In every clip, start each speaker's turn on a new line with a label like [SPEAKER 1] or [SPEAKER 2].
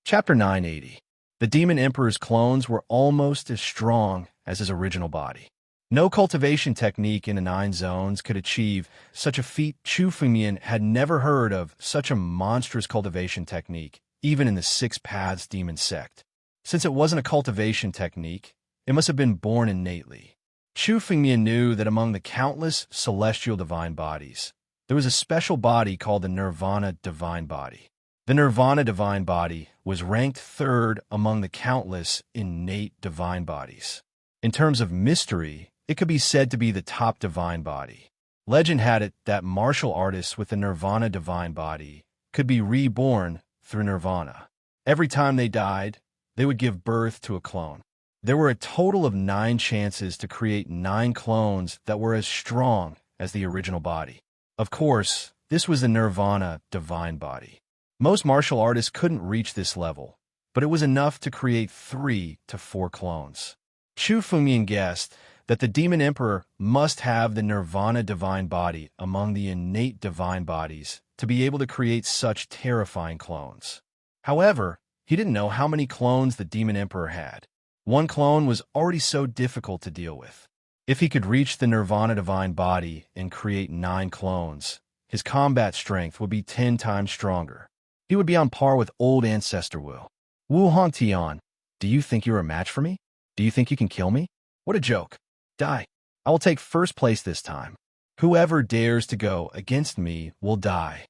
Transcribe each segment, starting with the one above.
[SPEAKER 1] Chapter 980. The Demon Emperor's clones were almost as strong as his original body. No cultivation technique in the 9 zones could achieve such a feat. Chu Fengmian had never heard of such a monstrous cultivation technique, even in the Six Paths Demon sect. Since it wasn't a cultivation technique, it must have been born innately. Chu Fengmian knew that among the countless celestial divine bodies, there was a special body called the Nirvana Divine Body. The Nirvana Divine Body was ranked third among the countless innate divine bodies. In terms of mystery, it could be said to be the top divine body. Legend had it that martial artists with the Nirvana Divine Body could be reborn through nirvana. Every time they died, they would give birth to a clone. There were a total of 9 chances to create 9 clones that were as strong as the original body. Of course, this was the Nirvana Divine Body. Most martial artists couldn't reach this level, but it was enough to create 3 to 4 clones. Chu Fengmian guessed that the Demon Emperor must have the Nirvana Divine Body among the innate divine bodies to be able to create such terrifying clones. However, he didn't know how many clones the Demon Emperor had. 1 clone was already so difficult to deal with. If he could reach the Nirvana Divine Body and create 9 clones, his combat strength would be 10 times stronger. He would be on par with old ancestor Wu. Wu Hongtian, do you think you're a match for me? Do you think you can kill me? What a joke. Die. I will take first place this time. Whoever dares to go against me will die.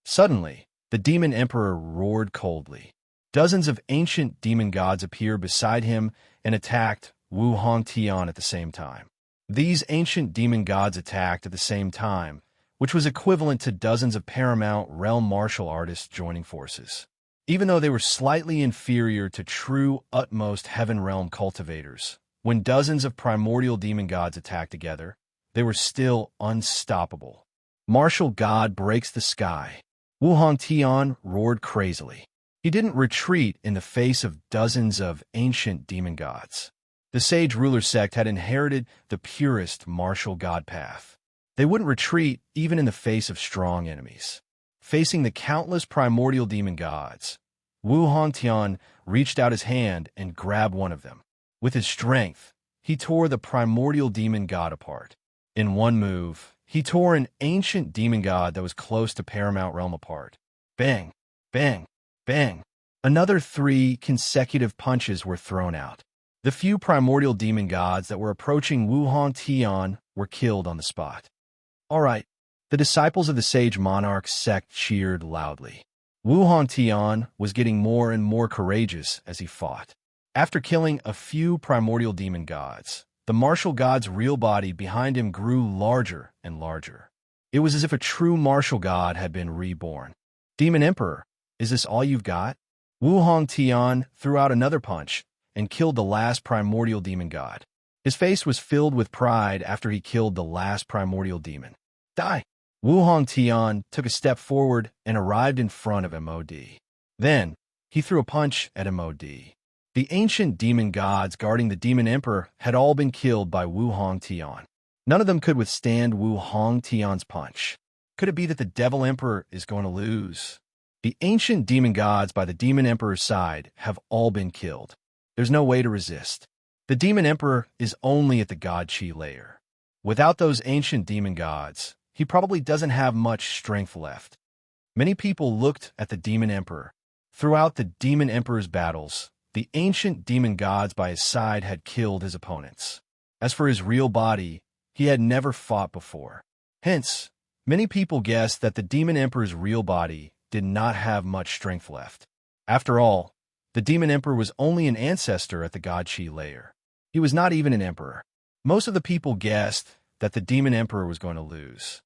[SPEAKER 1] Suddenly, the Demon Emperor roared coldly. Dozens of ancient demon gods appeared beside him and attacked Wu Hongtian at the same time. These ancient demon gods attacked at the same time, which was equivalent to dozens of paramount realm martial artists joining forces. Even though they were slightly inferior to true utmost heaven realm cultivators, when dozens of primordial demon gods attacked together, they were still unstoppable. Martial God breaks the sky. Wu Hongtian roared crazily. He didn't retreat in the face of dozens of ancient demon gods. The sage ruler sect had inherited the purest martial god path. They wouldn't retreat even in the face of strong enemies. Facing the countless primordial demon gods, Wu Hongtian reached out his hand and grabbed one of them. With his strength, he tore the primordial demon god apart. In one move, he tore an ancient demon god that was close to Paramount Realm apart. Bang, bang, bang. Another 3 consecutive punches were thrown out. The few primordial demon gods that were approaching Wu Hongtian were killed on the spot. All right, the disciples of the Sage Monarch sect cheered loudly. Wu Hongtian was getting more and more courageous as he fought. After killing a few primordial demon gods, the martial god's real body behind him grew larger and larger. It was as if a true martial god had been reborn. Demon Emperor, is this all you've got? Wu Hongtian threw out another punch and killed the last primordial demon god. His face was filled with pride after he killed the last primordial demon. Die! Wu Hongtian took a step forward and arrived in front of MOD. Then, he threw a punch at MOD. The ancient demon gods guarding the Demon Emperor had all been killed by Wu Hongtian. None of them could withstand Wu Hongtian's punch. Could it be that the Devil Emperor is going to lose? The ancient demon gods by the Demon Emperor's side have all been killed. There's no way to resist. The Demon Emperor is only at the God Chi layer. Without those ancient demon gods, he probably doesn't have much strength left. Many people looked at the Demon Emperor. Throughout the Demon Emperor's battles, the ancient demon gods by his side had killed his opponents. As for his real body, he had never fought before. Hence, many people guessed that the Demon Emperor's real body did not have much strength left. After all, the Demon Emperor was only an ancestor at the God Chi layer. He was not even an emperor. Most of the people guessed that the Demon Emperor was going to lose.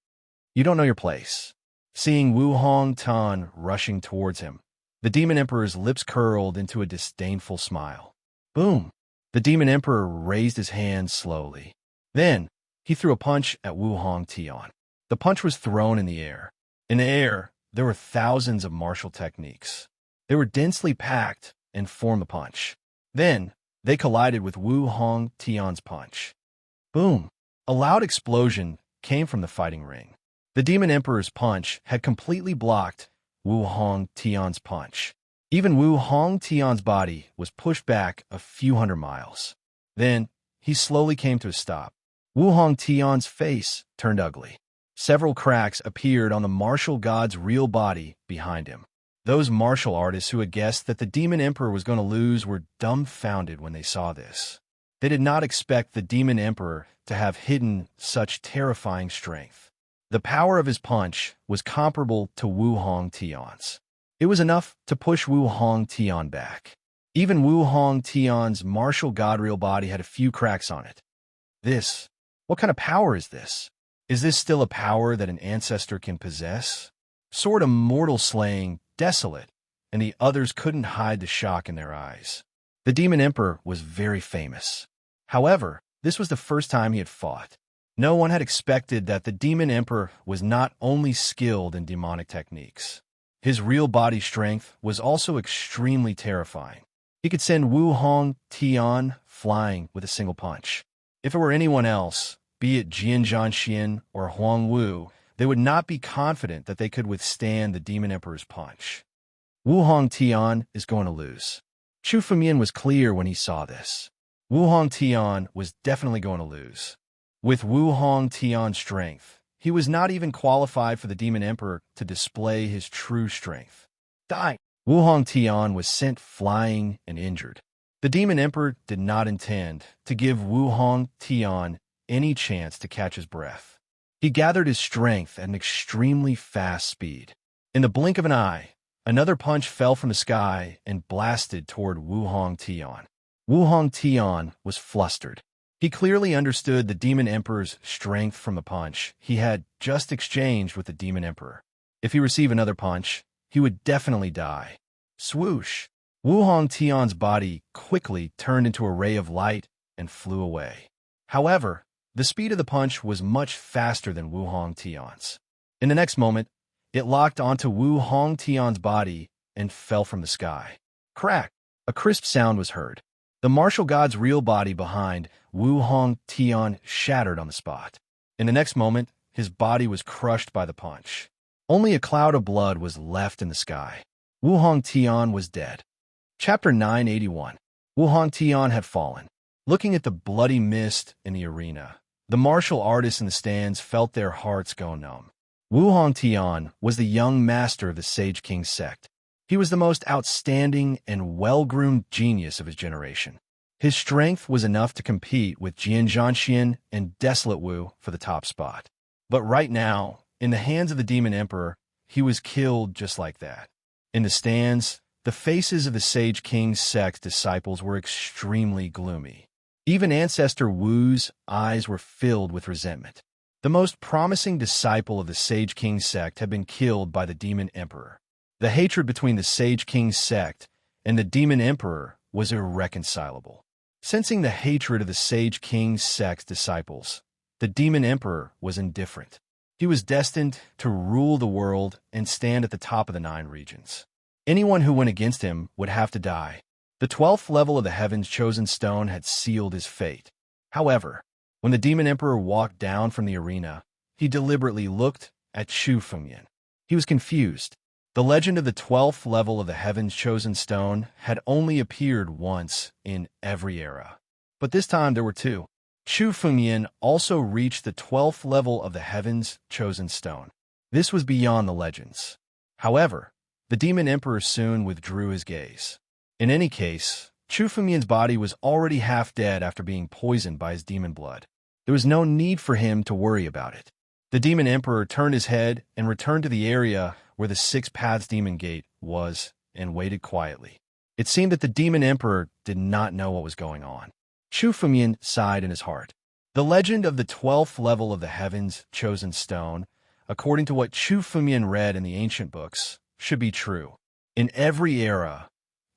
[SPEAKER 1] You don't know your place. Seeing Wu Hongtian rushing towards him, the Demon Emperor's lips curled into a disdainful smile. Boom! The Demon Emperor raised his hand slowly. Then, he threw a punch at Wu Hongtian. The punch was thrown in the air. In the air, there were thousands of martial techniques. They were densely packed and formed the punch. Then, they collided with Wu Hongtian's punch. Boom! A loud explosion came from the fighting ring. The Demon Emperor's punch had completely blocked Wu Hongtian's punch. Even Wu Hongtian's body was pushed back a few hundred miles. Then, he slowly came to a stop. Wu Hongtian's face turned ugly. Several cracks appeared on the martial god's real body behind him. Those martial artists who had guessed that the Demon Emperor was going to lose were dumbfounded when they saw this. They did not expect the Demon Emperor to have hidden such terrifying strength. The power of his punch was comparable to Wu Hongtian's. It was enough to push Wu Hongtian back. Even Wu Hongtian's martial god real body had a few cracks on it. What kind of power is this? Is this still a power that an ancestor can possess? Sort of mortal slaying, desolate, and the others couldn't hide the shock in their eyes. The Demon Emperor was very famous. However, this was the first time he had fought. No one had expected that the Demon Emperor was not only skilled in demonic techniques. His real body strength was also extremely terrifying. He could send Wu Hongtian flying with a single punch. If it were anyone else, be it Jian Zhanxian or Huang Wu, they would not be confident that they could withstand the Demon Emperor's punch. Wu Hongtian is going to lose. Chu Fengmian was clear when he saw this. Wu Hongtian was definitely going to lose. With Wu Hongtian's strength, he was not even qualified for the Demon Emperor to display his true strength. Die! Wu Hongtian was sent flying and injured. The Demon Emperor did not intend to give Wu Hongtian any chance to catch his breath. He gathered his strength at an extremely fast speed. In the blink of an eye, another punch fell from the sky and blasted toward Wu Hongtian. Wu Hongtian was flustered. He clearly understood the Demon Emperor's strength from the punch he had just exchanged with the Demon Emperor. If he received another punch, he would definitely die. Swoosh! Wu Hongtian's body quickly turned into a ray of light and flew away. However, the speed of the punch was much faster than Wu Hongtian's. In the next moment, it locked onto Wu Hongtian's body and fell from the sky. Crack! A crisp sound was heard. The martial god's real body behind Wu Hongtian shattered on the spot. In the next moment, his body was crushed by the punch. Only a cloud of blood was left in the sky. Wu Hongtian was dead. Chapter 981. Wu Hongtian had fallen. Looking at the bloody mist in the arena, the martial artists in the stands felt their hearts go numb. Wu Hongtian was the young master of the Sage King sect. He was the most outstanding and well-groomed genius of his generation. His strength was enough to compete with Jian Zhanxian and Desolate Wu for the top spot. But right now, in the hands of the Demon Emperor, he was killed just like that. In the stands, the faces of the Sage King's sect disciples were extremely gloomy. Even Ancestor Wu's eyes were filled with resentment. The most promising disciple of the Sage King sect had been killed by the Demon Emperor. The hatred between the Sage King sect and the Demon Emperor was irreconcilable. Sensing the hatred of the Sage King sect's disciples, the Demon Emperor was indifferent. He was destined to rule the world and stand at the top of the 9 regions. Anyone who went against him would have to die. The 12th level of the Heaven's Chosen Stone had sealed his fate. However, when the Demon Emperor walked down from the arena, he deliberately looked at Chu Fengmian. He was confused. The legend of the 12th level of the Heaven's Chosen Stone had only appeared once in every era. But this time there were 2. Chu Fengmian also reached the 12th level of the Heaven's Chosen Stone. This was beyond the legends. However, the Demon Emperor soon withdrew his gaze. In any case, Chu Fengmian's body was already half dead after being poisoned by his demon blood. There was no need for him to worry about it. The Demon Emperor turned his head and returned to the area where the 6 Paths Demon Gate was and waited quietly. It seemed that the Demon Emperor did not know what was going on. Chu Fengmian sighed in his heart. The legend of the 12th level of the Heaven's Chosen Stone, according to what Chu Fengmian read in the ancient books, should be true. In every era,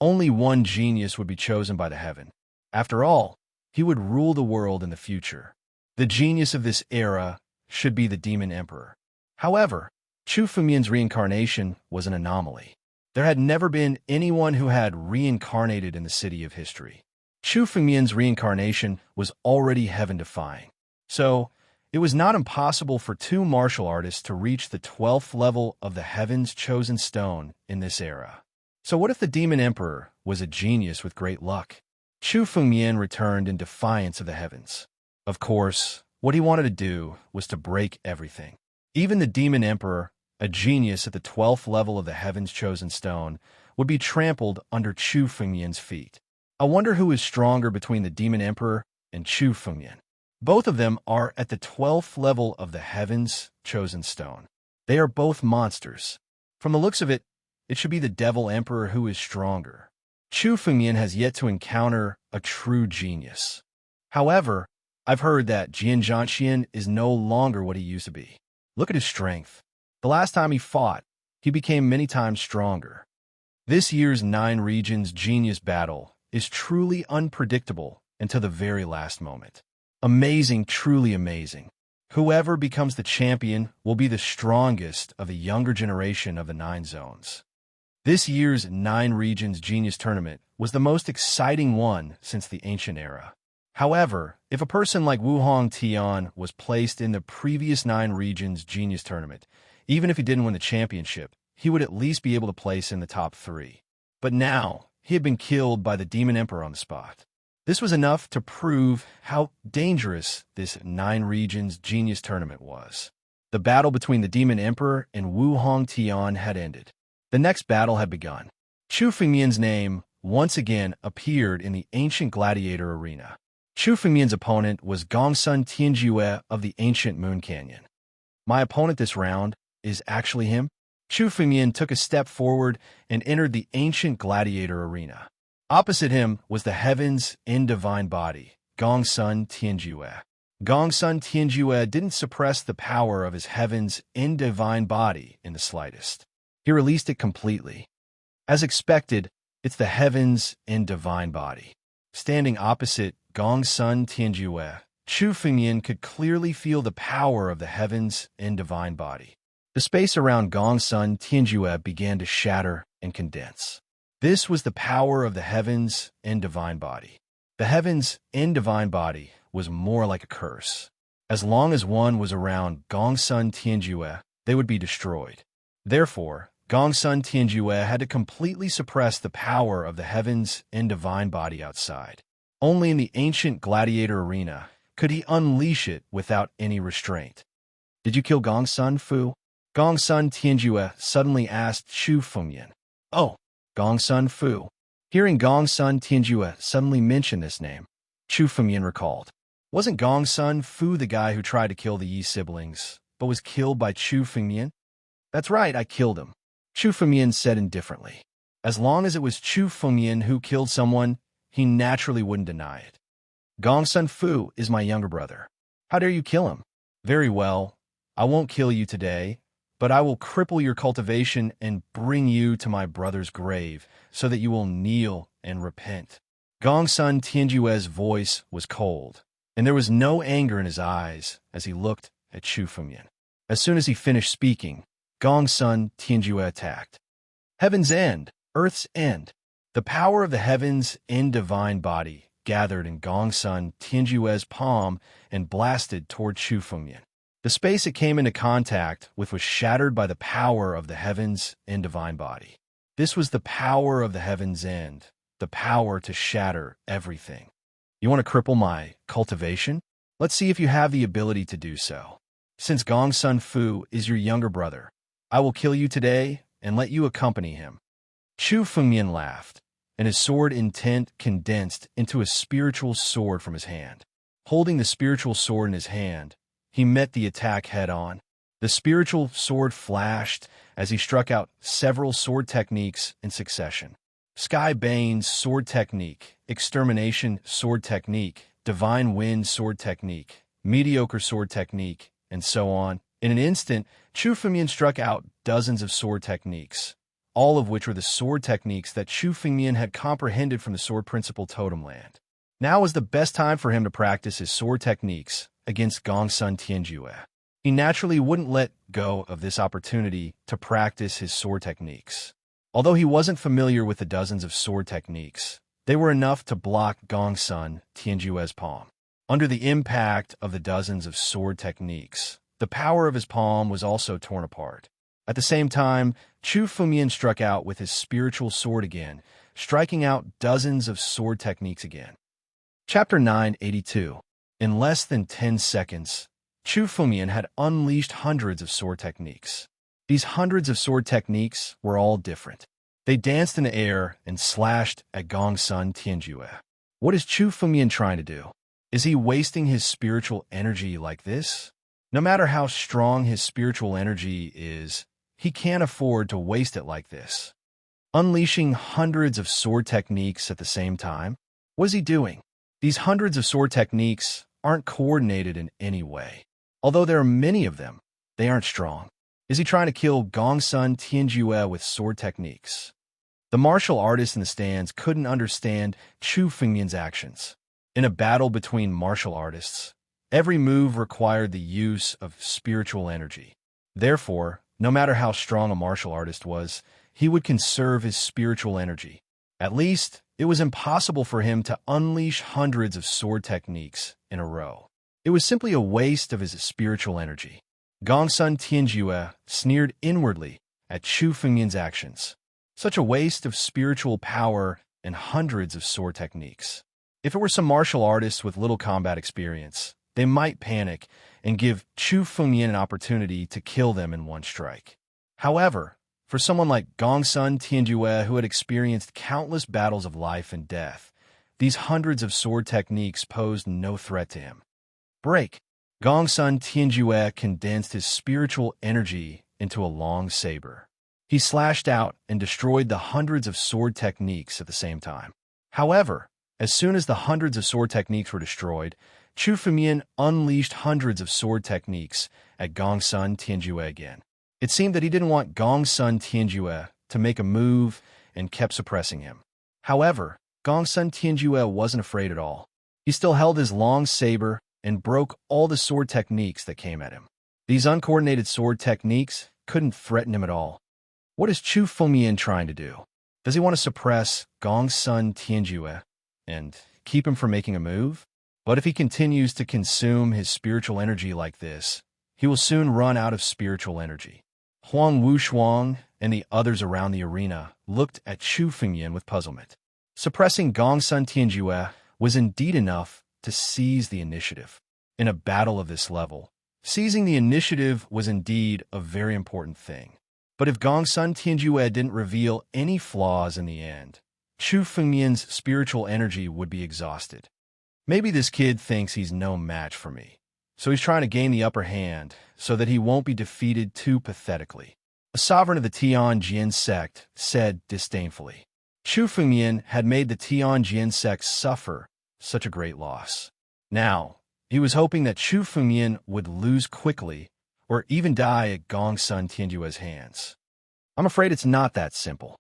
[SPEAKER 1] only one genius would be chosen by the heaven. After all, he would rule the world in the future. The genius of this era should be the Demon Emperor. However, Chu Fengmian's reincarnation was an anomaly. There had never been anyone who had reincarnated in the City of History. Chu Fengmian's reincarnation was already heaven-defying. So, it was not impossible for 2 martial artists to reach the 12th level of the Heaven's Chosen Stone in this era. So what if the Demon Emperor was a genius with great luck? Chu Fengmian returned in defiance of the heavens. Of course, what he wanted to do was to break everything. Even the Demon Emperor, a genius at the 12th level of the Heaven's Chosen Stone, would be trampled under Chu Fengmian's feet. I wonder who is stronger between the Demon Emperor and Chu Fengmian. Both of them are at the 12th level of the Heaven's Chosen Stone. They are both monsters. From the looks of it, it should be the Devil Emperor who is stronger. Chu Fengmian has yet to encounter a true genius. However, I've heard that Jian Zhanxian is no longer what he used to be. Look at his strength. The last time he fought, he became many times stronger. This year's 9 Regions Genius Battle is truly unpredictable until the very last moment. Amazing, truly amazing. Whoever becomes the champion will be the strongest of the younger generation of the 9 zones. This year's 9 Regions Genius Tournament was the most exciting one since the ancient era. However, if a person like Wu Hong Tian was placed in the previous 9 Regions Genius Tournament, even if he didn't win the championship, he would at least be able to place in the top 3. But now, he had been killed by the Demon Emperor on the spot. This was enough to prove how dangerous this 9 Regions Genius Tournament was. The battle between the Demon Emperor and Wu Hong Tian had ended. The next battle had begun. Chu Fengmian's name once again appeared in the ancient gladiator arena. Chu Fengmian's opponent was Gongsun Tianjue of the ancient Moon Canyon. My opponent this round is actually him? Chu Fengmian took a step forward and entered the ancient gladiator arena. Opposite him was the Heavens in Divine Body, Gongsun Tianjue. Gongsun Tianjue didn't suppress the power of his Heavens in Divine Body in the slightest. He released it completely. As expected, it's the Heavens in Divine Body. Standing opposite Gongsun Tianjue, Chu Fengmian could clearly feel the power of the Heavens in Divine Body. The space around Gongsun Tianjue began to shatter and condense. This was the power of the Heavens in Divine Body. The Heavens in Divine Body was more like a curse. As long as one was around Gongsun Tianjue, they would be destroyed. Therefore, Gongsun Tianjue had to completely suppress the power of the Heavens in Divine Body outside. Only in the ancient gladiator arena could he unleash it without any restraint. Did you kill Gongsun, Fu? Gongsun Tianjue suddenly asked Chu Fengmian. Oh, Gongsun Fu. Hearing Gongsun Tianjue suddenly mention this name, Chu Fengmian recalled. Wasn't Gongsun Fu the guy who tried to kill the Yi siblings, but was killed by Chu Fengmian? That's right, I killed him. Chu Fengmian said indifferently. As long as it was Chu Fengmian who killed someone, he naturally wouldn't deny it. Gongsun Fu is my younger brother. How dare you kill him? Very well, I won't kill you today, but I will cripple your cultivation and bring you to my brother's grave, so that you will kneel and repent. Gongsun Tianjue's voice was cold, and there was no anger in his eyes as he looked at Chu Fengmian. As soon as he finished speaking, Gongsun Tianjue attacked. Heaven's end, Earth's end. The power of the Heavens in Divine Body gathered in Gongsun Tianjue's palm and blasted toward Chu Fengmian. The space it came into contact with was shattered by the power of the Heavens in Divine Body. This was the power of the Heaven's End, the power to shatter everything. You want to cripple my cultivation? Let's see if you have the ability to do so. Since Gongsun Fu is your younger brother, I will kill you today and let you accompany him. Chu Fengmian laughed, and his sword intent condensed into a spiritual sword from his hand. Holding the spiritual sword in his hand, he met the attack head-on. The spiritual sword flashed as he struck out several sword techniques in succession. Sky Bane's sword technique, Extermination sword technique, Divine Wind sword technique, Mediocre sword technique, and so on. In an instant, Chu Fengmian struck out dozens of sword techniques, all of which were the sword techniques that Chu Fengmian had comprehended from the Sword Principle Totem Land. Now was the best time for him to practice his sword techniques against Gongsun Tianjue. He naturally wouldn't let go of this opportunity to practice his sword techniques. Although he wasn't familiar with the dozens of sword techniques, they were enough to block Gongsun Tianjue's palm. Under the impact of the dozens of sword techniques, the power of his palm was also torn apart. At the same time, Chu Fumian struck out with his spiritual sword again, striking out dozens of sword techniques again. Chapter 982. In less than 10 seconds, Chu Fumian had unleashed hundreds of sword techniques. These hundreds of sword techniques were all different. They danced in the air and slashed at Gongsun Tianjue. What is Chu Fumian trying to do? Is he wasting his spiritual energy like this? No matter how strong his spiritual energy is, he can't afford to waste it like this. Unleashing hundreds of sword techniques at the same time? What is he doing? These hundreds of sword techniques aren't coordinated in any way. Although there are many of them, they aren't strong. Is he trying to kill Gongsun Tianjue with sword techniques? The martial artists in the stands couldn't understand Chu Fumian's actions. In a battle between martial artists, every move required the use of spiritual energy. Therefore, no matter how strong a martial artist was, he would conserve his spiritual energy. At least, it was impossible for him to unleash hundreds of sword techniques in a row. It was simply a waste of his spiritual energy. Gongsun Tianjue sneered inwardly at Chu Fumian's actions. Such a waste of spiritual power and hundreds of sword techniques. If it were some martial artists with little combat experience, they might panic and give Chu Fumian an opportunity to kill them in one strike. However, for someone like Gongsun Tianjue, who had experienced countless battles of life and death, these hundreds of sword techniques posed no threat to him. Break! Gongsun Tianjue condensed his spiritual energy into a long saber. He slashed out and destroyed the hundreds of sword techniques at the same time. However, as soon as the hundreds of sword techniques were destroyed, Chu Fumian unleashed hundreds of sword techniques at Gongsun Tianjue again. It seemed that he didn't want Gongsun Tianjue to make a move and kept suppressing him. However, Gongsun Tianjue wasn't afraid at all. He still held his long saber and broke all the sword techniques that came at him. These uncoordinated sword techniques couldn't threaten him at all. What is Chu Fumian trying to do? Does he want to suppress Gongsun Tianjue and keep him from making a move? But if he continues to consume his spiritual energy like this, he will soon run out of spiritual energy. Huang Wushuang and the others around the arena looked at Chu Fumian with puzzlement. Suppressing Gongsun Tianjue was indeed enough to seize the initiative. In a battle of this level, seizing the initiative was indeed a very important thing. But if Gongsun Tianjue didn't reveal any flaws in the end, Chu Fumian's spiritual energy would be exhausted. Maybe this kid thinks he's no match for me, so he's trying to gain the upper hand so that he won't be defeated too pathetically. A sovereign of the Tianjin sect said disdainfully. Chu Fumian had made the Tianjin sect suffer such a great loss. Now, he was hoping that Chu Fumian would lose quickly or even die at Gongsun Tianjue's hands. I'm afraid it's not that simple.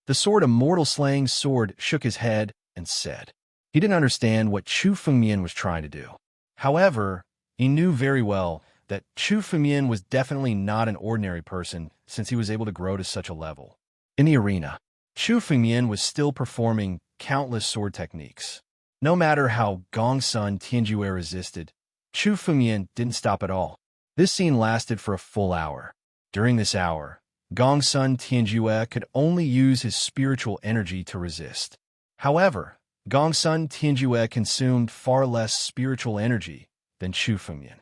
[SPEAKER 1] The sword Immortal Slaying Sword shook his head and said. He didn't understand what Chu Fumian was trying to do. However, he knew very well that Chu Fumian was definitely not an ordinary person since he was able to grow to such a level. In the arena, Chu Fumian was still performing countless sword techniques. No matter how Gongsun Tianjue resisted, Chu Fumian didn't stop at all. This scene lasted for a full hour. During this hour, Gongsun Tianjue could only use his spiritual energy to resist. However, Gongsun Tianjue consumed far less spiritual energy than Chu Fumian.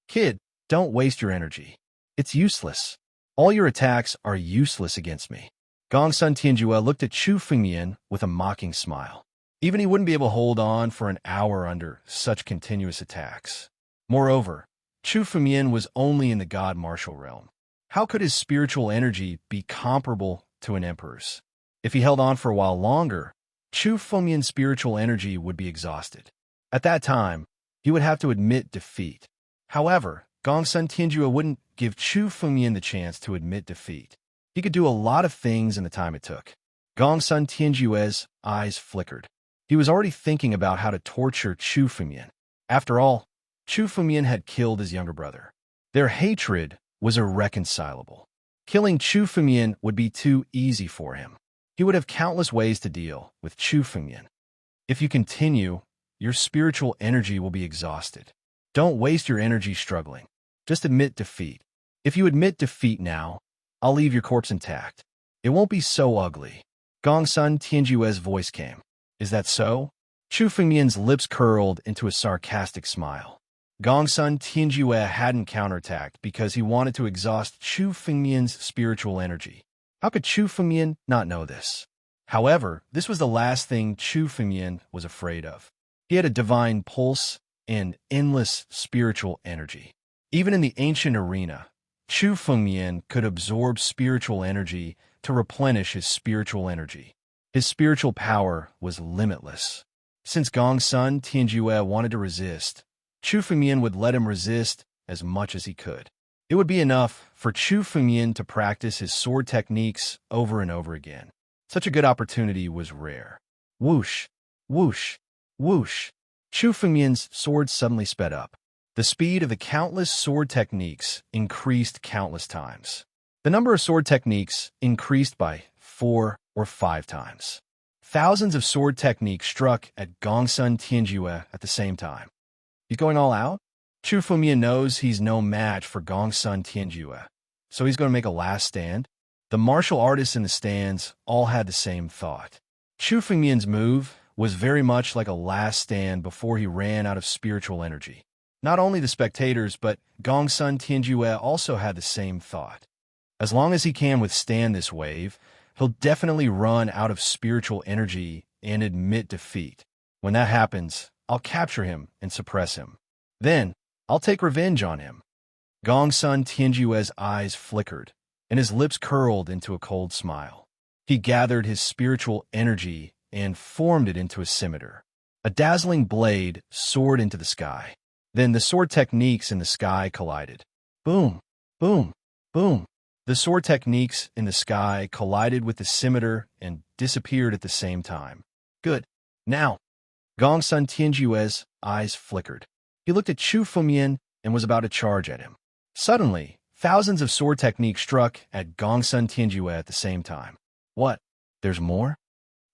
[SPEAKER 1] Kid, don't waste your energy. It's useless. All your attacks are useless against me. Gongsun Tianjue looked at Chu Fumian with a mocking smile. Even he wouldn't be able to hold on for an hour under such continuous attacks. Moreover, Chu Fumian was only in the god martial realm. How could his spiritual energy be comparable to an emperor's? If he held on for a while longer, Chu Fumian's spiritual energy would be exhausted. At that time, he would have to admit defeat. However, Gongsun Tianjue wouldn't give Chu Fumian the chance to admit defeat. He could do a lot of things in the time it took. Gongsun Tianjue's eyes flickered. He was already thinking about how to torture Chu Fumian. After all, Chu Fumian had killed his younger brother. Their hatred was irreconcilable. Killing Chu Fumian would be too easy for him. He would have countless ways to deal with Chu Fumian. If you continue, your spiritual energy will be exhausted. Don't waste your energy struggling. Just admit defeat. If you admit defeat now, I'll leave your corpse intact. It won't be so ugly. Gongsun Tianjue's voice came. Is that so? Chu Fengmian's lips curled into a sarcastic smile. Gongsun Tianjue hadn't counterattacked because he wanted to exhaust Chu Fengmian's spiritual energy. How could Chu Fengmian not know this? However, this was the last thing Chu Fengmian was afraid of. He had a divine pulse and endless spiritual energy. Even in the ancient arena, Chu Fengmian could absorb spiritual energy to replenish his spiritual energy. His spiritual power was limitless. Since Gongsun Tianjue wanted to resist, Chu Fengmian would let him resist as much as he could. It would be enough for Chu Fengmian to practice his sword techniques over and over again. Such a good opportunity was rare. Whoosh, whoosh, whoosh. Chu Fengmian's sword suddenly sped up. The speed of the countless sword techniques increased countless times. The number of sword techniques increased by 4 or 5 times. Thousands of sword techniques struck at Gongsun Tianjue at the same time. He's going all out? Chu Fengmian knows he's no match for Gongsun Tianjue, so he's going to make a last stand. The martial artists in the stands all had the same thought. Chu Fengmian's move was very much like a last stand before he ran out of spiritual energy. Not only the spectators, but Gongsun Tianjue also had the same thought. As long as he can withstand this wave, he'll definitely run out of spiritual energy and admit defeat. When that happens, I'll capture him and suppress him. Then, I'll take revenge on him. Gongsun Tianjue's eyes flickered, and his lips curled into a cold smile. He gathered his spiritual energy and formed it into a scimitar. A dazzling blade soared into the sky. Then the sword techniques in the sky collided. Boom, boom, boom. The sword techniques in the sky collided with the scimitar and disappeared at the same time. Good. Now, Gongsun Tianjue's eyes flickered. He looked at Chu Fengmian and was about to charge at him. Suddenly, thousands of sword techniques struck at Gongsun Tianjue at the same time. What? There's more?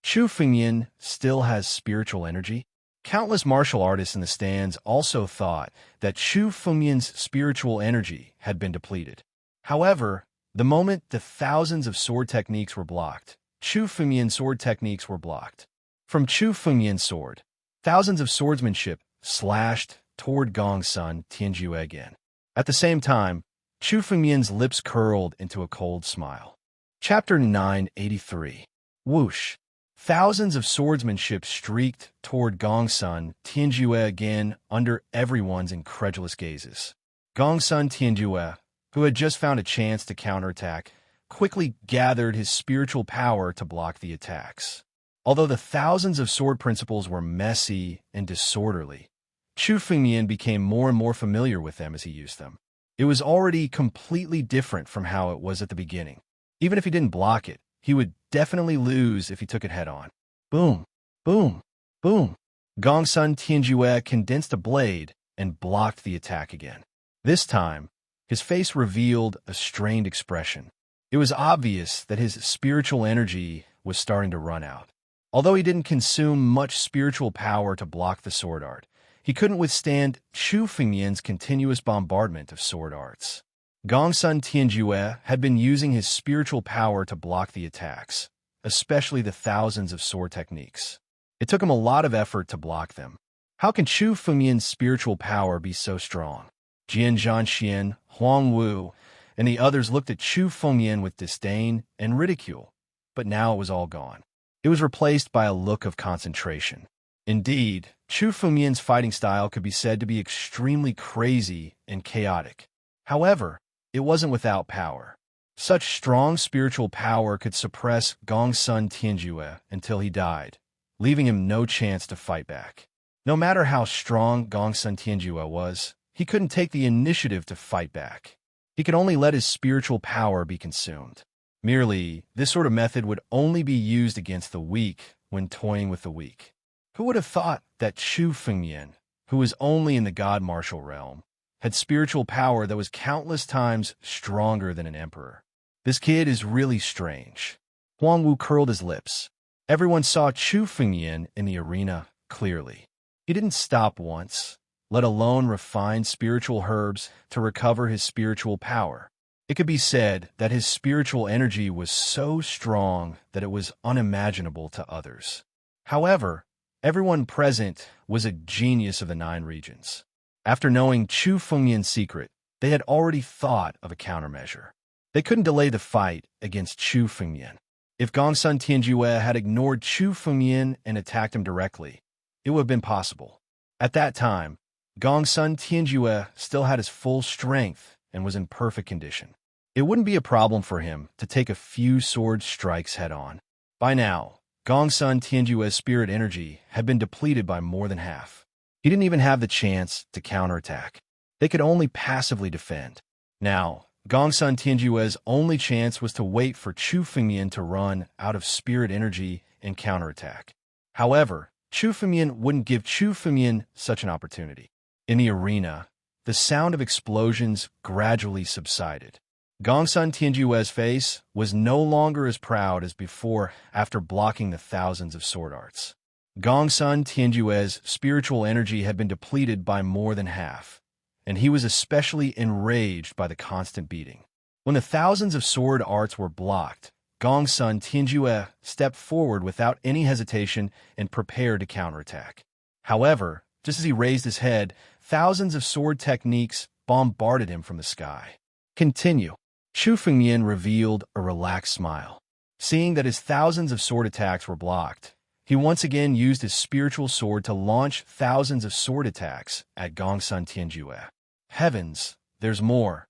[SPEAKER 1] Chu Fengmian still has spiritual energy? Countless martial artists in the stands also thought that Chu Fengmian's spiritual energy had been depleted. However, the moment the thousands of sword techniques were blocked, Chu Fengmian's sword techniques were blocked. From Chu Fengmian's sword, thousands of swordsmanship slashed toward Gongsun Tianjue again. At the same time, Chu Fengmian's lips curled into a cold smile. Chapter 983. Whoosh. Thousands of swordsmanship streaked toward Gongsun Tianjue again under everyone's incredulous gazes. Gongsun Tianjue, who had just found a chance to counterattack, quickly gathered his spiritual power to block the attacks. Although the thousands of sword principles were messy and disorderly, Chu Fengmian became more and more familiar with them as he used them. It was already completely different from how it was at the beginning. Even if he didn't block it, he would definitely lose if he took it head-on. Boom, boom, boom. Gongsun Tianjue condensed a blade and blocked the attack again. This time, his face revealed a strained expression. It was obvious that his spiritual energy was starting to run out. Although he didn't consume much spiritual power to block the sword art, he couldn't withstand Chu Fengmian's continuous bombardment of sword arts. Gongsun Tianjue had been using his spiritual power to block the attacks, especially the thousands of sword techniques. It took him a lot of effort to block them. How can Chu Fengmian's spiritual power be so strong? Jian Zhanxian, Huang Wu, and the others looked at Chu Fengmian with disdain and ridicule, but now it was all gone. It was replaced by a look of concentration. Indeed, Chu Fengmian's fighting style could be said to be extremely crazy and chaotic. However, it wasn't without power. Such strong spiritual power could suppress Gongsun Tianjue until he died, leaving him no chance to fight back. No matter how strong Gongsun Tianjue was, he couldn't take the initiative to fight back. He could only let his spiritual power be consumed. Merely, this sort of method would only be used against the weak when toying with the weak. Who would have thought that Chu Fengmian, who was only in the god martial realm, had spiritual power that was countless times stronger than an emperor? This kid is really strange. Huang Wu curled his lips. Everyone saw Chu Fengmian in the arena clearly. He didn't stop once, let alone refine spiritual herbs to recover his spiritual power. It could be said that his spiritual energy was so strong that it was unimaginable to others. However, everyone present was a genius of the 9 regions. After knowing Chu Fengyan's secret, they had already thought of a countermeasure. They couldn't delay the fight against Chu Fengyan. If Gongsun Tianjue had ignored Chu Fengyan and attacked him directly, it would have been possible. At that time, Gongsun Tianjue still had his full strength and was in perfect condition. It wouldn't be a problem for him to take a few sword strikes head-on. By now, Gongsun Tianjue's spirit energy had been depleted by more than half. He didn't even have the chance to counterattack. They could only passively defend. Now, Gongsun Tianjue's only chance was to wait for Chu Fengyan to run out of spirit energy and counterattack. However, Chu Fengyan wouldn't give Chu Fengyan such an opportunity. In the arena, the sound of explosions gradually subsided. Gongsun Tianjue's face was no longer as proud as before after blocking the thousands of sword arts. Gongsun Tianjue's spiritual energy had been depleted by more than half, and he was especially enraged by the constant beating. When the thousands of sword arts were blocked, Gongsun Tianjue stepped forward without any hesitation and prepared to counterattack. However, just as he raised his head, thousands of sword techniques bombarded him from the sky. Continue. Chu Fengyan revealed a relaxed smile. Seeing that his thousands of sword attacks were blocked, he once again used his spiritual sword to launch thousands of sword attacks at Gongsun Tianjue. Heavens, there's more.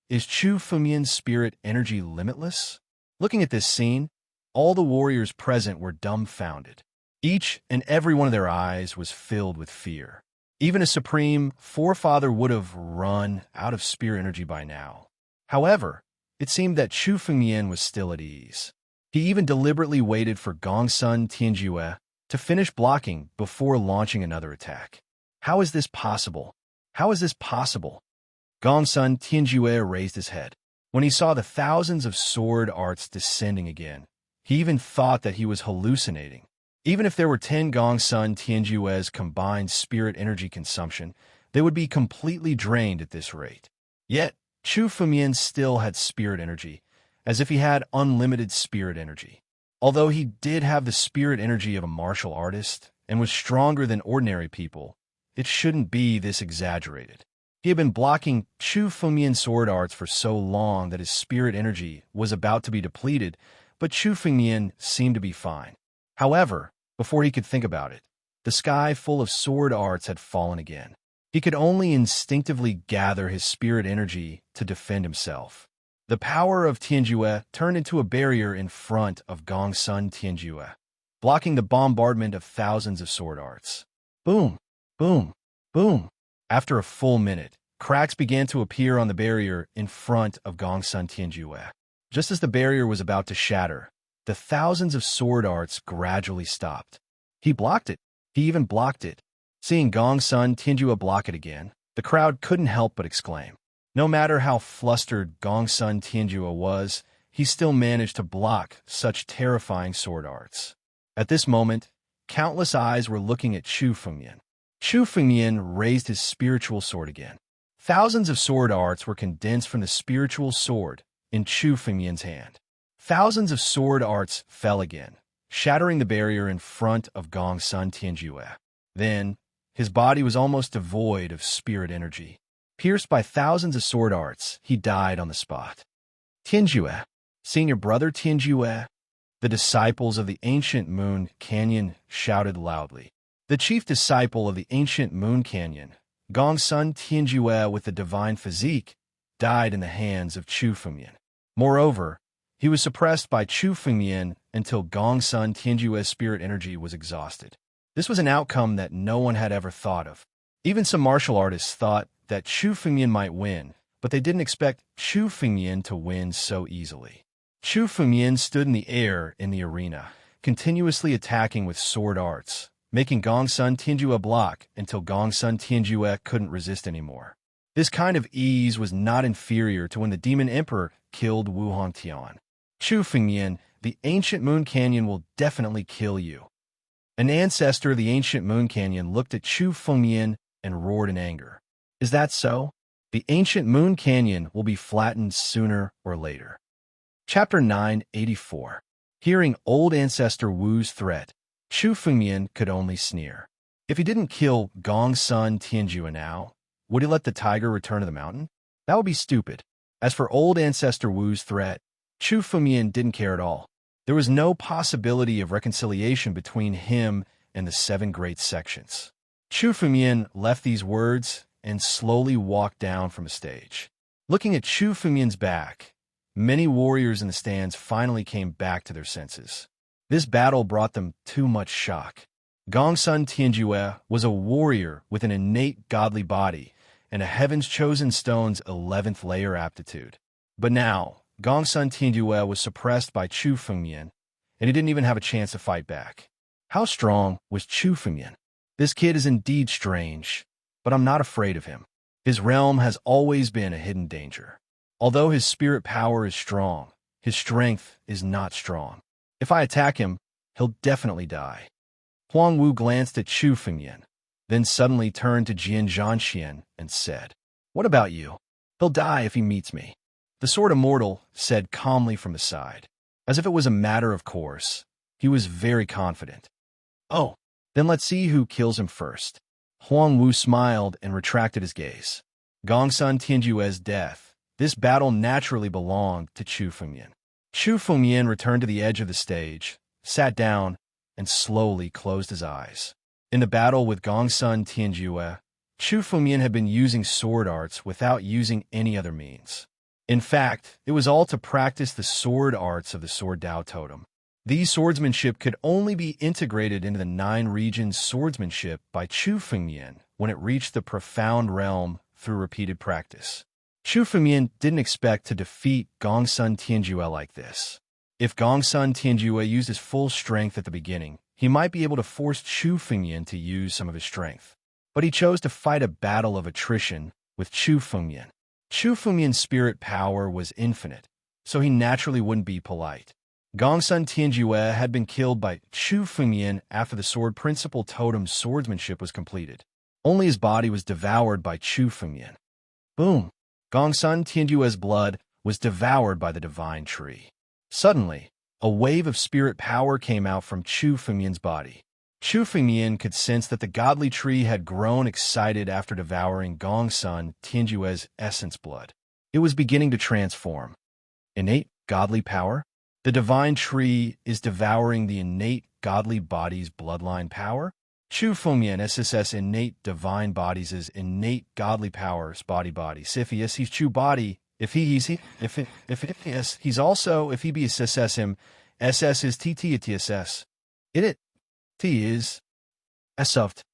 [SPEAKER 1] Is Chu Fengyan's spirit energy limitless? Looking at this scene, all the warriors present were dumbfounded. Each and every one of their eyes was filled with fear. Even a supreme forefather would have run out of spirit energy by now. However, it seemed that Chu Fengyan was still at ease. He even deliberately waited for Gongsun Tianjue to finish blocking before launching another attack. How is this possible? How is this possible? Gongsun Tianjue raised his head. When he saw the thousands of sword arts descending again, he even thought that he was hallucinating. Even if there were 10 Gongsun Tianjue's combined spirit energy consumption, they would be completely drained at this rate. Yet, Chu Fengyan still had spirit energy, as if he had unlimited spirit energy. Although he did have the spirit energy of a martial artist and was stronger than ordinary people, it shouldn't be this exaggerated. He had been blocking Chu Fengyan's sword arts for so long that his spirit energy was about to be depleted, but Chu Fengyan seemed to be fine. However, before he could think about it, the sky full of sword arts had fallen again. He could only instinctively gather his spirit energy to defend himself. The power of Tianjue turned into a barrier in front of Gongsun Tianjue, blocking the bombardment of thousands of sword arts. Boom, boom, boom. After a full minute, cracks began to appear on the barrier in front of Gongsun Tianjue. Just as the barrier was about to shatter, the thousands of sword arts gradually stopped. He blocked it. He even blocked it. Seeing Gongsun Tianjue block it again, the crowd couldn't help but exclaim. No matter how flustered Gongsun Tianjue was, he still managed to block such terrifying sword arts. At this moment, countless eyes were looking at Chu Fengyan. Chu Fengyan raised his spiritual sword again. Thousands of sword arts were condensed from the spiritual sword in Chu Fengyan's hand. Thousands of sword arts fell again, shattering the barrier in front of Gongsun Tianjue. Then, his body was almost devoid of spirit energy. Pierced by thousands of sword arts, he died on the spot. Tianjue, seeing your brother Tianjue, the disciples of the ancient Moon Canyon shouted loudly. The chief disciple of the ancient Moon Canyon, Gongsun Tianjue with the divine physique, died in the hands of Chu Fengyan. Moreover, he was suppressed by Chu Fengyan until Gongsun Tianjue's spirit energy was exhausted. This was an outcome that no one had ever thought of. Even some martial artists thought that Chu Fengyan might win, but they didn't expect Chu Fengyan to win so easily. Chu Fengyan stood in the air in the arena, continuously attacking with sword arts, making Gongsun Tianjue block until Gongsun Tianjue couldn't resist anymore. This kind of ease was not inferior to when the Demon Emperor killed Wu Hongtian. Chu Fengyan, the ancient Moon Canyon will definitely kill you. An ancestor of the ancient Moon Canyon looked at Chu Fengyan and roared in anger. Is that so? The ancient Moon Canyon will be flattened sooner or later. Chapter 984. Hearing old ancestor Wu's threat, Chu Fengmian could only sneer. If he didn't kill Gongsun Tianjue now, would he let the tiger return to the mountain? That would be stupid. As for old ancestor Wu's threat, Chu Fengmian didn't care at all. There was no possibility of reconciliation between him and the 7 great sections. Chu Fengmian left these words and slowly walked down from the stage. Looking at Chu Fengmian's back, many warriors in the stands finally came back to their senses. This battle brought them too much shock. Gongsun Tianjue was a warrior with an innate godly body and a Heaven's Chosen Stone's 11th layer aptitude. But now, Gongsun Tianjue was suppressed by Chu Fengmian, and he didn't even have a chance to fight back. How strong was Chu Fengmian? This kid is indeed strange, but I'm not afraid of him. His realm has always been a hidden danger. Although his spirit power is strong, his strength is not strong. If I attack him, he'll definitely die. Huang Wu glanced at Chu Fengmian, then suddenly turned to Jian Zhanxian and said, "What about you? He'll die if he meets me." The Sword Immortal said calmly from the side. As if it was a matter of course, he was very confident. "Oh, then let's see who kills him first." Huang Wu smiled and retracted his gaze. Gongsun Tianjue's death. This battle naturally belonged to Chu Fengmian. Chu Fengmian returned to the edge of the stage, sat down, and slowly closed his eyes. In the battle with Gongsun Tianjue, Chu Fengmian had been using sword arts without using any other means. In fact, it was all to practice the sword arts of the Sword Dao Totem. These swordsmanship could only be integrated into the 9 regions swordsmanship by Chu Fengmian when it reached the profound realm through repeated practice. Chu Fengmian didn't expect to defeat Gongsun Tianjue like this. If Gongsun Tianjue used his full strength at the beginning, he might be able to force Chu Fengmian to use some of his strength. But he chose to fight a battle of attrition with Chu Fengmian. Chu Fengmian's spirit power was infinite, so he naturally wouldn't be polite. Gongsun Tianjue had been killed by Chu Fengmian after the Sword Principal Totem's swordsmanship was completed. Only his body was devoured by Chu Fengmian. Boom! Gongsun Tianjue's blood was devoured by the divine tree. Suddenly, a wave of spirit power came out from Chu Fengmian's body. Chu Fengmian could sense that the godly tree had grown excited after devouring Gongsun Tianjue's essence blood. It was beginning to transform. Innate godly power? The divine tree is devouring the innate godly body's bloodline power? Chu Fengmian SSS innate divine bodies' innate godly powers body. If he is, he's Chu body. If he is, he's also, if he be SSS him, SS is TT at TSS. It T is Soft.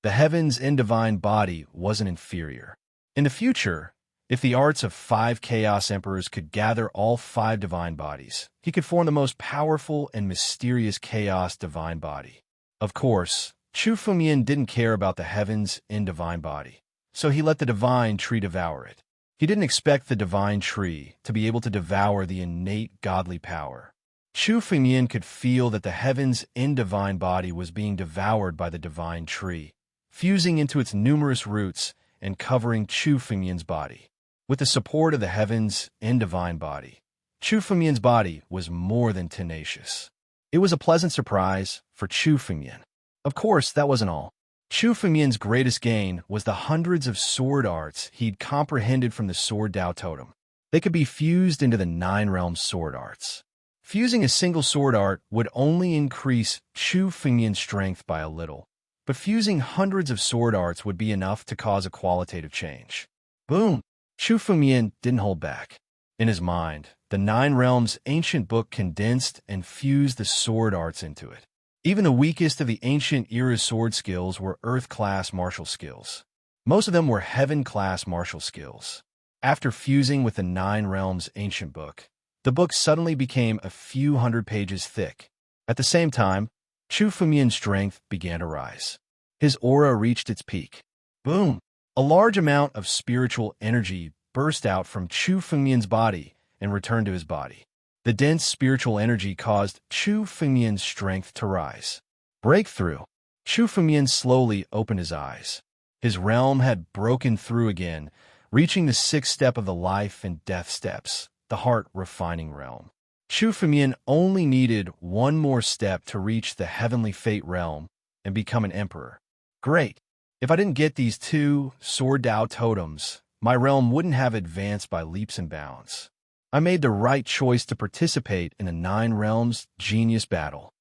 [SPEAKER 1] The heavens in divine body wasn't inferior. In the future, if the arts of 5 Chaos Emperors could gather all 5 divine bodies, he could form the most powerful and mysterious Chaos divine body. Of course, Chu Fengmian didn't care about the heavens in divine body, so he let the divine tree devour it. He didn't expect the divine tree to be able to devour the innate godly power. Chu Fengmian could feel that the heavens in divine body was being devoured by the divine tree, fusing into its numerous roots and covering Chu Fengmian's body. With the support of the heavens in divine body, Chu Fengmian's body was more than tenacious. It was a pleasant surprise for Chu Fengmian. Of course, that wasn't all. Chu Fengmian's greatest gain was the hundreds of sword arts he'd comprehended from the Sword Dao Totem. They could be fused into the 9 realms sword arts. Fusing a single sword art would only increase Chu Fengmian's strength by a little, but fusing hundreds of sword arts would be enough to cause a qualitative change. Boom! Chu Fengmian didn't hold back. In his mind, the 9 realms ancient book condensed and fused the sword arts into it. Even the weakest of the ancient era's sword skills were Earth-class martial skills. Most of them were Heaven-class martial skills. After fusing with the 9 realms ancient book, the book suddenly became a few hundred pages thick. At the same time, Chu Fengmian's strength began to rise. His aura reached its peak. Boom! A large amount of spiritual energy burst out from Chu Fengmian's body and returned to his body. The dense spiritual energy caused Chu Fengmian's strength to rise. Breakthrough! Chu Fengmian slowly opened his eyes. His realm had broken through again, reaching the sixth step of the life and death steps, the heart-refining realm. Chu Fengmian only needed one more step to reach the heavenly fate realm and become an emperor. Great! If I didn't get these two Sword Dao totems, my realm wouldn't have advanced by leaps and bounds. I made the right choice to participate in a 9 Realms Genius battle.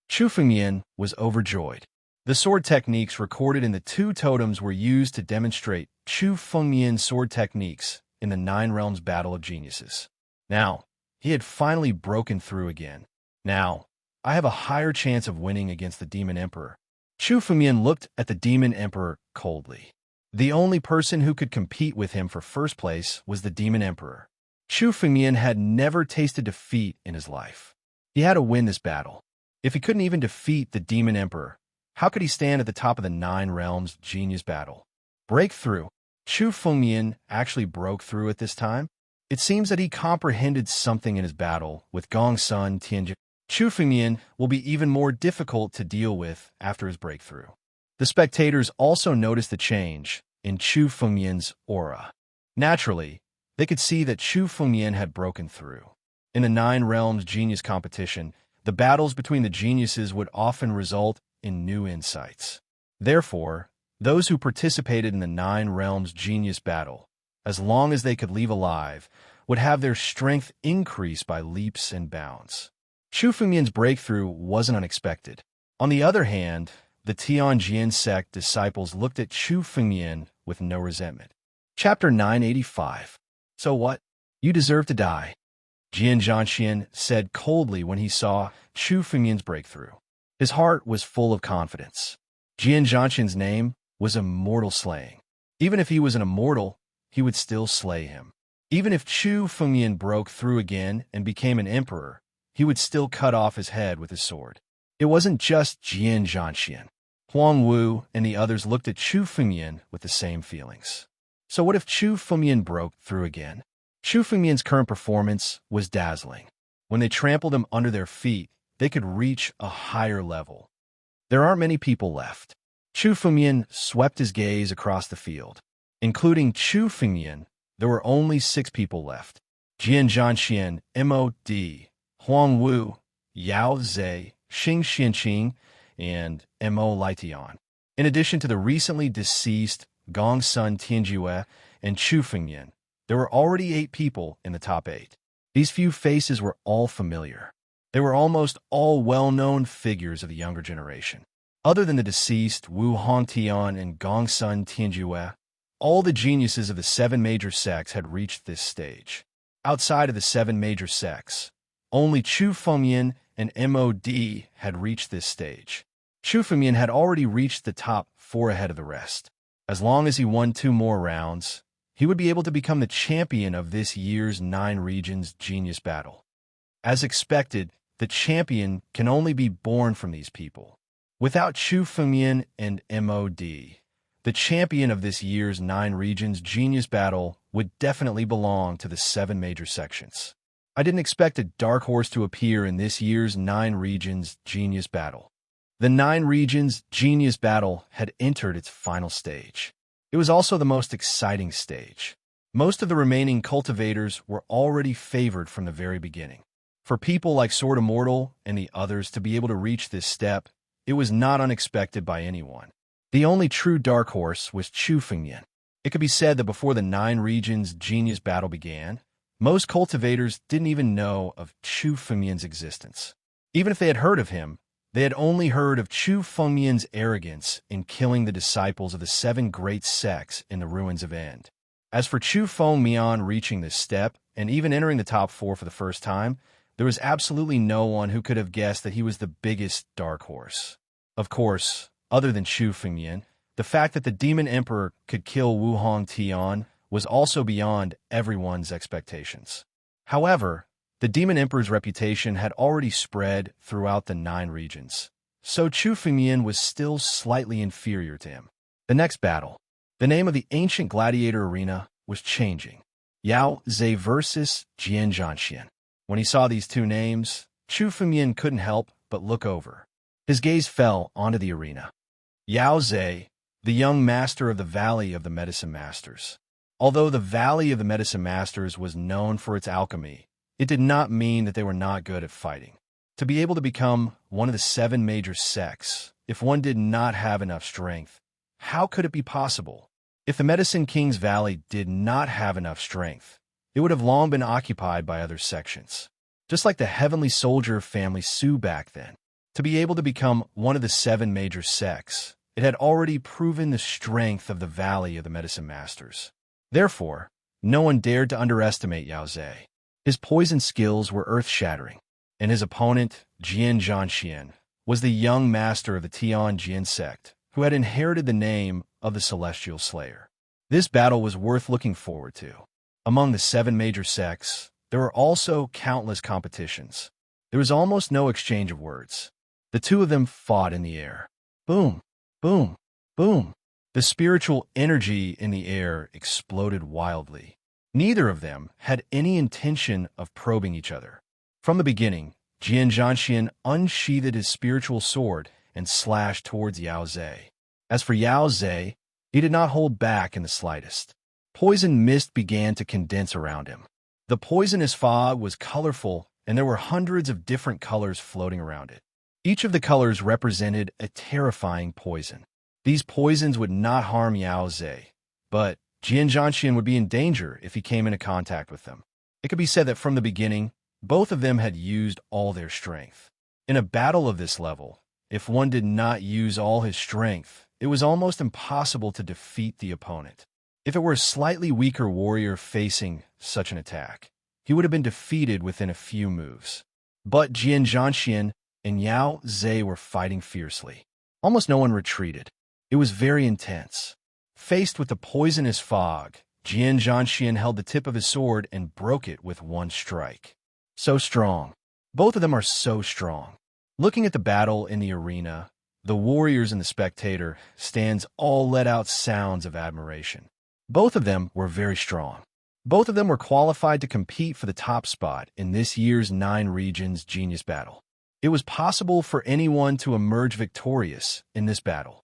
[SPEAKER 1] Chu Fengmian was overjoyed. The sword techniques recorded in the 2 totems were used to demonstrate Chu Fengmian's sword techniques in the 9 Realms Battle of Geniuses. Now, he had finally broken through again. Now, I have a higher chance of winning against the Demon Emperor. Chu Fengmian looked at the Demon Emperor coldly. The only person who could compete with him for first place was the Demon Emperor. Chu Fengmian had never tasted defeat in his life. He had to win this battle. If he couldn't even defeat the Demon Emperor, how could he stand at the top of the 9 Realms Genius battle? Breakthrough. Chu Fengmian actually broke through at this time. It seems that he comprehended something in his battle with Gongsun Tianjin. Chu Fengmian will be even more difficult to deal with after his breakthrough. The spectators also noticed the change in Chu Fengmian's aura. Naturally, they could see that Chu Fengmian had broken through. In the 9 Realms Genius competition, the battles between the geniuses would often result in new insights. Therefore, those who participated in the 9 Realms Genius battle, as long as they could leave alive, would have their strength increase by leaps and bounds. Chu Fengmian's breakthrough wasn't unexpected. On the other hand, the Tianjin sect disciples looked at Chu Fengmian with no resentment. Chapter 985. So what? You deserve to die, Jian Zhanxian said coldly when he saw Chu Fengmian's breakthrough. His heart was full of confidence. Jian Zhanxian's name was immortal slaying. Even if he was an immortal, he would still slay him. Even if Chu Fengmian broke through again and became an emperor, he would still cut off his head with his sword. It wasn't just Jian Zhanxian. Huang Wu and the others looked at Chu Fengmian with the same feelings. So what if Chu Fengmian broke through again? Chu Fengmian's current performance was dazzling. When they trampled him under their feet, they could reach a higher level. There aren't many people left. Chu Fengmian swept his gaze across the field. Including Chu Fengmian, there were only 6 people left. Jian Zhanxian, Mod, Huang Wu, Yao Zhe, Xing Xianqing, and Mo Lietian. In addition to the recently deceased Gongsun Tianjue and Chu Fengmian, there were already 8 people in the top 8. These few faces were all familiar. They were almost all well-known figures of the younger generation. Other than the deceased Wu Hongtian and Gongsun Tianjue, all the geniuses of the 7 major sects had reached this stage. Outside of the 7 major sects, only Chu Fengmian and Mod had reached this stage. Chu Fengmian had already reached the top 4 ahead of the rest. As long as he won 2 more rounds, he would be able to become the champion of this year's 9 Regions Genius Battle. As expected, the champion can only be born from these people. Without Chu Fengmian and Mod, the champion of this year's 9 Regions Genius Battle would definitely belong to the 7 major sections. I didn't expect a dark horse to appear in this year's 9 Regions Genius Battle. The 9 Regions Genius Battle had entered its final stage. It was also the most exciting stage. Most of the remaining cultivators were already favored from the very beginning. For people like Sword Immortal and the others to be able to reach this step, it was not unexpected by anyone. The only true dark horse was Chu Fengmian. It could be said that before the 9 Regions Genius Battle began, most cultivators didn't even know of Chu Fengmian's existence. Even if they had heard of him, they had only heard of Chu Fengmian's arrogance in killing the disciples of the 7 great sects in the ruins of End. As for Chu Fengmian reaching this step, and even entering the top 4 for the first time, there was absolutely no one who could have guessed that he was the biggest dark horse. Of course, other than Chu Fengmian, the fact that the Demon Emperor could kill Wu Hongtian was also beyond everyone's expectations. However, the Demon Emperor's reputation had already spread throughout the 9 regions, so Chu Fengmian was still slightly inferior to him. The next battle. The name of the ancient gladiator arena was changing. Yao Zhe versus Jian Zhanxian. When he saw these 2 names, Chu Fengmian couldn't help but look over. His gaze fell onto the arena. Yao Zhe, the young master of the Valley of the Medicine Masters. Although the Valley of the Medicine Masters was known for its alchemy, it did not mean that they were not good at fighting. To be able to become one of the 7 major sects, if one did not have enough strength, how could it be possible? If the Medicine King's Valley did not have enough strength, it would have long been occupied by other sections. Just like the Heavenly Soldier family Sioux back then. To be able to become one of the 7 major sects, it had already proven the strength of the Valley of the Medicine Masters. Therefore, no one dared to underestimate Yao Zhe. His poison skills were earth-shattering, and his opponent, Jian Zhanxian, was the young master of the Tianjin sect, who had inherited the name of the Celestial Slayer. This battle was worth looking forward to. Among the 7 major sects, there were also countless competitions. There was almost no exchange of words. The two of them fought in the air. Boom, boom, boom. The spiritual energy in the air exploded wildly. Neither of them had any intention of probing each other. From the beginning, Jian Zhanxian unsheathed his spiritual sword and slashed towards Yao Zhe. As for Yao Zhe, he did not hold back in the slightest. Poison mist began to condense around him. The poisonous fog was colorful, and there were hundreds of different colors floating around it. Each of the colors represented a terrifying poison. These poisons would not harm Yao Zhe, but Jian Zhanxian would be in danger if he came into contact with them. It could be said that from the beginning, both of them had used all their strength. In a battle of this level, if one did not use all his strength, it was almost impossible to defeat the opponent. If it were a slightly weaker warrior facing such an attack, he would have been defeated within a few moves. But Jian Zhanxian and Yao Zhe were fighting fiercely. Almost no one retreated. It was very intense. Faced with the poisonous fog, Jian Zhanxian held the tip of his sword and broke it with one strike. So strong. Both of them are so strong. Looking at the battle in the arena, the warriors and the spectator stands all let out sounds of admiration. Both of them were very strong. Both of them were qualified to compete for the top spot in this year's 9 Regions Genius Battle. It was possible for anyone to emerge victorious in this battle.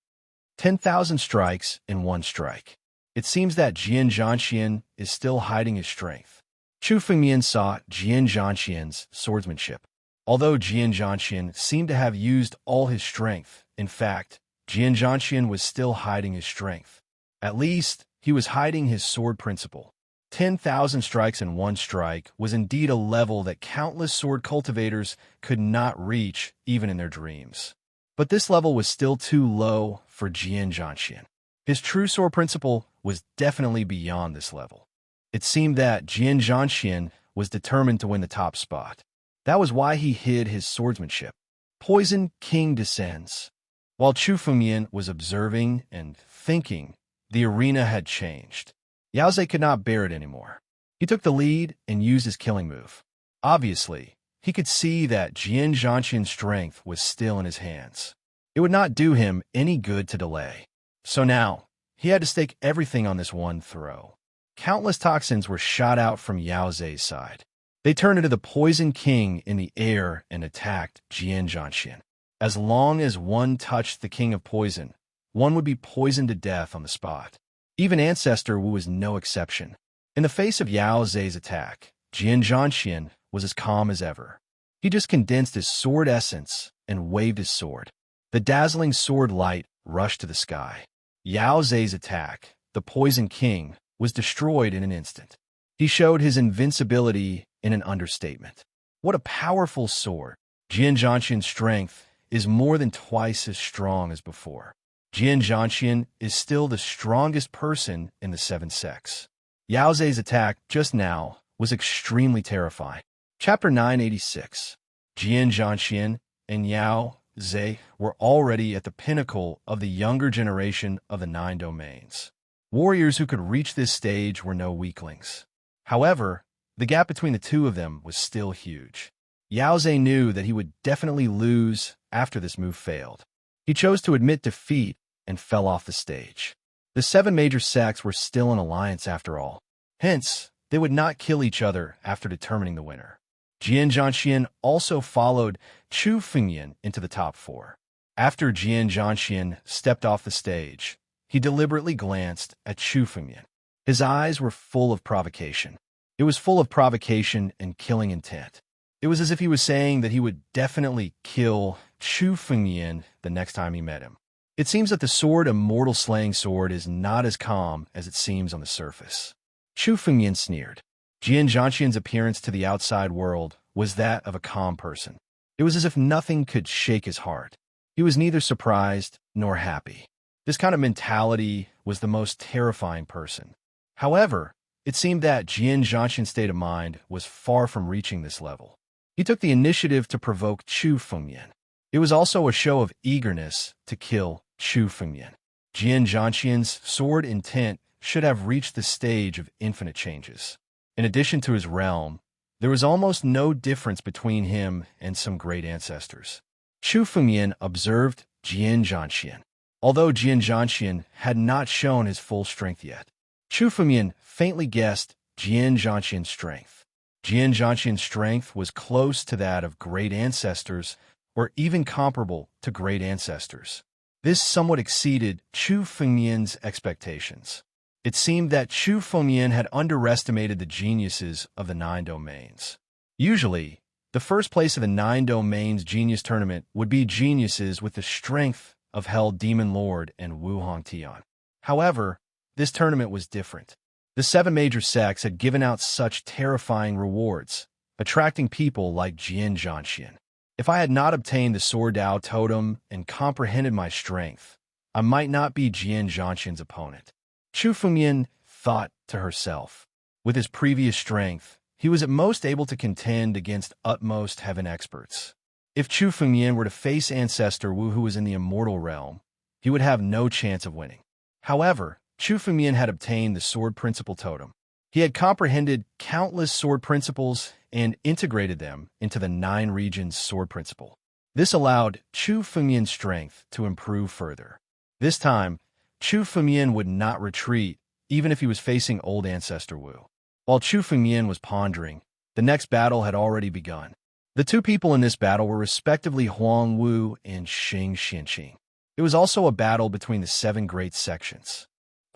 [SPEAKER 1] 10,000 strikes in one strike. It seems that Jian Zhanxian is still hiding his strength. Chu Fengmian saw Jian Zhanxian's swordsmanship. Although Jian Zhanxian seemed to have used all his strength, in fact, Jian Zhanxian was still hiding his strength. At least, he was hiding his sword principle. 10,000 strikes in one strike was indeed a level that countless sword cultivators could not reach even in their dreams. But this level was still too low for Jian Zhanxian. His true sword principle was definitely beyond this level. It seemed that Jian Zhanxian was determined to win the top spot. That was why he hid his swordsmanship. Poison King descends. While Chu Fengmian was observing and thinking, the arena had changed. Yao Zhe could not bear it anymore. He took the lead and used his killing move. Obviously, he could see that Jian Zhanxian's strength was still in his hands. It would not do him any good to delay. So now, he had to stake everything on this one throw. Countless toxins were shot out from Yao Zhe's side. They turned into the Poison King in the air and attacked Jian Zhanxian. As long as one touched the King of Poison, one would be poisoned to death on the spot. Even Ancestor Wu was no exception. In the face of Yao Zhe's attack, Jian Zhanxian was as calm as ever. He just condensed his sword essence and waved his sword. The dazzling sword light rushed to the sky. Yao Zhe's attack, the Poison King, was destroyed in an instant. He showed his invincibility in an understatement. What a powerful sword! Jian Zhanxian's strength is more than twice as strong as before. Jian Zhanxian is still the strongest person in the 7 sects. Yao Zhe's attack just now was extremely terrifying. Chapter 986. Jian Zhanxian and Yao Zhe were already at the pinnacle of the younger generation of the 9 domains. Warriors who could reach this stage were no weaklings. However, the gap between the two of them was still huge. Yao Zhe knew that he would definitely lose after this move failed. He chose to admit defeat and fell off the stage. The 7 major sects were still in alliance after all. Hence, they would not kill each other after determining the winner. Jian Zhanxian also followed Chu Fengmian into the top 4. After Jian Zhanxian stepped off the stage, he deliberately glanced at Chu Fengmian. His eyes were full of provocation. It was full of provocation and killing intent. It was as if he was saying that he would definitely kill Chu Fengyan the next time he met him. It seems that the sword, a mortal slaying sword, is not as calm as it seems on the surface. Chu Fengyan sneered. Jian Zhanxian's appearance to the outside world was that of a calm person. It was as if nothing could shake his heart. He was neither surprised nor happy. This kind of mentality was the most terrifying person. However, it seemed that Jian Zhanxian's state of mind was far from reaching this level. He took the initiative to provoke Chu Fengyan. It was also a show of eagerness to kill Chu Fengyan. Jian Zhanxian's sword intent should have reached the stage of infinite changes. In addition to his realm, there was almost no difference between him and some great ancestors. Chu Fengyan observed Jian Zhanxian. Although Jian Zhanxian had not shown his full strength yet, Chu Fengyan faintly guessed Jian Zhanxian's strength. Jian Zhanxian's strength was close to that of great ancestors, or even comparable to great ancestors. This somewhat exceeded Chu Fengyan's expectations. It seemed that Chu Fengyan had underestimated the geniuses of the 9 domains. Usually, the first place of the 9 domains genius tournament would be geniuses with the strength of Hell Demon Lord and Wu Hongtian. However, this tournament was different. The 7 major sects had given out such terrifying rewards, attracting people like Jian Zhanxian. If I had not obtained the Sword Dao totem and comprehended my strength, I might not be Jian Zhanxian's opponent. Chu Fengyan thought to herself. With his previous strength, he was at most able to contend against utmost heaven experts. If Chu Fengyan were to face Ancestor Wu, who was in the immortal realm, he would have no chance of winning. However, Chu Fengyan had obtained the Sword Principle totem. He had comprehended countless sword principles and integrated them into the 9 regions sword principle. This allowed Chu Fengyan's strength to improve further. This time, Chu Fengyan would not retreat, even if he was facing old Ancestor Wu. While Chu Fengyan was pondering, the next battle had already begun. The 2 people in this battle were respectively Huang Wu and Xing Xianqing. It was also a battle between the 7 great sections.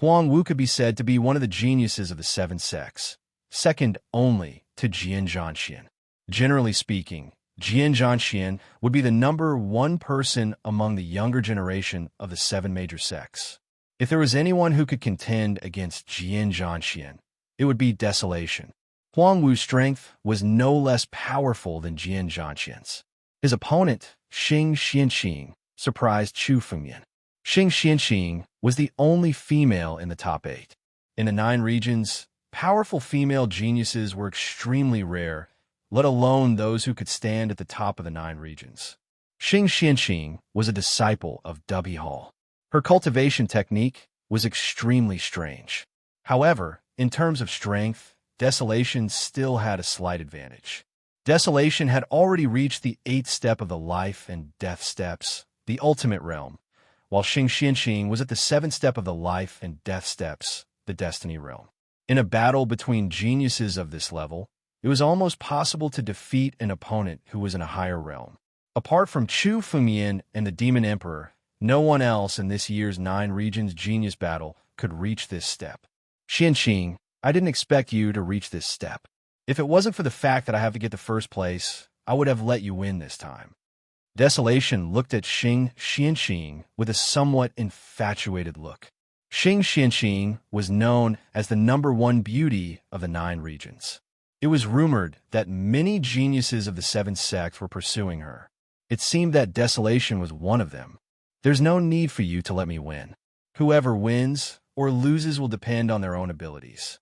[SPEAKER 1] Huang Wu could be said to be one of the geniuses of the 7 sects, second only to Jian Zhanxian. Generally speaking, Jian Zhanxian would be the number 1 person among the younger generation of the 7 major sects. If there was anyone who could contend against Jian Zhanxian, it would be Desolation. Huang Wu's strength was no less powerful than Jian Zhanxian's. His opponent, Xing Xianqing, surprised Chu Fengyan. Xing Xianqing was the only female in the top 8. In the 9 regions, powerful female geniuses were extremely rare, let alone those who could stand at the top of the 9 regions. Xing Xianqing was a disciple of Dubby Hall. Her cultivation technique was extremely strange. However, in terms of strength, Desolation still had a slight advantage. Desolation had already reached the 8th step of the life and death steps, the ultimate realm, while Xing Xianqing was at the 7th step of the life and death steps, the destiny realm. In a battle between geniuses of this level, it was almost possible to defeat an opponent who was in a higher realm. Apart from Chu Fengyan and the Demon Emperor, no one else in this year's 9 regions genius battle could reach this step. Xianqing, I didn't expect you to reach this step. If it wasn't for the fact that I have to get the first place, I would have let you win this time. Desolation looked at Xing Xianqing with a somewhat infatuated look. Xing Xianqing was known as the number 1 beauty of the 9 regions. It was rumored that many geniuses of the 7 sects were pursuing her. It seemed that Desolation was one of them. There's no need for you to let me win. Whoever wins or loses will depend on their own abilities.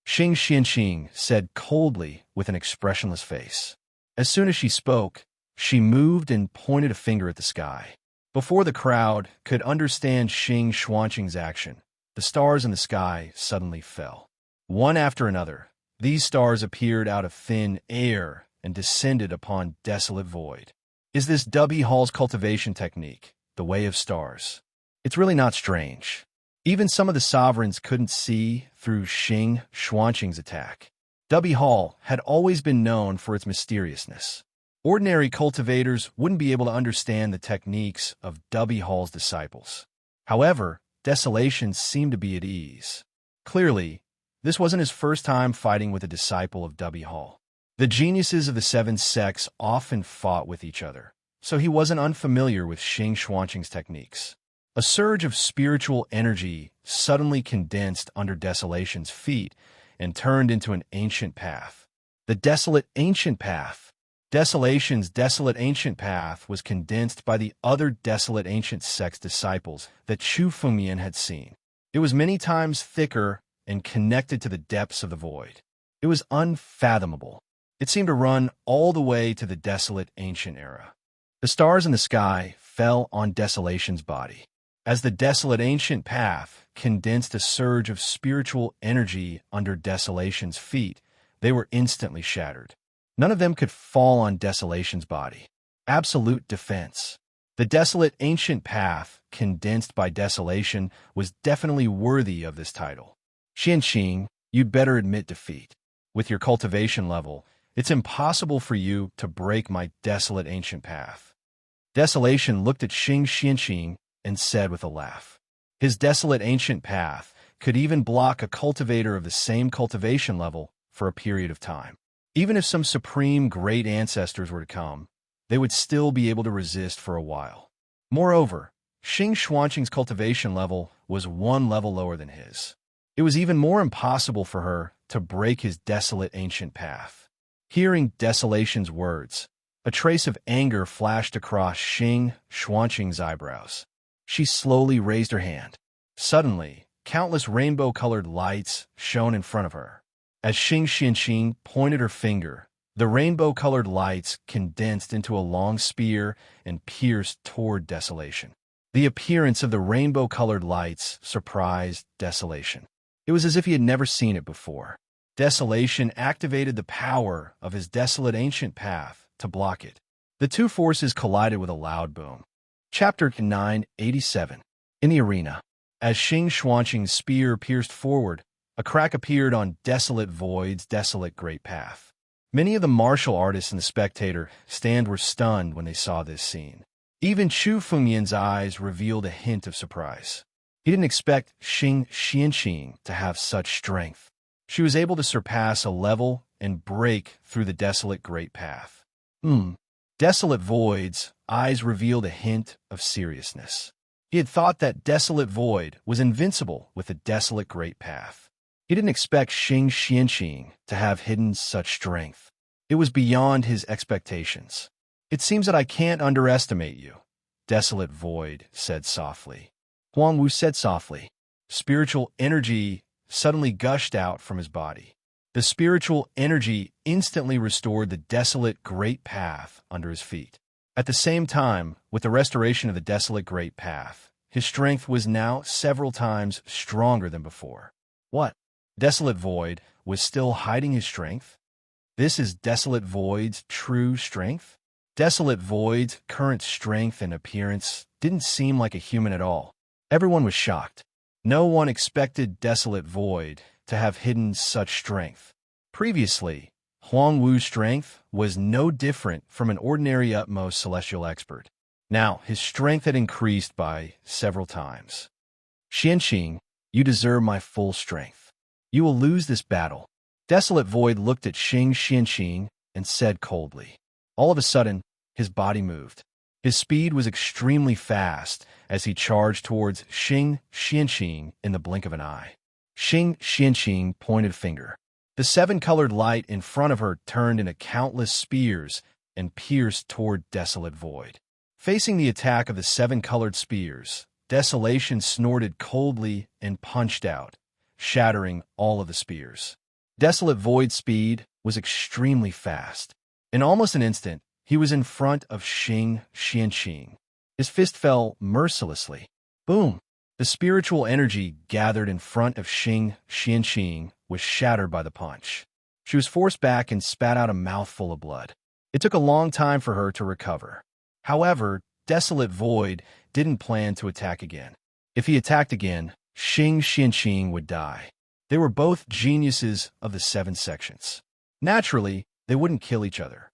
[SPEAKER 1] Xing Xianqing said coldly with an expressionless face. As soon as she spoke, she moved and pointed a finger at the sky. Before the crowd could understand Xing Xuanqing's action, the stars in the sky suddenly fell. One after another, these stars appeared out of thin air and descended upon desolate void. Is this Dubby Hall's cultivation technique, the way of stars? It's really not strange. Even some of the sovereigns couldn't see through Xing Xuanqing's attack. Dubby Hall had always been known for its mysteriousness. Ordinary cultivators wouldn't be able to understand the techniques of Dubby Hall's disciples. However, Desolation seemed to be at ease. Clearly, This wasn't his first time fighting with a disciple of W. Hall. The geniuses of the seven sects often fought with each other, so he wasn't unfamiliar with Xing Xuanqing's techniques. A surge of spiritual energy suddenly condensed under Desolation's feet and turned into an ancient path. The desolate ancient path. Desolation's desolate ancient path was condensed by the other desolate ancient sect's disciples that Chu Fengmian had seen. It was many times thicker and connected to the depths of the void. It was unfathomable. It seemed to run all the way to the desolate ancient era. The stars in the sky fell on Desolation's body. As the desolate ancient path condensed a surge of spiritual energy under Desolation's feet, they were instantly shattered. None of them could fall on Desolation's body. Absolute defense. The desolate ancient path, condensed by Desolation, was definitely worthy of this title. Xianqing, you'd better admit defeat. With your cultivation level, it's impossible for you to break my desolate ancient path. Desolation looked at Xianqing and said with a laugh. His desolate ancient path could even block a cultivator of the same cultivation level for a period of time. Even if some supreme great ancestors were to come, they would still be able to resist for a while. Moreover, Xing Xuanqing's cultivation level was one level lower than his. It was even more impossible for her to break his desolate ancient path. Hearing Desolation's words, a trace of anger flashed across Xing Xuanqing's eyebrows. She slowly raised her hand. Suddenly, countless rainbow-colored lights shone in front of her. As Xing Xianqing pointed her finger, the rainbow-colored lights condensed into a long spear and pierced toward Desolation. The appearance of the rainbow-colored lights surprised Desolation. It was as if he had never seen it before. Desolation activated the power of his desolate ancient path to block it. The two forces collided with a loud boom. Chapter 987. In the arena. As Xing Xuanqing's spear pierced forward, a crack appeared on Desolate Void's desolate great path. Many of the martial artists in the spectator stand were stunned when they saw this scene. Even Chu Fengmian's eyes revealed a hint of surprise. He didn't expect Xing Xianqing to have such strength. She was able to surpass a level and break through the desolate great path. Desolate Void's eyes revealed a hint of seriousness. He had thought that Desolate Void was invincible with the desolate great path. He didn't expect Xing Xianqing to have hidden such strength. It was beyond his expectations. It seems that I can't underestimate you, Desolate Void said softly. Huang Wu said softly. Spiritual energy suddenly gushed out from his body. The spiritual energy instantly restored the desolate great path under his feet. At the same time, with the restoration of the desolate great path, his strength was now several times stronger than before. What? Desolate Void was still hiding his strength? This is Desolate Void's true strength? Desolate Void's current strength and appearance didn't seem like a human at all. Everyone was shocked. No one expected Desolate Void to have hidden such strength. Previously, Huang Wu's strength was no different from an ordinary utmost celestial expert. Now, his strength had increased by several times. Xianqing, you deserve my full strength. You will lose this battle. Desolate Void looked at Xing Xianqing and said coldly. All of a sudden, his body moved. His speed was extremely fast as he charged towards Xing Xianqing in the blink of an eye. Xing Xianqing pointed a finger. The seven-colored light in front of her turned into countless spears and pierced toward Desolate Void. Facing the attack of the seven-colored spears, Desolation snorted coldly and punched out, shattering all of the spears. Desolate Void's speed was extremely fast. In almost an instant, he was in front of Xing Xianqing. His fist fell mercilessly. Boom! The spiritual energy gathered in front of Xing Xianqing was shattered by the punch. She was forced back and spat out a mouthful of blood. It took a long time for her to recover. However, Desolate Void didn't plan to attack again. If he attacked again, Xing Xianqing would die. They were both geniuses of the seven sections. Naturally, they wouldn't kill each other.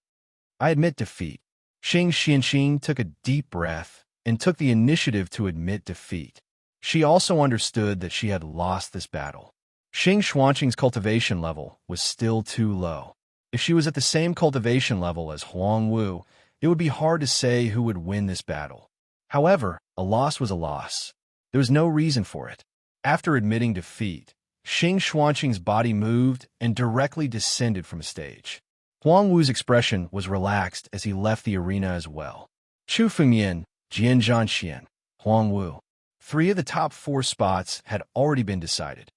[SPEAKER 1] I admit defeat. Xing Xianqing took a deep breath and took the initiative to admit defeat. She also understood that she had lost this battle. Xing Xuanqing's cultivation level was still too low. If she was at the same cultivation level as Huang Wu, it would be hard to say who would win this battle. However, a loss was a loss. There was no reason for it. After admitting defeat, Xing Xuanqing's body moved and directly descended from a stage. Huang Wu's expression was relaxed as he left the arena as well. Chu Fengyan, Jian Zhanxian, Huang Wu. 3 of the top 4 spots had already been decided.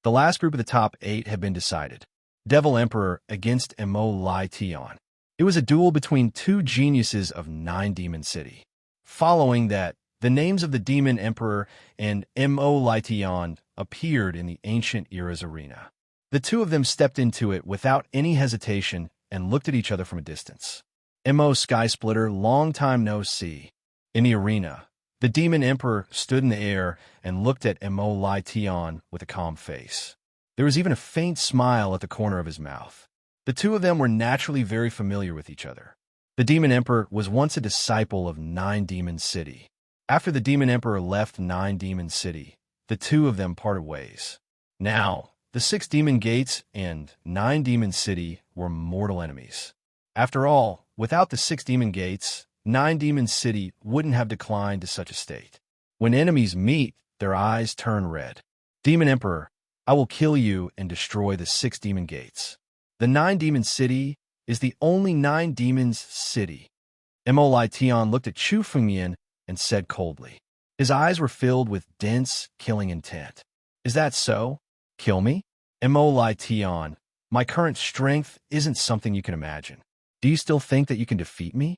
[SPEAKER 1] The last group of the top 8 had been decided. Devil Emperor against Mo Lai Tian. It was a duel between 2 geniuses of 9 Demon City. Following that, the names of the Demon Emperor and Mo Lai Tian appeared in the Ancient Era's arena. The 2 of them stepped into it without any hesitation and looked at each other from a distance. Mo Sky Splitter, long time no see. In the arena, the Demon Emperor stood in the air and looked at Mo Lai Tian with a calm face. There was even a faint smile at the corner of his mouth. The 2 of them were naturally very familiar with each other. The Demon Emperor was once a disciple of 9 Demon City. After the Demon Emperor left 9 Demon City, the 2 of them parted ways. Now, the 6 Demon Gates and 9 Demon City were mortal enemies. After all, without the 6 Demon Gates, 9 Demon City wouldn't have declined to such a state. When enemies meet, their eyes turn red. Demon Emperor, I will kill you and destroy the 6 Demon Gates. The 9 Demon City is the only 9 Demons City. Mo Lai Tian looked at Chu Fengyan and said coldly. His eyes were filled with dense, killing intent. Is that so? Kill me? Mo Lai Tian, my current strength isn't something you can imagine. Do you still think that you can defeat me?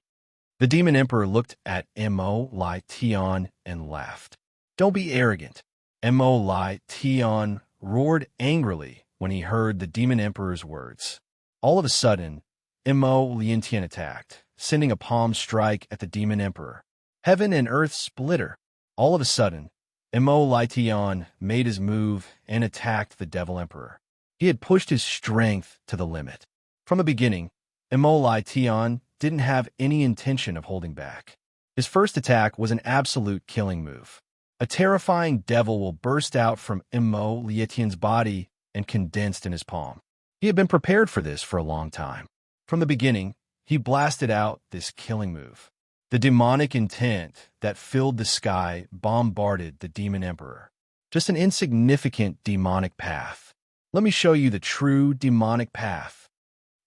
[SPEAKER 1] The Demon Emperor looked at Mo Lai Tian and laughed. Don't be arrogant. Mo Lai Tian roared angrily when he heard the Demon Emperor's words. All of a sudden, Mo Liantian attacked, sending a palm strike at the Demon Emperor. Heaven and earth splitter. All of a sudden, Mo Lai Tian made his move and attacked the Devil Emperor. He had pushed his strength to the limit. From the beginning, Mo Lai Tian didn't have any intention of holding back. His first attack was an absolute killing move. A terrifying devil will burst out from Mo Lietian's body and condensed in his palm. He had been prepared for this for a long time. From the beginning, he blasted out this killing move. The demonic intent that filled the sky bombarded the Demon Emperor. Just an insignificant demonic path. Let me show you the true demonic path.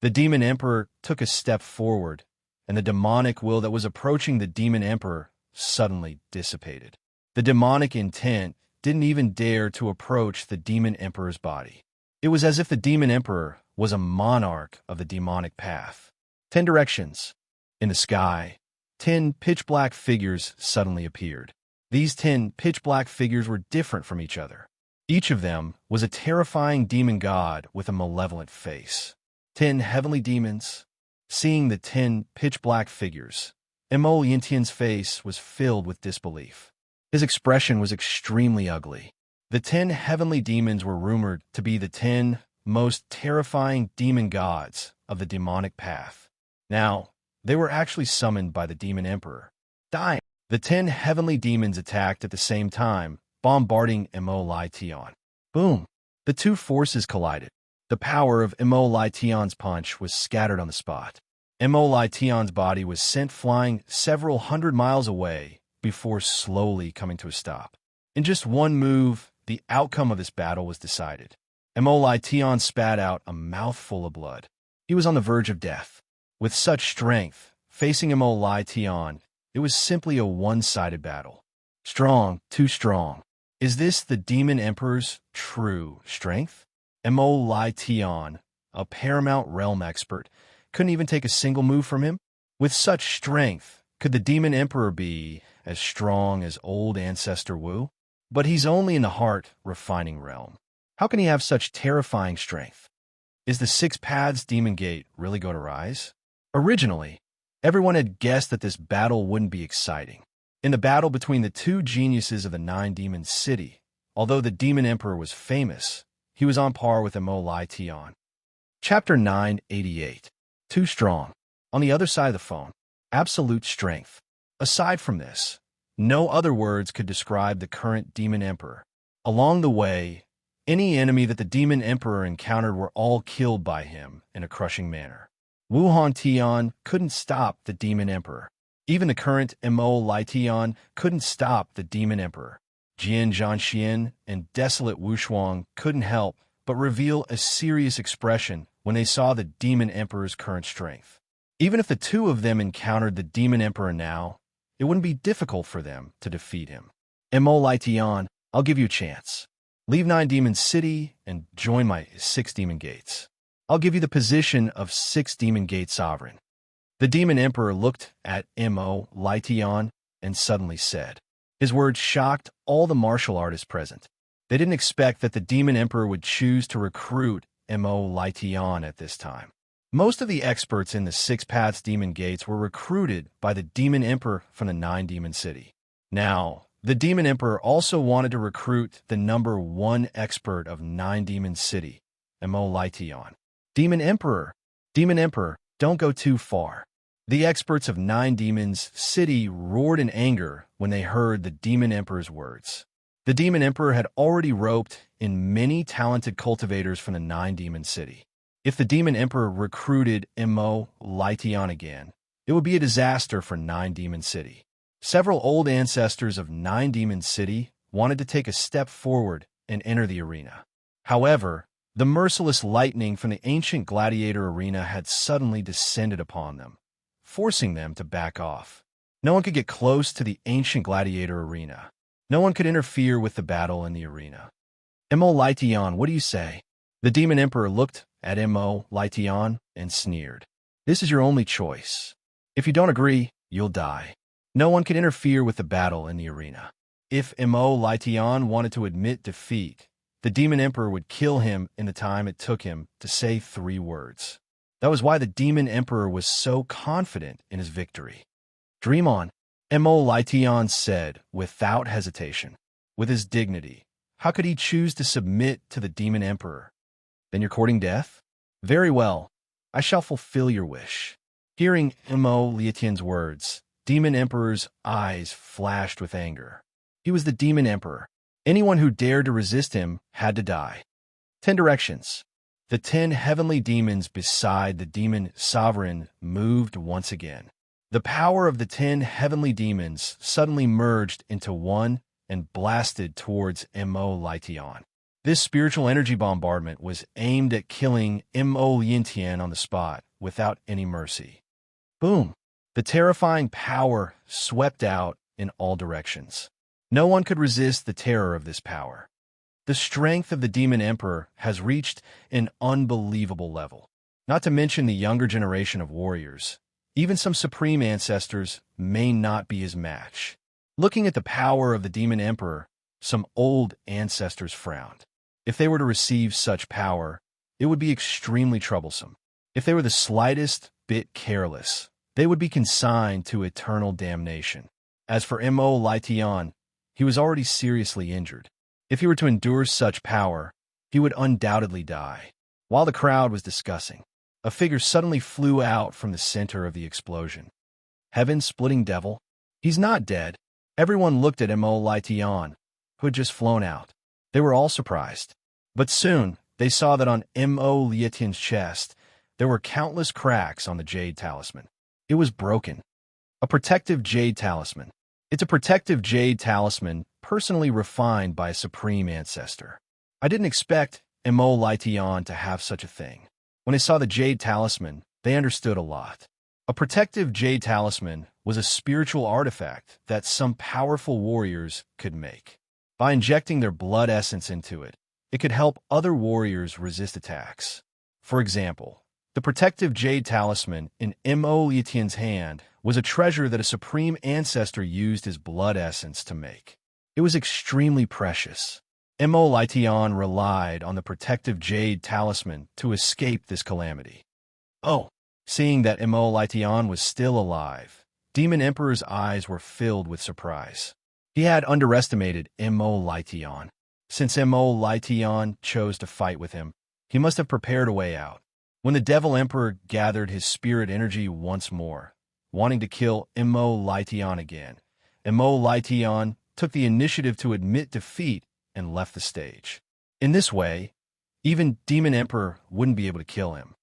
[SPEAKER 1] The Demon Emperor took a step forward, and the demonic will that was approaching the Demon Emperor suddenly dissipated. The demonic intent didn't even dare to approach the Demon Emperor's body. It was as if the Demon Emperor was a monarch of the demonic path. 10 directions. In the sky, 10 pitch-black figures suddenly appeared. These 10 pitch-black figures were different from each other. Each of them was a terrifying demon god with a malevolent face. 10 heavenly demons. Seeing the 10 pitch-black figures, Mo Liantian's face was filled with disbelief. His expression was extremely ugly. The 10 heavenly demons were rumored to be the 10 most terrifying demon gods of the demonic path. Now, they were actually summoned by the Demon Emperor. Dying. The 10 heavenly demons attacked at the same time, bombarding Mo Lai Tian. Boom! The 2 forces collided. The power of Mo Lai Tian's punch was scattered on the spot. Mo Lai Tian's body was sent flying several hundred miles away before slowly coming to a stop. In just one move, the outcome of this battle was decided. Mo Lai Tian spat out a mouthful of blood. He was on the verge of death. With such strength, facing Mo Lai Tian, it was simply a one-sided battle. Strong, too strong. Is this the Demon Emperor's true strength? Mo Lai Tian, a paramount realm expert, couldn't even take a single move from him? With such strength, could the Demon Emperor be as strong as old ancestor Wu? But he's only in the heart refining realm. How can he have such terrifying strength? Is the 6 Paths Demon Gate really going to rise? Originally, everyone had guessed that this battle wouldn't be exciting. In the battle between the 2 geniuses of the 9 Demon City, although the Demon Emperor was famous, he was on par with Mo Lai Tian. Chapter 988. Too strong. On the other side of the phone, absolute strength. Aside from this, no other words could describe the current Demon Emperor. Along the way, Any enemy that the Demon Emperor encountered were all killed by him in a crushing manner. Wuhan Tian couldn't stop the Demon Emperor. Even the current Mo Lai Tian couldn't stop the Demon Emperor. Jian Zhanxian and Desolate Wushuang couldn't help but reveal a serious expression when they saw the Demon Emperor's current strength. Even if the two of them encountered the Demon Emperor now, it wouldn't be difficult for them to defeat him. Mo Lai Tian, I'll give you a chance. Leave 9 Demon City and join my 6 Demon Gates. I'll give you the position of 6 Demon Gate Sovereign. The Demon Emperor looked at Mo Lai Tian and suddenly said. His words shocked all the martial artists present. They didn't expect that the Demon Emperor would choose to recruit Mo Lai Tian at this time. Most of the experts in the 6 Paths Demon Gates were recruited by the Demon Emperor from the 9 Demon City. Now, the Demon Emperor also wanted to recruit the number 1 expert of 9 Demon City, Mo Lai Tian. Demon Emperor, don't go too far. The experts of 9 Demons City roared in anger when they heard the Demon Emperor's words. The Demon Emperor had already roped in many talented cultivators from the 9 Demon City. If the Demon Emperor recruited Mo Lai Tian again, it would be a disaster for 9 Demon City. Several old ancestors of 9 Demon City wanted to take a step forward and enter the arena. However, the merciless lightning from the ancient gladiator arena had suddenly descended upon them, forcing them to back off. No one could get close to the ancient gladiator arena. No one could interfere with the battle in the arena. Mo Lai Tian, what do you say? The Demon Emperor looked at Mo Lai Tian and sneered. This is your only choice. If you don't agree, you'll die. No one can interfere with the battle in the arena. If Mo Lai Tian wanted to admit defeat, the Demon Emperor would kill him in the time it took him to say 3 words. That was why the Demon Emperor was so confident in his victory. Dream on, Mo Lai Tian said without hesitation. With his dignity, how could he choose to submit to the Demon Emperor? Then you're courting death? Very well, I shall fulfill your wish. Hearing Mo Lai Tian's words, Demon Emperor's eyes flashed with anger. He was the Demon Emperor. Anyone who dared to resist him had to die. 10 directions. The 10 heavenly demons beside the Demon Sovereign moved once again. The power of the 10 heavenly demons suddenly merged into one and blasted towards Mo Lai Tian. This spiritual energy bombardment was aimed at killing Mo Lai Tian on the spot without any mercy. Boom! The terrifying power swept out in all directions. No one could resist the terror of this power. The strength of the Demon Emperor has reached an unbelievable level. Not to mention the younger generation of warriors. Even some supreme ancestors may not be his match. Looking at the power of the Demon Emperor, some old ancestors frowned. If they were to receive such power, it would be extremely troublesome. If they were the slightest bit careless, they would be consigned to eternal damnation. As for Mo Lai Tian, he was already seriously injured. If he were to endure such power, he would undoubtedly die. While the crowd was discussing, a figure suddenly flew out from the center of the explosion. Heaven-splitting devil? He's not dead. Everyone looked at Mo Lai Tian, who had just flown out. They were all surprised. But soon, they saw that on Mo Lai Tian's chest, there were countless cracks on the jade talisman. It was broken. A protective jade talisman. It's a protective jade talisman personally refined by a supreme ancestor. I didn't expect Mo Lai Tian to have such a thing. When they saw the jade talisman, they understood a lot. A protective jade talisman was a spiritual artifact that some powerful warriors could make. By injecting their blood essence into it, it could help other warriors resist attacks. For example, the protective jade talisman in Mo Lai Tian's hand was a treasure that a supreme ancestor used his blood essence to make. It was extremely precious. Mo Lai Tian relied on the protective jade talisman to escape this calamity. Oh, seeing that Mo Lai Tian was still alive, Demon Emperor's eyes were filled with surprise. He had underestimated Mo Lai Tian. Since Mo Lai Tian chose to fight with him, he must have prepared a way out. When the Devil Emperor gathered his spirit energy once more, wanting to kill Mo Lai Tian again, Mo Lai Tian took the initiative to admit defeat and left the stage. In this way, even Demon Emperor wouldn't be able to kill him.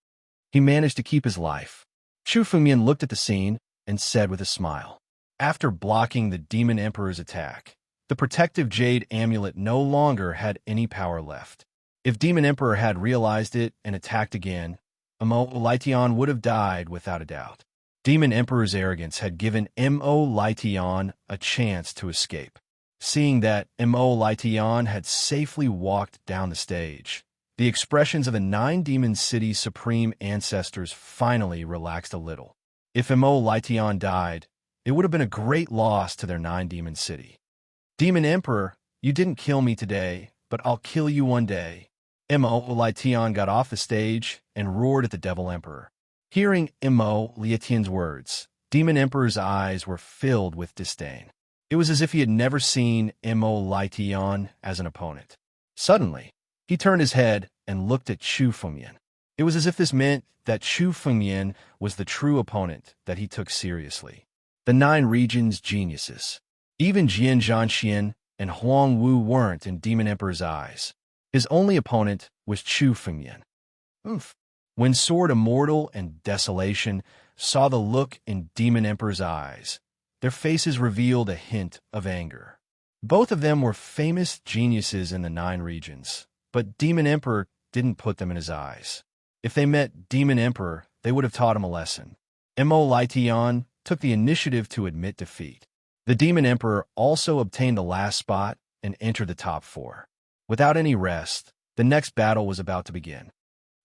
[SPEAKER 1] He managed to keep his life. Chu Fengmian looked at the scene and said with a smile. After blocking the Demon Emperor's attack, the protective jade amulet no longer had any power left. If Demon Emperor had realized it and attacked again, Mo Lition would have died without a doubt. Demon Emperor's arrogance had given Mo Lition a chance to escape. Seeing that Mo Lition had safely walked down the stage, the expressions of the 9 Demon City's supreme ancestors finally relaxed a little. If Mo Lition died, it would have been a great loss to their 9 Demon City. Demon Emperor, you didn't kill me today, but I'll kill you one day. Mo Lition got off the stage and roared at the Devil Emperor. Hearing Mo Lition's words, Demon Emperor's eyes were filled with disdain. It was as if he had never seen Mo Lition as an opponent. Suddenly, he turned his head and looked at Chu Fengmian. It was as if this meant that Chu Fengmian was the true opponent that he took seriously. The 9 regions' geniuses. Even Jian Zhanxian and Huang Wu weren't in Demon Emperor's eyes. His only opponent was Chu Fengmian. When Sword Immortal and Desolation saw the look in Demon Emperor's eyes, their faces revealed a hint of anger. Both of them were famous geniuses in the 9 regions, but Demon Emperor didn't put them in his eyes. If they met Demon Emperor, they would have taught him a lesson. Mo Lition took the initiative to admit defeat. The Demon Emperor also obtained the last spot and entered the top 4. Without any rest, the next battle was about to begin.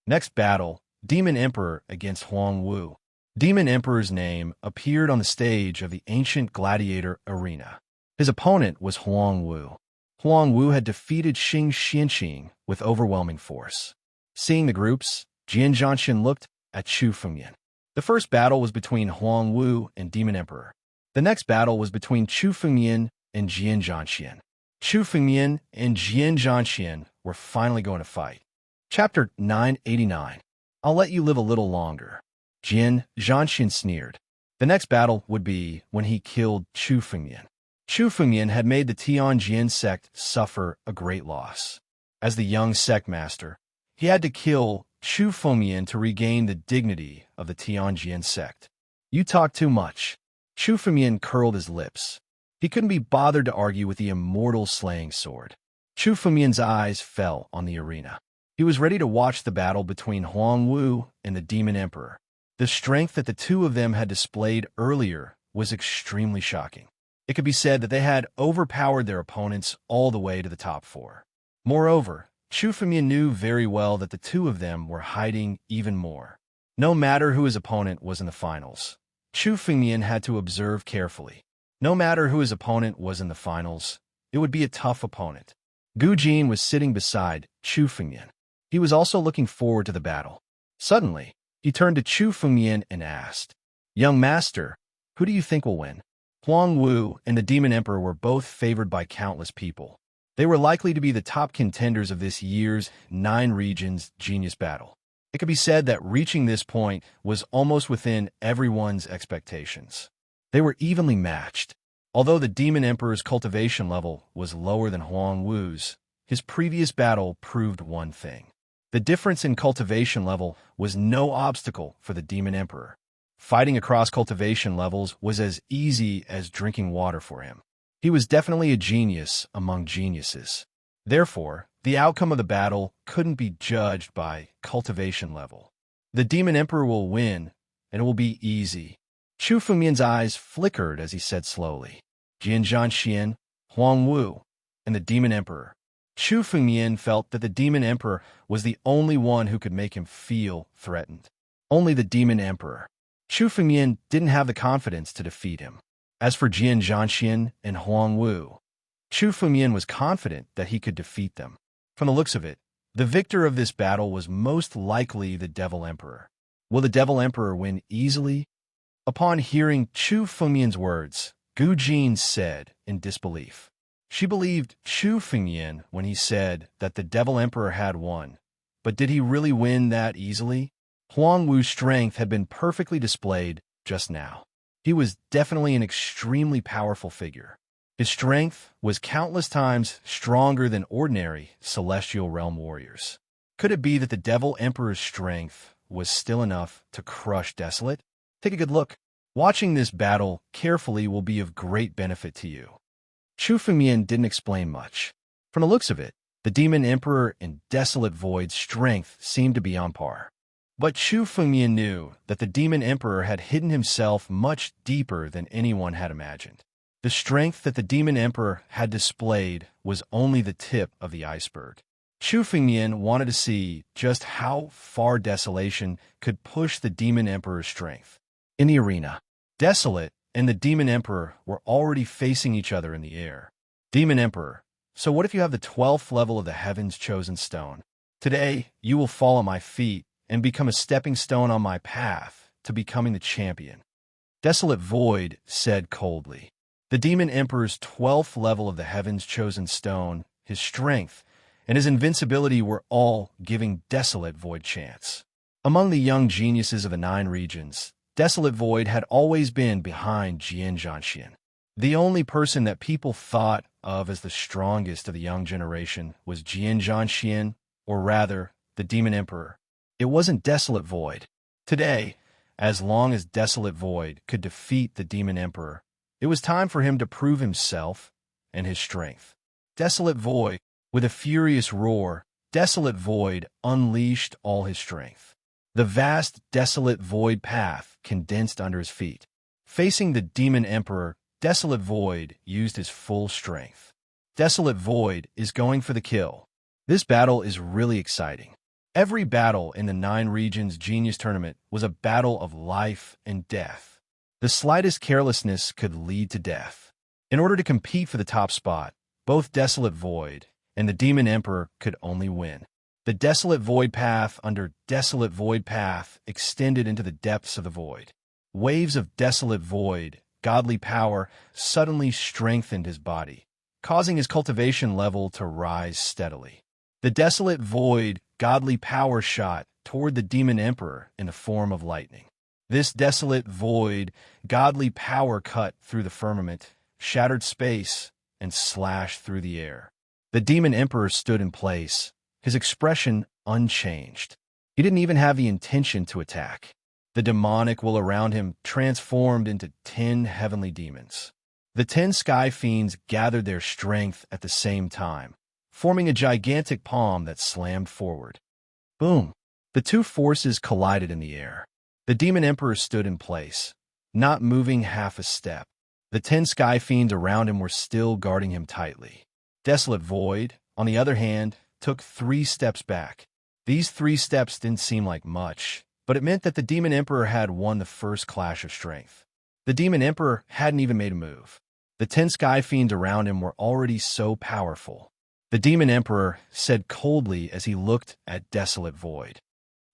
[SPEAKER 1] Next battle, Demon Emperor against Huang Wu. Demon Emperor's name appeared on the stage of the ancient gladiator arena. His opponent was Huang Wu. Huang Wu had defeated Xing Xianqing with overwhelming force. Seeing the groups, Jian Zhanxian looked at Chu Fengmian. The first battle was between Huang Wu and Demon Emperor. The next battle was between Chu Fengmian and Jian Zhanxian. Chu Fengmian and Jian Zhanxian were finally going to fight. Chapter 989. I'll let you live a little longer. Jian Zhanxian sneered. The next battle would be when he killed Chu Fengmian. Chu Fengmian had made the Tianjin sect suffer a great loss. As the young sect master, he had to kill Chu Fengmian to regain the dignity of the Tianjin sect. You talk too much. Chu Fengmian curled his lips. He couldn't be bothered to argue with the immortal slaying sword. Chu Fengmian's eyes fell on the arena. He was ready to watch the battle between Huang Wu and the Demon Emperor. The strength that the two of them had displayed earlier was extremely shocking. It could be said that they had overpowered their opponents all the way to the top 4. Moreover, Chu Fengmian knew very well that the two of them were hiding even more. No matter who his opponent was in the finals, Chu Fengmian had to observe carefully. No matter who his opponent was in the finals, it would be a tough opponent. Gu Jin was sitting beside Chu Fengmian. He was also looking forward to the battle. Suddenly, he turned to Chu Fengmian and asked, "Young master, who do you think will win?" Huang Wu and the Demon Emperor were both favored by countless people. They were likely to be the top contenders of this year's 9 regions genius battle. It could be said that reaching this point was almost within everyone's expectations. They were evenly matched. Although the Demon Emperor's cultivation level was lower than Huang Wu's, his previous battle proved one thing. The difference in cultivation level was no obstacle for the Demon Emperor. Fighting across cultivation levels was as easy as drinking water for him. He was definitely a genius among geniuses. Therefore, the outcome of the battle couldn't be judged by cultivation level. The Demon Emperor will win, and it will be easy. Chu Fengmian's eyes flickered as he said slowly, "Jian Zhanxian, Huang Wu, and the Demon Emperor." Chu Fengmian felt that the Demon Emperor was the only one who could make him feel threatened. Only the Demon Emperor. Chu Fengmian didn't have the confidence to defeat him. As for Jian Zhanxian and Huang Wu, Chu Fengmian was confident that he could defeat them. From the looks of it, the victor of this battle was most likely the Devil Emperor. Will the Devil Emperor win easily? Upon hearing Chu Fengmian's words, Gu Jin said in disbelief. She believed Chu Fengmian when he said that the Devil Emperor had won. But did he really win that easily? Huang Wu's strength had been perfectly displayed just now. He was definitely an extremely powerful figure. His strength was countless times stronger than ordinary celestial realm warriors. Could it be that the Devil Emperor's strength was still enough to crush Desolate? Take a good look. Watching this battle carefully will be of great benefit to you. Chu Fengmian didn't explain much. From the looks of it, the Demon Emperor and Desolate Void's strength seemed to be on par. But Chu Fengmian knew that the Demon Emperor had hidden himself much deeper than anyone had imagined. The strength that the Demon Emperor had displayed was only the tip of the iceberg. Chu Fengmian wanted to see just how far Desolation could push the Demon Emperor's strength. In the arena, Desolate and the Demon Emperor were already facing each other in the air. Demon Emperor, so what if you have the 12th level of the Heaven's Chosen Stone? Today, you will fall at my feet and become a stepping stone on my path to becoming the champion. Desolate Void said coldly. The Demon Emperor's 12th level of the Heaven's Chosen Stone, his strength, and his invincibility were all giving Desolate Void chance. Among the young geniuses of the 9 regions, Desolate Void had always been behind Jian Zhanxian. The only person that people thought of as the strongest of the young generation was Jian Zhanxian, or rather, the Demon Emperor. It wasn't Desolate Void. Today, as long as Desolate Void could defeat the Demon Emperor, it was time for him to prove himself and his strength. Desolate Void, with a furious roar, Desolate Void unleashed all his strength. The vast Desolate Void path condensed under his feet. Facing the Demon Emperor, Desolate Void used his full strength. Desolate Void is going for the kill. This battle is really exciting. Every battle in the 9 Regions Genius Tournament was a battle of life and death. The slightest carelessness could lead to death. In order to compete for the top spot, both Desolate Void and the Demon Emperor could only win. The Desolate Void path under Desolate Void path extended into the depths of the void. Waves of Desolate Void, godly power, suddenly strengthened his body, causing his cultivation level to rise steadily. The Desolate Void, godly power shot toward the Demon Emperor in the form of lightning. This Desolate Void, godly power cut through the firmament, shattered space, and slashed through the air. The Demon Emperor stood in place, his expression unchanged. He didn't even have the intention to attack. The demonic will around him transformed into 10 heavenly demons. The 10 sky fiends gathered their strength at the same time, forming a gigantic palm that slammed forward. Boom! The 2 forces collided in the air. The Demon Emperor stood in place, not moving half a step. The 10 sky fiends around him were still guarding him tightly. Desolate Void, on the other hand, took 3 steps back. These 3 steps didn't seem like much, but it meant that the Demon Emperor had won the first clash of strength. The Demon Emperor hadn't even made a move. The 10 sky fiends around him were already so powerful. The Demon Emperor said coldly as he looked at Desolate Void.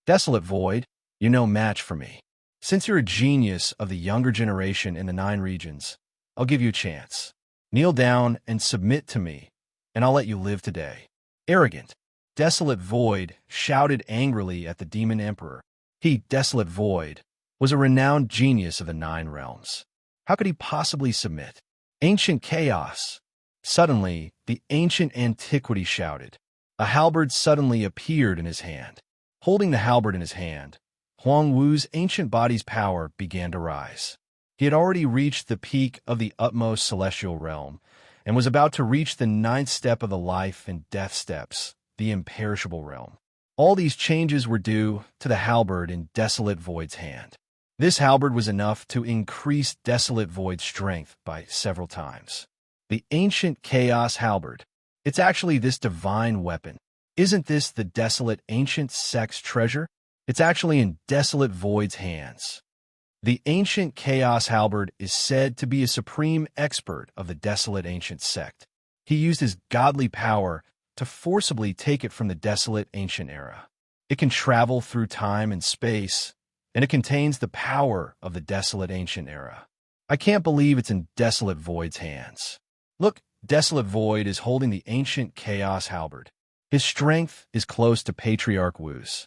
[SPEAKER 1] Desolate Void, you're no match for me. Since you're a genius of the younger generation in the 9 regions, I'll give you a chance. Kneel down and submit to me, and I'll let you live today. Arrogant, Desolate Void shouted angrily at the Demon Emperor. He, Desolate Void, was a renowned genius of the 9 realms. How could he possibly submit? Ancient chaos. Suddenly, the ancient antiquity shouted. A halberd suddenly appeared in his hand. Holding the halberd in his hand, Huang Wu's ancient body's power began to rise. He had already reached the peak of the utmost celestial realm and was about to reach the 9th step of the life and death steps, the imperishable realm. All these changes were due to the halberd in Desolate Void's hand. This halberd was enough to increase Desolate Void's strength by several times. The ancient chaos halberd. It's actually this divine weapon. Isn't this the Desolate Ancient Sect's treasure? It's actually in Desolate Void's hands. The ancient Chaos Halberd is said to be a supreme expert of the Desolate Ancient Sect. He used his godly power to forcibly take it from the Desolate Ancient Era. It can travel through time and space, and it contains the power of the Desolate Ancient Era. I can't believe it's in Desolate Void's hands. Look, Desolate Void is holding the ancient Chaos Halberd. His strength is close to Patriarch Wu's.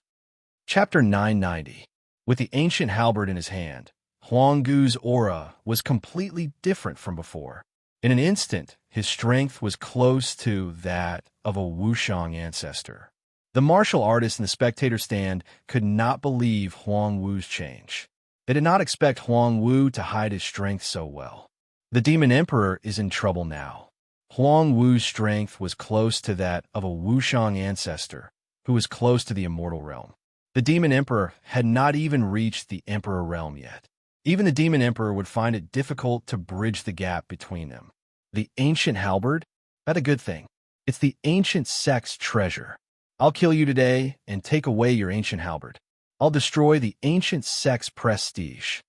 [SPEAKER 1] Chapter 990. With the ancient halberd in his hand, Huang Gu's aura was completely different from before. In an instant, his strength was close to that of a Wushang ancestor. The martial artist in the spectator stand could not believe Huang Wu's change. They did not expect Huang Wu to hide his strength so well. The Demon Emperor is in trouble now. Huang Wu's strength was close to that of a Wushang ancestor, who was close to the immortal realm. The Demon Emperor had not even reached the Emperor realm yet. Even the Demon Emperor would find it difficult to bridge the gap between them. The ancient halberd? That's a good thing. It's the ancient sect's treasure. I'll kill you today and take away your ancient halberd. I'll destroy the ancient sect's prestige.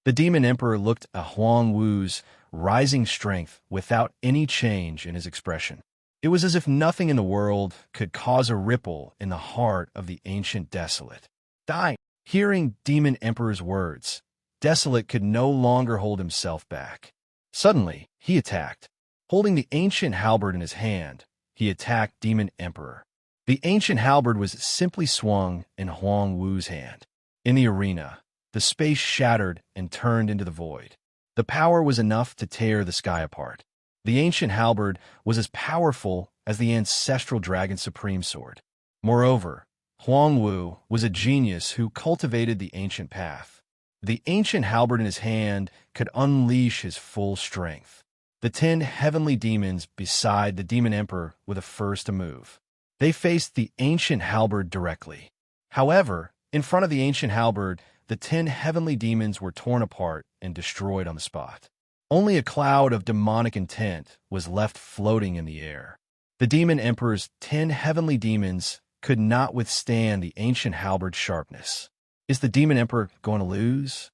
[SPEAKER 1] The Demon Emperor looked at Huang Wu's rising strength without any change in his expression. It was as if nothing in the world could cause a ripple in the heart of the ancient Desolate. Die! Hearing Demon Emperor's words, Desolate could no longer hold himself back. Suddenly, he attacked. Holding the ancient halberd in his hand, he attacked Demon Emperor. The ancient halberd was simply swung in Huang Wu's hand. In the arena, the space shattered and turned into the void. The power was enough to tear the sky apart. The ancient halberd was as powerful as the ancestral dragon supreme sword. Moreover, Huang Wu was a genius who cultivated the ancient path. The ancient halberd in his hand could unleash his full strength. The 10 heavenly demons beside the Demon Emperor were the first to move. They faced the ancient halberd directly. However, in front of the ancient halberd, the 10 heavenly demons were torn apart and destroyed on the spot. Only a cloud of demonic intent was left floating in the air. The Demon Emperor's 10 heavenly demons could not withstand the ancient halberd's sharpness. Is the Demon Emperor going to lose?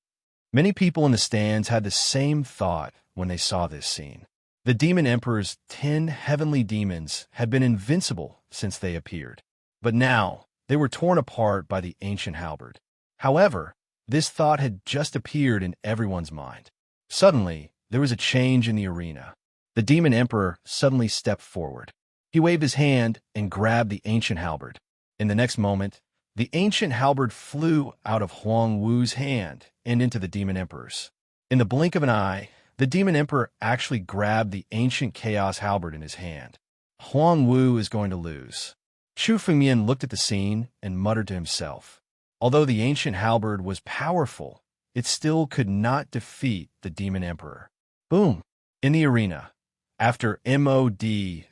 [SPEAKER 1] Many people in the stands had the same thought when they saw this scene. The Demon Emperor's 10 heavenly demons had been invincible since they appeared. But now, they were torn apart by the ancient halberd. However, this thought had just appeared in everyone's mind. Suddenly, there was a change in the arena. The Demon Emperor suddenly stepped forward. He waved his hand and grabbed the ancient halberd. In the next moment, the ancient halberd flew out of Huang Wu's hand and into the Demon Emperor's. In the blink of an eye, the Demon Emperor actually grabbed the ancient chaos halberd in his hand. Huang Wu is going to lose. Chu Fengmian looked at the scene and muttered to himself. Although the ancient halberd was powerful, it still could not defeat the Demon Emperor. Boom! In the arena, after MOD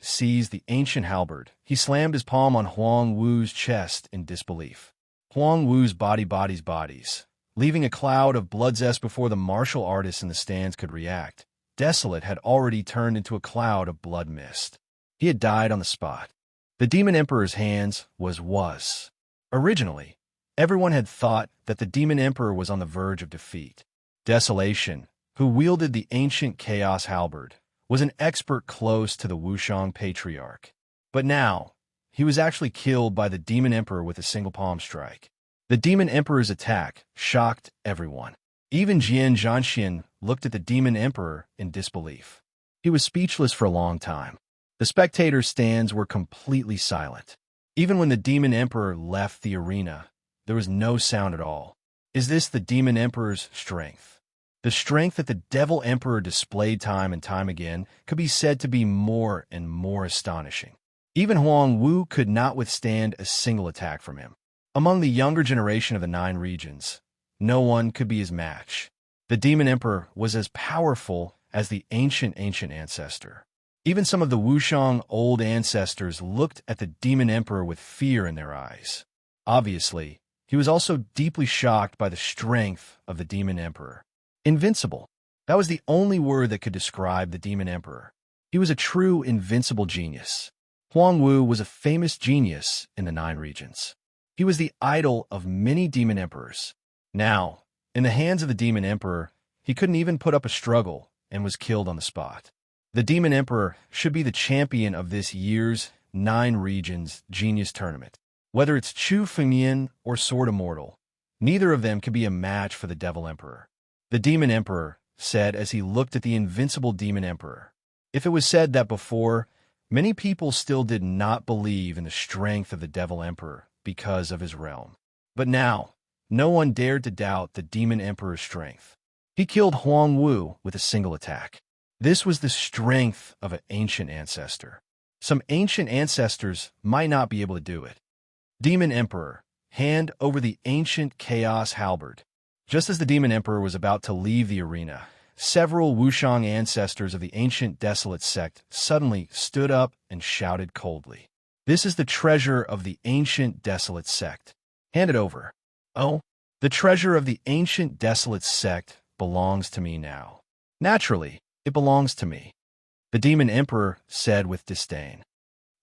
[SPEAKER 1] seized the ancient halberd, he slammed his palm on Huang Wu's chest in disbelief. Huang Wu's bodies, leaving a cloud of blood zest before the martial artists in the stands could react. Desolate had already turned into a cloud of blood mist. He had died on the spot. The Demon Emperor's hands was. Originally, everyone had thought that the Demon Emperor was on the verge of defeat. Desolation, who wielded the ancient chaos halberd, was an expert close to the Wushang Patriarch. But now, he was actually killed by the Demon Emperor with a single palm strike. The Demon Emperor's attack shocked everyone. Even Jian Zhanxian looked at the Demon Emperor in disbelief. He was speechless for a long time. The spectators' stands were completely silent. Even when the Demon Emperor left the arena, there was no sound at all. Is this the Demon Emperor's strength? The strength that the Devil Emperor displayed time and time again could be said to be more and more astonishing. Even Huang Wu could not withstand a single attack from him. Among the younger generation of the 9 regions, no one could be his match. The Demon Emperor was as powerful as the ancient ancestor. Even some of the Wushang old ancestors looked at the Demon Emperor with fear in their eyes. Obviously, he was also deeply shocked by the strength of the Demon Emperor. Invincible. That was the only word that could describe the Demon Emperor. He was a true invincible genius. Huang Wu was a famous genius in the 9 regions. He was the idol of many Demon Emperors. Now, in the hands of the Demon Emperor, he couldn't even put up a struggle and was killed on the spot. The Demon Emperor should be the champion of this year's 9 regions Genius Tournament. Whether it's Chu Fengmian or Sword Immortal, neither of them could be a match for the Devil Emperor. The Demon Emperor said as he looked at the invincible Demon Emperor. If it was said that before, many people still did not believe in the strength of the Devil Emperor because of his realm. But now, no one dared to doubt the Demon Emperor's strength. He killed Huang Wu with a single attack. This was the strength of an ancient ancestor. Some ancient ancestors might not be able to do it. Demon Emperor, hand over the ancient chaos halberd. Just as the Demon Emperor was about to leave the arena, several Wushang ancestors of the ancient desolate sect suddenly stood up and shouted coldly, "This is the treasure of the ancient desolate sect. Hand it over." "Oh, the treasure of the ancient desolate sect belongs to me now. Naturally, it belongs to me," the Demon Emperor said with disdain.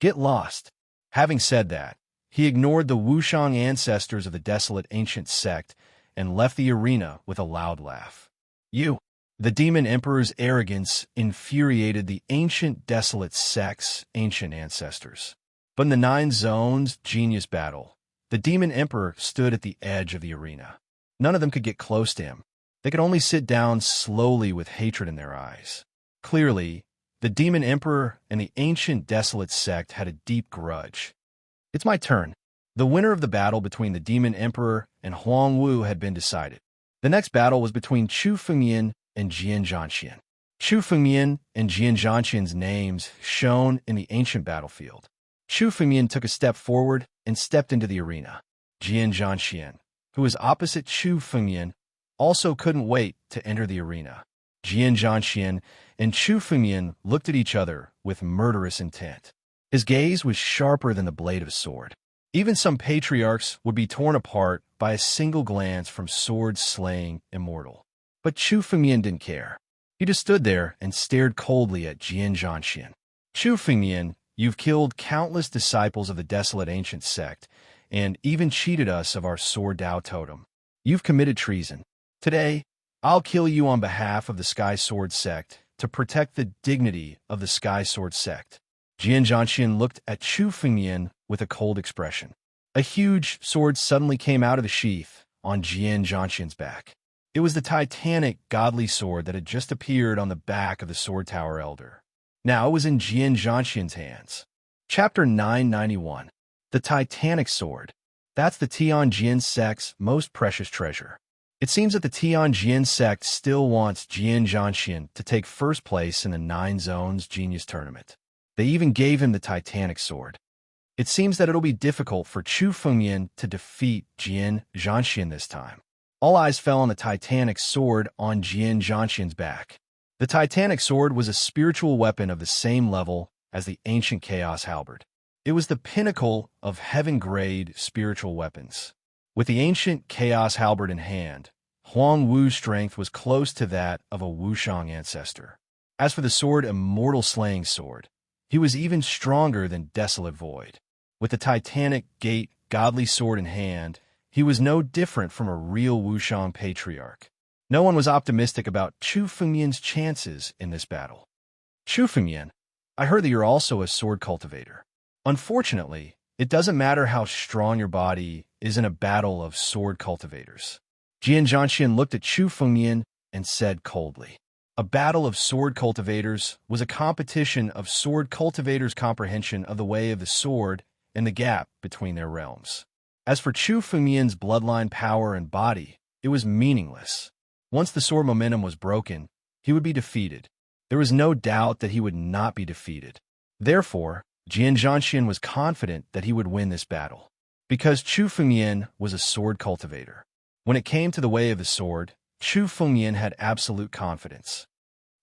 [SPEAKER 1] "Get lost." Having said that, he ignored the Wushang ancestors of the desolate ancient sect and left the arena with a loud laugh. "You!" The Demon Emperor's arrogance infuriated the ancient desolate sect's ancient ancestors. But in the Nine Zones Genius Battle, the Demon Emperor stood at the edge of the arena. None of them could get close to him. They could only sit down slowly with hatred in their eyes. Clearly, the Demon Emperor and the ancient desolate sect had a deep grudge. "It's my turn." The winner of the battle between the Demon Emperor and Huang Wu had been decided. The next battle was between Chu Fengmian and Jian Zhanxian. Chu Fengmian and Jian Zhanxian's names shone in the ancient battlefield. Chu Fengmian took a step forward and stepped into the arena. Jian Zhanxian, who was opposite Chu Fengmian, also couldn't wait to enter the arena. Jian Zhanxian and Chu Fengmian looked at each other with murderous intent. His gaze was sharper than the blade of a sword. Even some patriarchs would be torn apart by a single glance from sword-slaying immortal. But Chu Fengmian didn't care. He just stood there and stared coldly at Jian Zhanxian. "Chu Fengmian, you've killed countless disciples of the desolate ancient sect, and even cheated us of our sword Dao totem. You've committed treason. Today, I'll kill you on behalf of the Sky Sword sect to protect the dignity of the Sky Sword sect." Jian Zhanxian looked at Chu Fengmian with a cold expression. A huge sword suddenly came out of the sheath on Jian Zhanxian's back. It was the titanic godly sword that had just appeared on the back of the Sword Tower Elder. Now it was in Jian Zhanxian's hands. Chapter 991. The Titanic Sword. That's the Tianjin sect's most precious treasure. It seems that the Tianjin sect still wants Jian Zhanxian to take first place in the Nine Zones Genius Tournament. They even gave him the Titanic Sword. It seems that it'll be difficult for Chu Fengmian to defeat Jian Zhanxian this time. All eyes fell on the Titanic Sword on Jian Zhanxian's back. The Titanic Sword was a spiritual weapon of the same level as the ancient Chaos Halberd. It was the pinnacle of heaven-grade spiritual weapons. With the ancient Chaos Halberd in hand, Huang Wu's strength was close to that of a Wushang ancestor. As for the sword Immortal Slaying Sword, he was even stronger than Desolate Void. With the Titanic Gate Godly Sword in hand, he was no different from a real Wushang patriarch. No one was optimistic about Chu Fengmian's chances in this battle. "Chu Fengmian, I heard that you're also a sword cultivator. Unfortunately, it doesn't matter how strong your body is in a battle of sword cultivators." Jian Zhanxian looked at Chu Fengmian and said coldly, "A battle of sword cultivators was a competition of sword cultivators' comprehension of the way of the sword and the gap between their realms. As for Chu Fengmian's bloodline power and body, it was meaningless. Once the sword momentum was broken, he would be defeated. There was no doubt that he would not be defeated. Therefore, Jian Zhanxian was confident that he would win this battle, because Chu Fengmian was a sword cultivator. When it came to the way of the sword, Chu Fengmian had absolute confidence.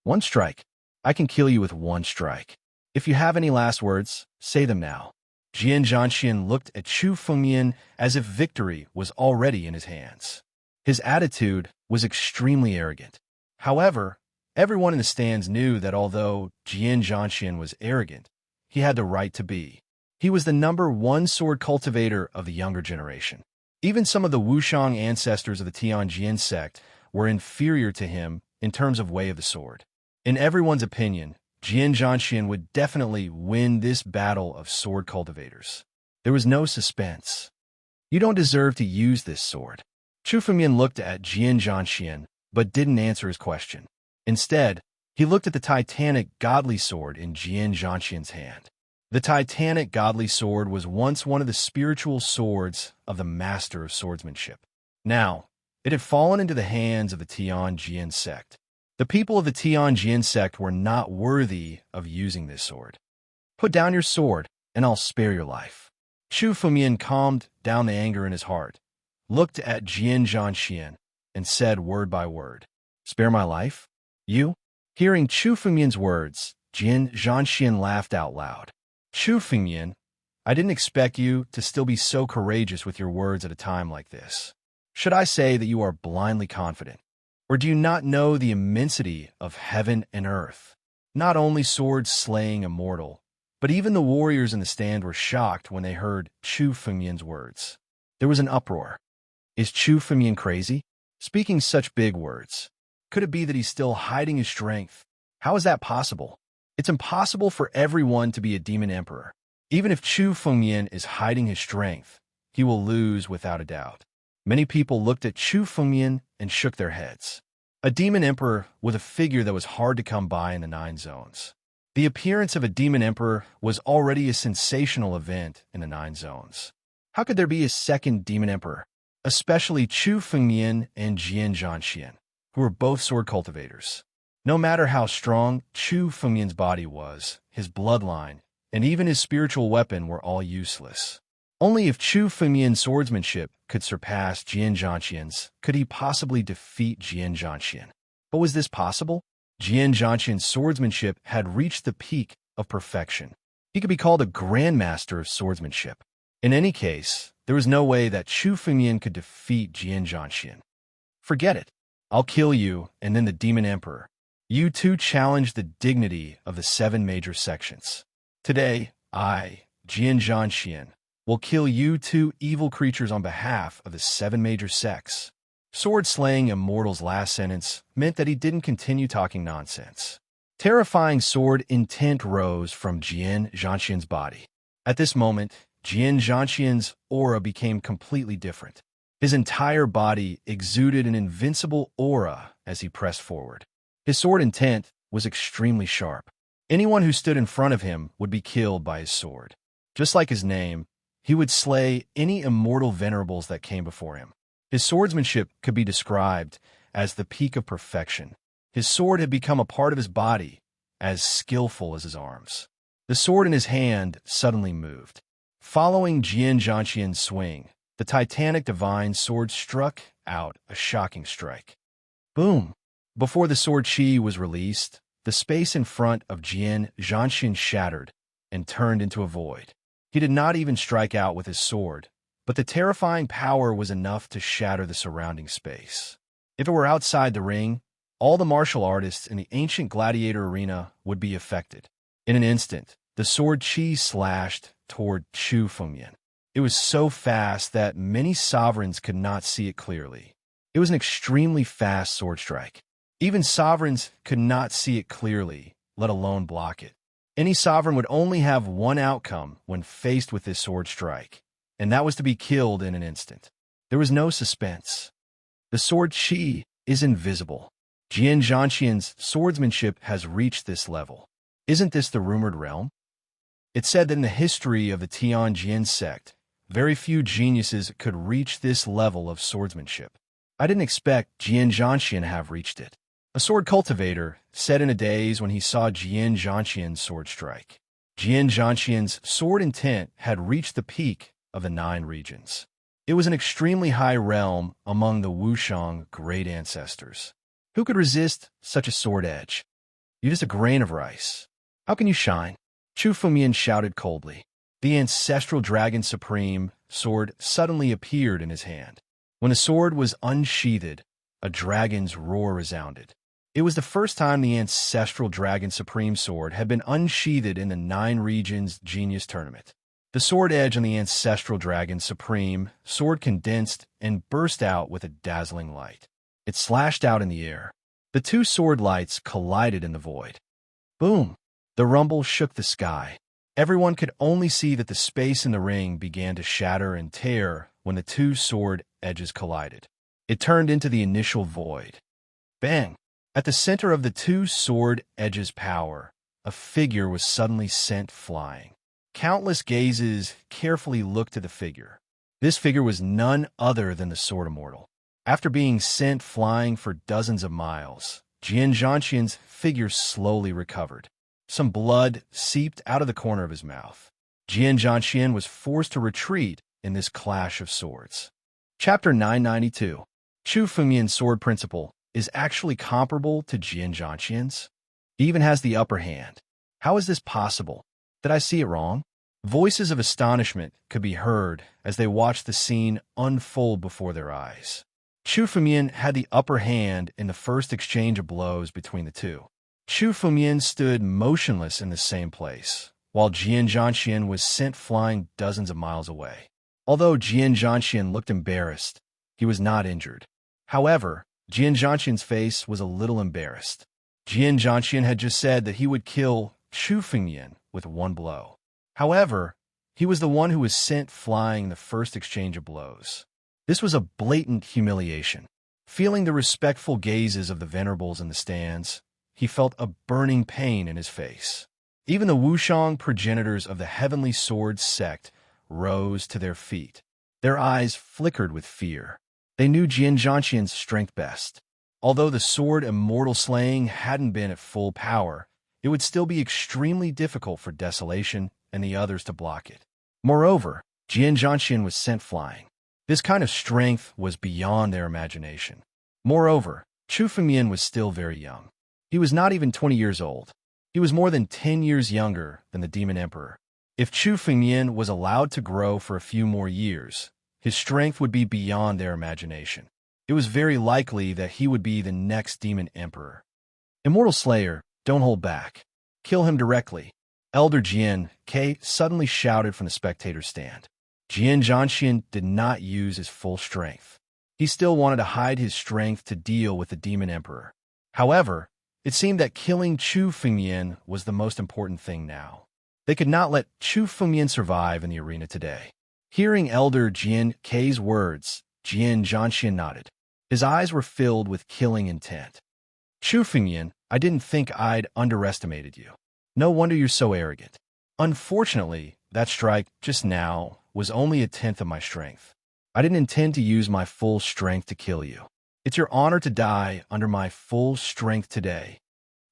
[SPEAKER 1] "One strike. I can kill you with one strike. If you have any last words, say them now." Jian Zhanxian looked at Chu Fengmian as if victory was already in his hands. His attitude was extremely arrogant. However, everyone in the stands knew that although Jian Zhanxian was arrogant, he had the right to be. He was the #1 sword cultivator of the younger generation. Even some of the Wushang ancestors of the Tianjin sect were inferior to him in terms of way of the sword. In everyone's opinion, Jian Zhanxian would definitely win this battle of sword cultivators. There was no suspense. "You don't deserve to use this sword." Chu Fengmian looked at Jian Zhanxian, but didn't answer his question. Instead, he looked at the Titanic Godly Sword in Jian Zhanxian's hand. The Titanic Godly Sword was once one of the spiritual swords of the Master of Swordsmanship. Now, it had fallen into the hands of the Tianjin sect. The people of the Tianjin sect were not worthy of using this sword. Put down your sword, and I'll spare your life. Chu Fumian calmed down the anger in his heart, looked at Jian Zhanxian, and said word by word, "Spare my life? You?" Hearing Chu Fumian's words, Jian Zhanxian laughed out loud. "Chu Fumian, I didn't expect you to still be so courageous with your words at a time like this. Should I say that you are blindly confident? Or do you not know the immensity of heaven and earth? Not only swords slaying a mortal, but even the warriors in the stand were shocked when they heard Chu Fumian's words. There was an uproar. Is Chu Fumian crazy? Speaking such big words. Could it be that he's still hiding his strength? How is that possible? It's impossible for everyone to be a demon emperor. Even if Chu Fumian is hiding his strength, he will lose without a doubt. Many people looked at Chu Fumian and shook their heads. A demon emperor with a figure that was hard to come by in the 9 zones. The appearance of a demon emperor was already a sensational event in the 9 zones. How could there be a second demon emperor? Especially Chu Fumian and Jian Zhanxian, who were both sword cultivators. No matter how strong Chu Fumian's body was, his bloodline, and even his spiritual weapon were all useless. Only if Chu Fumian's swordsmanship could surpass Jian Zhanxian's could he possibly defeat Jian Zhanxian. But was this possible? Jian Zhanxian's swordsmanship had reached the peak of perfection. He could be called a grandmaster of swordsmanship. In any case, there was no way that Chu Fumian could defeat Jian Zhanxian. Forget it. I'll kill you, and then the Demon Emperor. You two challenge the dignity of the 7 major sections. Today, I, Jian Zhanxian, will kill you 2 evil creatures on behalf of the 7 major sects. Sword-slaying Immortal's last sentence meant that he didn't continue talking nonsense. Terrifying sword intent rose from Jian Zhanxian's body. At this moment, Jian Zhanxian's aura became completely different. His entire body exuded an invincible aura as he pressed forward. His sword intent was extremely sharp. Anyone who stood in front of him would be killed by his sword. Just like his name, he would slay any immortal venerables that came before him. His swordsmanship could be described as the peak of perfection. His sword had become a part of his body, as skillful as his arms. The sword in his hand suddenly moved. Following Jian Zhanxian's swing, the titanic divine sword struck out a shocking strike. Boom! Before the sword chi was released, the space in front of Jian Zhanxian shattered and turned into a void. He did not even strike out with his sword, but the terrifying power was enough to shatter the surrounding space. If it were outside the ring, all the martial artists in the ancient gladiator arena would be affected. In an instant, the sword chi slashed toward Chu Fumian. It was so fast that many sovereigns could not see it clearly. It was an extremely fast sword strike. Even sovereigns could not see it clearly, let alone block it. Any sovereign would only have one outcome when faced with this sword strike, and that was to be killed in an instant. There was no suspense. The sword chi is invisible. Jian Zhanxian's swordsmanship has reached this level. Isn't this the rumored realm? It's said that in the history of the Tianjin sect, very few geniuses could reach this level of swordsmanship. I didn't expect Jian Zhanxian to have reached it. A sword cultivator said in a daze when he saw Jian Zhanxian's sword strike. Jian Zhanxian's sword intent had reached the peak of the 9 regions. It was an extremely high realm among the Wushang great ancestors. Who could resist such a sword edge? You're just a grain of rice. How can you shine? Chu Fumian shouted coldly. The ancestral dragon supreme sword suddenly appeared in his hand. When the sword was unsheathed, a dragon's roar resounded. It was the first time the ancestral dragon supreme sword had been unsheathed in the 9 regions genius tournament. The sword edge on the ancestral dragon supreme sword condensed and burst out with a dazzling light. It slashed out in the air. The 2 sword lights collided in the void. Boom! The rumble shook the sky. Everyone could only see that the space in the ring began to shatter and tear when the 2 sword edges collided. It turned into the initial void. Bang! At the center of the 2 sword edges' power, a figure was suddenly sent flying. Countless gazes carefully looked to the figure. This figure was none other than the Sword Immortal. After being sent flying for dozens of miles, Jian Zhanqian's figure slowly recovered. Some blood seeped out of the corner of his mouth. Jian Zhanqian was forced to retreat in this clash of swords. Chapter 992. Chu Fengmian's sword principle is actually comparable to Jian Zhanqian's. He even has the upper hand. How is this possible? Did I see it wrong? Voices of astonishment could be heard as they watched the scene unfold before their eyes. Chu Fengmian had the upper hand in the first exchange of blows between the two. Chu Fengmian stood motionless in the same place, while Jian Zhanqian was sent flying dozens of miles away. Although Jian Zhanqian looked embarrassed, he was not injured. However, Jian Zhanqian's face was a little embarrassed. Jian Zhanqian had just said that he would kill Chu Fengmian with one blow. However, he was the one who was sent flying in the first exchange of blows. This was a blatant humiliation. Feeling the respectful gazes of the venerables in the stands, he felt a burning pain in his face. Even the Wushang progenitors of the Heavenly Sword sect rose to their feet. Their eyes flickered with fear. They knew Jian Zhanqian's strength best. Although the sword immortal slaying hadn't been at full power, it would still be extremely difficult for Desolation and the others to block it. Moreover, Jian Zhanqian was sent flying. This kind of strength was beyond their imagination. Moreover, Chu Fengmian was still very young. He was not even 20 years old. He was more than 10 years younger than the Demon Emperor. If Chu Fengmian was allowed to grow for a few more years, his strength would be beyond their imagination. It was very likely that he would be the next Demon Emperor. Immortal Slayer, don't hold back. Kill him directly. Elder Jian Ke suddenly shouted from the spectator's stand. Jian Zhanqian did not use his full strength. He still wanted to hide his strength to deal with the Demon Emperor. However, it seemed that killing Chu Fengmian was the most important thing now. They could not let Chu Fengmian survive in the arena today. Hearing Elder Jian Ke's words, Jian Zhanqian nodded. His eyes were filled with killing intent. Chu Fengmian, I didn't think I'd underestimated you. No wonder you're so arrogant. Unfortunately, that strike just now was only a tenth of my strength. I didn't intend to use my full strength to kill you. It's your honor to die under my full strength today.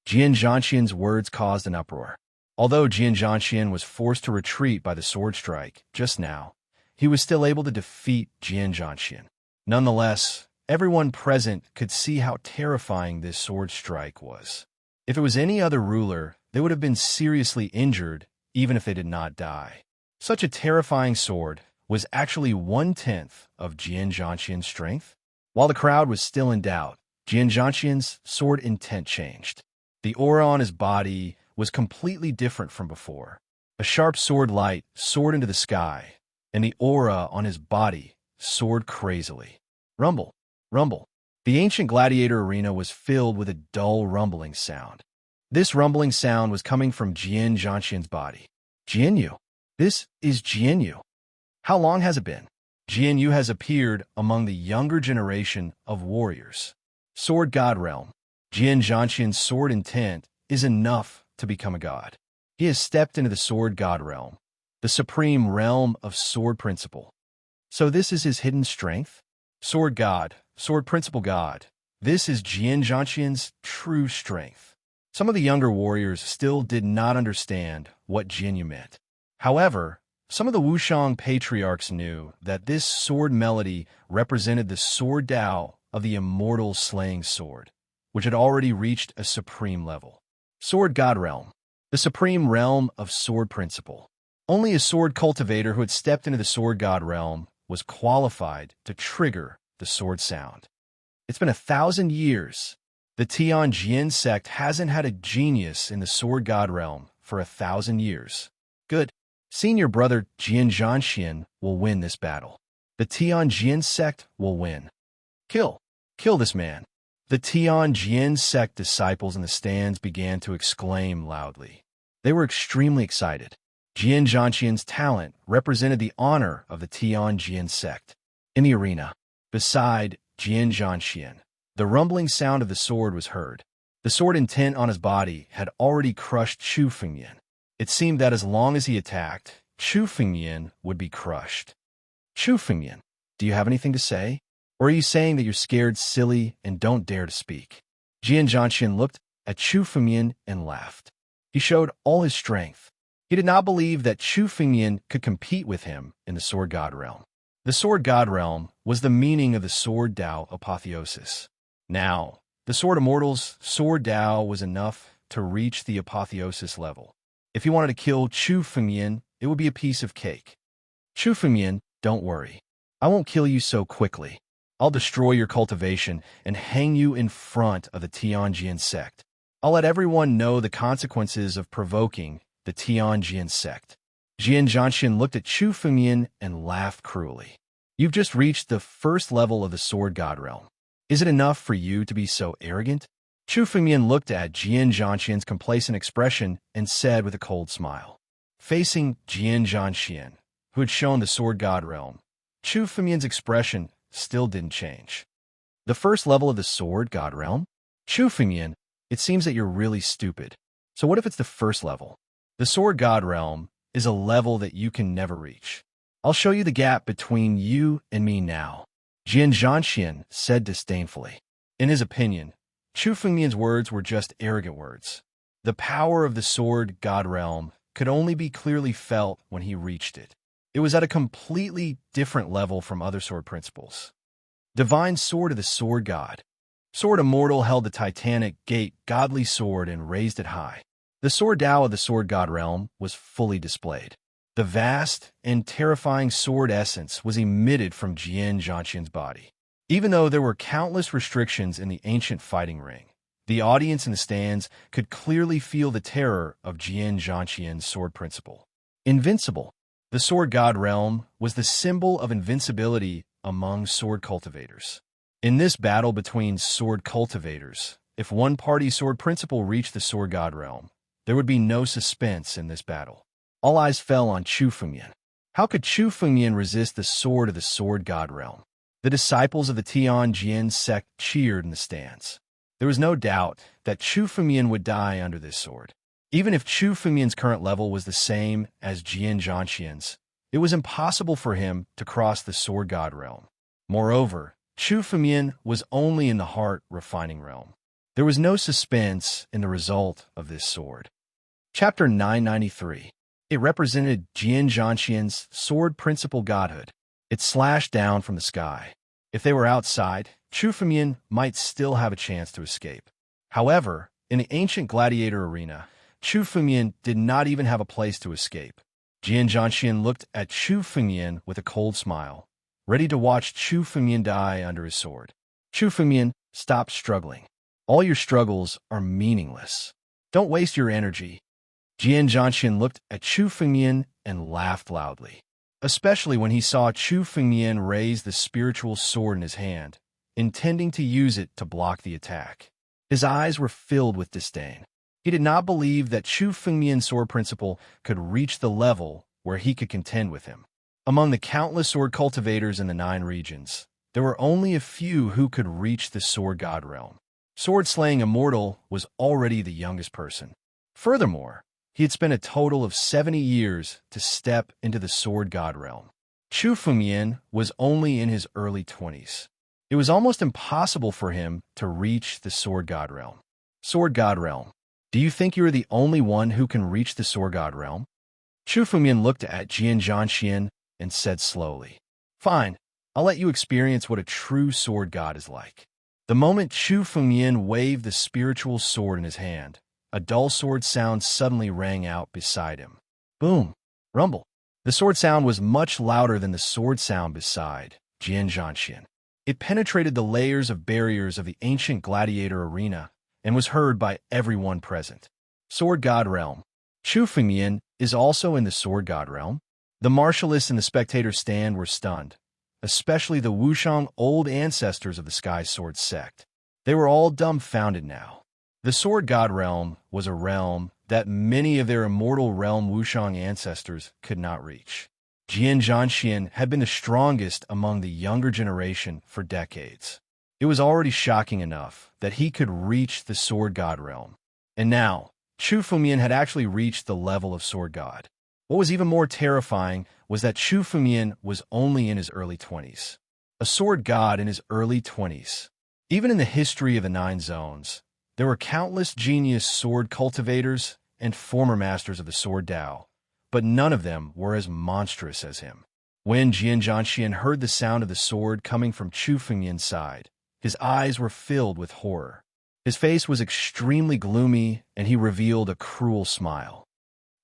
[SPEAKER 1] Jian Zhanqian's words caused an uproar. Although Jian Zhanqian was forced to retreat by the sword strike just now, he was still able to defeat Jian Zhanqian. Nonetheless, everyone present could see how terrifying this sword strike was. If it was any other ruler, they would have been seriously injured, even if they did not die. Such a terrifying sword was actually 1/10 of Jian Zhanqian's strength. While the crowd was still in doubt, Jian Zhanqian's sword intent changed. The aura on his body was completely different from before. A sharp sword light soared into the sky, and the aura on his body soared crazily. Rumble, rumble. The ancient gladiator arena was filled with a dull rumbling sound. This rumbling sound was coming from Jian Zhanqian's body. Jianyu. This is Jianyu. How long has it been? Jianyu has appeared among the younger generation of warriors. Sword God Realm. Jian Zhanqian's sword intent is enough to become a god. He has stepped into the Sword God Realm, the supreme realm of Sword Principle. So this is his hidden strength? Sword God, Sword Principle God. This is Jian Zhanqian's true strength. Some of the younger warriors still did not understand what Jianyu meant. However, some of the Wushang patriarchs knew that this sword melody represented the sword Tao of the immortal slaying sword, which had already reached a supreme level. Sword God Realm, the supreme realm of Sword Principle. Only a sword cultivator who had stepped into the Sword God Realm was qualified to trigger the sword sound. It's been 1,000 years. The Tianjin sect hasn't had a genius in the Sword God Realm for 1,000 years. Good. Senior brother Jian Zhanqian will win this battle. The Tianjin sect will win. Kill. Kill this man. The Tianjin sect disciples in the stands began to exclaim loudly. They were extremely excited. Jian Zhanqian's talent represented the honor of the Tianjin sect. In the arena, beside Jian Zhanqian, the rumbling sound of the sword was heard. The sword intent on his body had already crushed Chu Fengmian. It seemed that as long as he attacked, Chu Fengmian would be crushed. Chu Fengmian, do you have anything to say? Or are you saying that you're scared silly and don't dare to speak? Jian Zhanxian looked at Chu Fengmian and laughed. He showed all his strength. He did not believe that Chu Fengmian could compete with him in the Sword God realm. The Sword God realm was the meaning of the Sword Dao apotheosis. Now, the Sword Immortal's Sword Dao was enough to reach the apotheosis level. If he wanted to kill Chu Fengmian, it would be a piece of cake. Chu Fengmian, don't worry. I won't kill you so quickly. I'll destroy your cultivation and hang you in front of the Tianjian sect. I'll let everyone know the consequences of provoking the Tianjian sect. Jian Zhanxian looked at Chu Fengmian and laughed cruelly. You've just reached the first level of the Sword God realm. Is it enough for you to be so arrogant? Chu Fengmian looked at Jian Zhanxian's complacent expression and said with a cold smile. Facing Jian Zhanxian, who had shown the Sword God realm, Chu Fengmian's expression still didn't change. The first level of the Sword God realm? Chu Fengmian, it seems that you're really stupid. So what if it's the first level? The Sword God realm is a level that you can never reach. I'll show you the gap between you and me now, Jian Zhanxian said disdainfully. In his opinion, Chu Fengmian's words were just arrogant words. The power of the Sword God realm could only be clearly felt when he reached it. It was at a completely different level from other sword principles. Divine Sword of the Sword God. Sword Immortal held the titanic gate godly sword and raised it high. The Sword Dao of the Sword God realm was fully displayed. The vast and terrifying sword essence was emitted from Jian Zhanxian's body. Even though there were countless restrictions in the ancient fighting ring, the audience in the stands could clearly feel the terror of Jian Zhanxian's sword principle. Invincible. The Sword God realm was the symbol of invincibility among sword cultivators. In this battle between sword cultivators, if one party's sword principle reached the Sword God realm, there would be no suspense in this battle. All eyes fell on Chu Fengmian. How could Chu Fengmian resist the sword of the Sword God realm? The disciples of the Tianjian sect cheered in the stands. There was no doubt that Chu Fengmian would die under this sword. Even if Chu Fengmian's current level was the same as Jian Zhanxian's, it was impossible for him to cross the Sword God realm. Moreover, Chu Fengmian was only in the heart refining realm. There was no suspense in the result of this sword. Chapter 993. It represented Jian Zhanxian's sword principle godhood. It slashed down from the sky. If they were outside, Chu Fengmian might still have a chance to escape. However, in the ancient gladiator arena, Chu Fengmian did not even have a place to escape. Jian Zhanxian looked at Chu Fengmian with a cold smile, ready to watch Chu Fengmian die under his sword. Chu Fengmian, stop struggling. All your struggles are meaningless. Don't waste your energy. Jian Zhanxian looked at Chu Fengmian and laughed loudly, especially when he saw Chu Fengmian raise the spiritual sword in his hand, intending to use it to block the attack. His eyes were filled with disdain. He did not believe that Chu Fengmian's sword principle could reach the level where he could contend with him. Among the countless sword cultivators in the 9 regions, there were only a few who could reach the Sword God realm. Sword-slaying Immortal was already the youngest person. Furthermore, he had spent a total of 70 years to step into the Sword God realm. Chu Fengmian was only in his early 20s. It was almost impossible for him to reach the Sword God realm. Sword God realm. Do you think you are the only one who can reach the Sword God realm? Chu Fengmian looked at Jian Zhanxian and said slowly, Fine, I'll let you experience what a true sword god is like. The moment Chu Fengmian waved the spiritual sword in his hand, a dull sword sound suddenly rang out beside him. Boom! Rumble! The sword sound was much louder than the sword sound beside Jian Zhanxian. It penetrated the layers of barriers of the ancient gladiator arena and was heard by everyone present. Sword God realm. Chu Fengmian is also in the Sword God realm. The martialists in the spectator stand were stunned, especially the Wushang old ancestors of the Sky Sword sect. They were all dumbfounded now. The Sword God realm was a realm that many of their immortal realm Wushang ancestors could not reach. Jian Zhanxian had been the strongest among the younger generation for decades. It was already shocking enough that he could reach the Sword God realm. And now, Chu Fengmian had actually reached the level of Sword God. What was even more terrifying was that Chu Fengmian was only in his early 20s. A sword god in his early 20s. Even in the history of the 9 zones, There were countless genius sword cultivators and former masters of the sword Tao, but none of them were as monstrous as him. When Jian Zhanxian heard the sound of the sword coming from Chu Fengyan's side, his eyes were filled with horror. His face was extremely gloomy, and he revealed a cruel smile.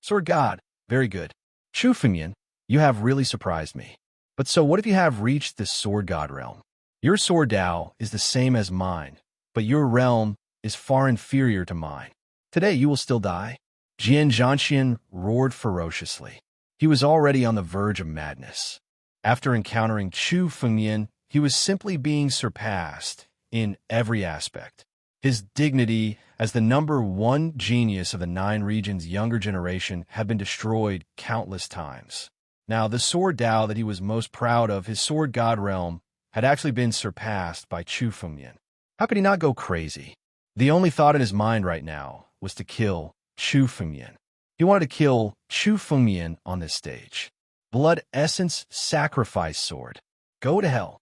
[SPEAKER 1] Sword God, very good. Chu Fengyan, you have really surprised me. But so what if you have reached the sword God realm? Your sword Tao is the same as mine, but your realm is far inferior to mine. Today you will still die. Jian Zhanxian roared ferociously. He was already on the verge of madness. After encountering Chu Fengyan, he was simply being surpassed in every aspect. His dignity as the #1 genius of the 9 regions' younger generation had been destroyed countless times. Now, the sword Tao that he was most proud of, his sword God realm, had actually been surpassed by Chu Fengyan. How could he not go crazy? The only thought in his mind right now was to kill Chu Fengyan. He wanted to kill Chu Fengyan on this stage. Blood Essence Sacrifice Sword. Go to hell.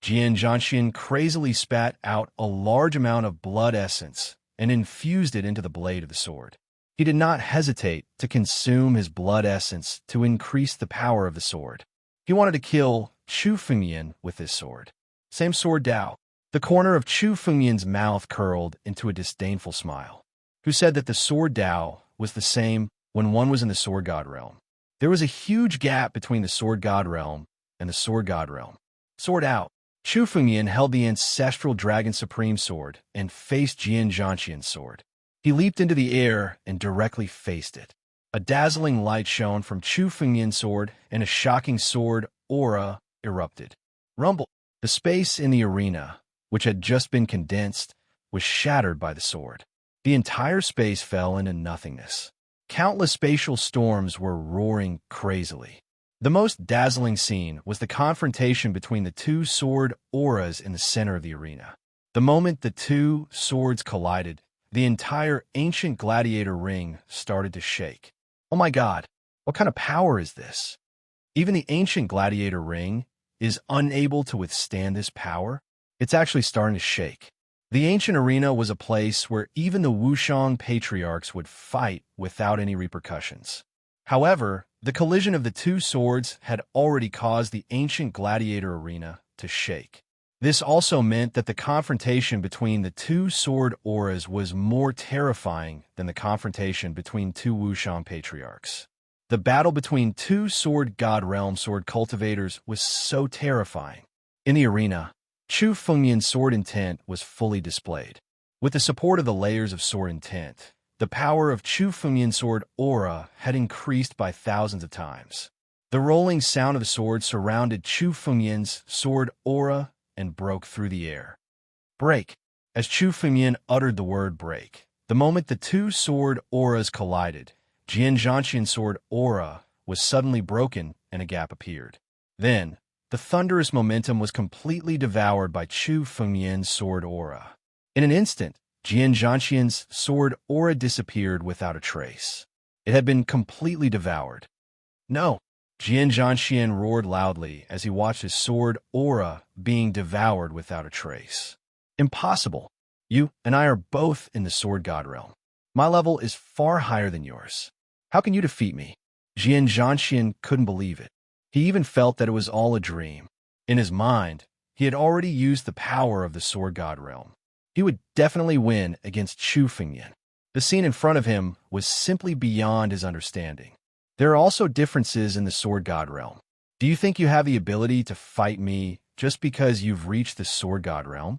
[SPEAKER 1] Jian Zhanxian crazily spat out a large amount of blood essence and infused it into the blade of the sword. He did not hesitate to consume his blood essence to increase the power of the sword. He wanted to kill Chu Fengyan with this sword. Same sword Tao. The corner of Chu Fengyan's mouth curled into a disdainful smile. Who said that the sword Tao was the same when one was in the sword God realm? There was a huge gap between the sword God realm and the sword God realm. Sword out. Chu Fengyan held the ancestral Dragon Supreme sword and faced Jian Zhanxian's sword. He leaped into the air and directly faced it. A dazzling light shone from Chu Fengyan's sword, and a shocking sword aura erupted. Rumble. The space in the arena, which had just been condensed, was shattered by the sword. The entire space fell into nothingness. Countless spatial storms were roaring crazily. The most dazzling scene was the confrontation between the 2 sword auras in the center of the arena. The moment the 2 swords collided, the entire ancient gladiator ring started to shake. Oh my God, what kind of power is this? Even the ancient gladiator ring is unable to withstand this power. It's actually starting to shake. The ancient arena was a place where even the Wushang patriarchs would fight without any repercussions. However, the collision of the 2 swords had already caused the ancient gladiator arena to shake. This also meant that the confrontation between the 2 sword auras was more terrifying than the confrontation between 2 Wushang patriarchs. The battle between 2 sword God realm sword cultivators was so terrifying. In the arena, Chu Fengyan's sword intent was fully displayed. With the support of the layers of sword intent, the power of Chu Fengyan's sword aura had increased by thousands of times. The rolling sound of the sword surrounded Chu Fengyan's sword aura and broke through the air. Break. As Chu Fengyan uttered the word break, the moment the 2 sword auras collided, Jian Zhanxian's sword aura was suddenly broken and a gap appeared. Then, the thunderous momentum was completely devoured by Chu Fengyan's sword aura. In an instant, Jian Zhanxian's sword aura disappeared without a trace. It had been completely devoured. No! Jian Zhanxian roared loudly as he watched his sword aura being devoured without a trace. Impossible! You and I are both in the sword God realm. My level is far higher than yours. How can you defeat me? Jian Zhanxian couldn't believe it. He even felt that it was all a dream. In his mind, he had already used the power of the sword God realm. He would definitely win against Chu Fengyan. The scene in front of him was simply beyond his understanding. There are also differences in the sword God realm. Do you think you have the ability to fight me just because you've reached the sword God realm?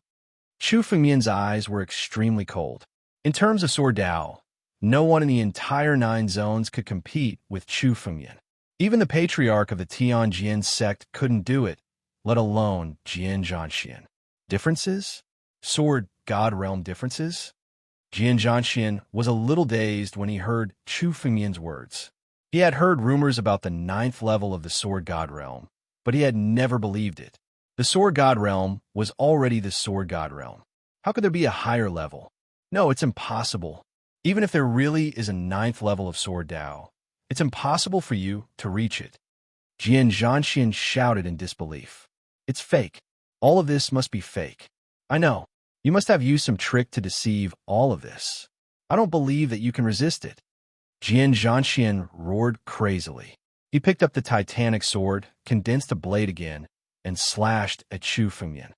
[SPEAKER 1] Chu Fengyan's eyes were extremely cold. In terms of sword Tao, no one in the entire 9 zones could compete with Chu Fengyan. Even the patriarch of the Tianjin sect couldn't do it, let alone Jian Zhanxian. Differences? Sword God realm differences? Jian Zhanxian was a little dazed when he heard Chu Fengyan's words. He had heard rumors about the 9th level of the sword God realm, but he had never believed it. The sword God realm was already the sword God realm. How could there be a higher level? No, it's impossible. Even if there really is a 9th level of sword Tao, it's impossible for you to reach it. Jian Zhanxian shouted in disbelief. It's fake. All of this must be fake. I know. You must have used some trick to deceive all of this. I don't believe that you can resist it. Jian Zhanxian roared crazily. He picked up the titanic sword, condensed the blade again, and slashed at Chu Fengmian.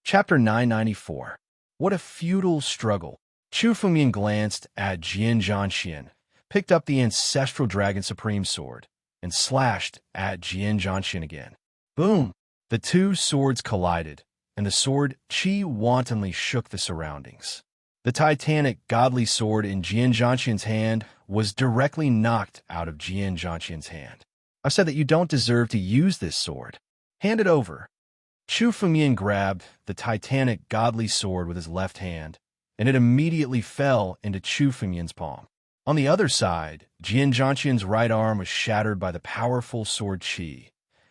[SPEAKER 1] Chapter 994. What a futile struggle. Chu Fengmian glanced at Jian Zhanxian, picked up the ancestral Dragon Supreme sword, and slashed at Jian Zhanxian again. Boom! The two swords collided, and the sword Qi wantonly shook the surroundings. The titanic godly sword in Jian Zhanxian's hand was directly knocked out of Jian Zhanxian's hand. I said that you don't deserve to use this sword. Hand it over. Chu Fengmian grabbed the titanic godly sword with his left hand, and it immediately fell into Chu Fengmian's palm. On the other side, Jian Zhanxian's right arm was shattered by the powerful sword Qi,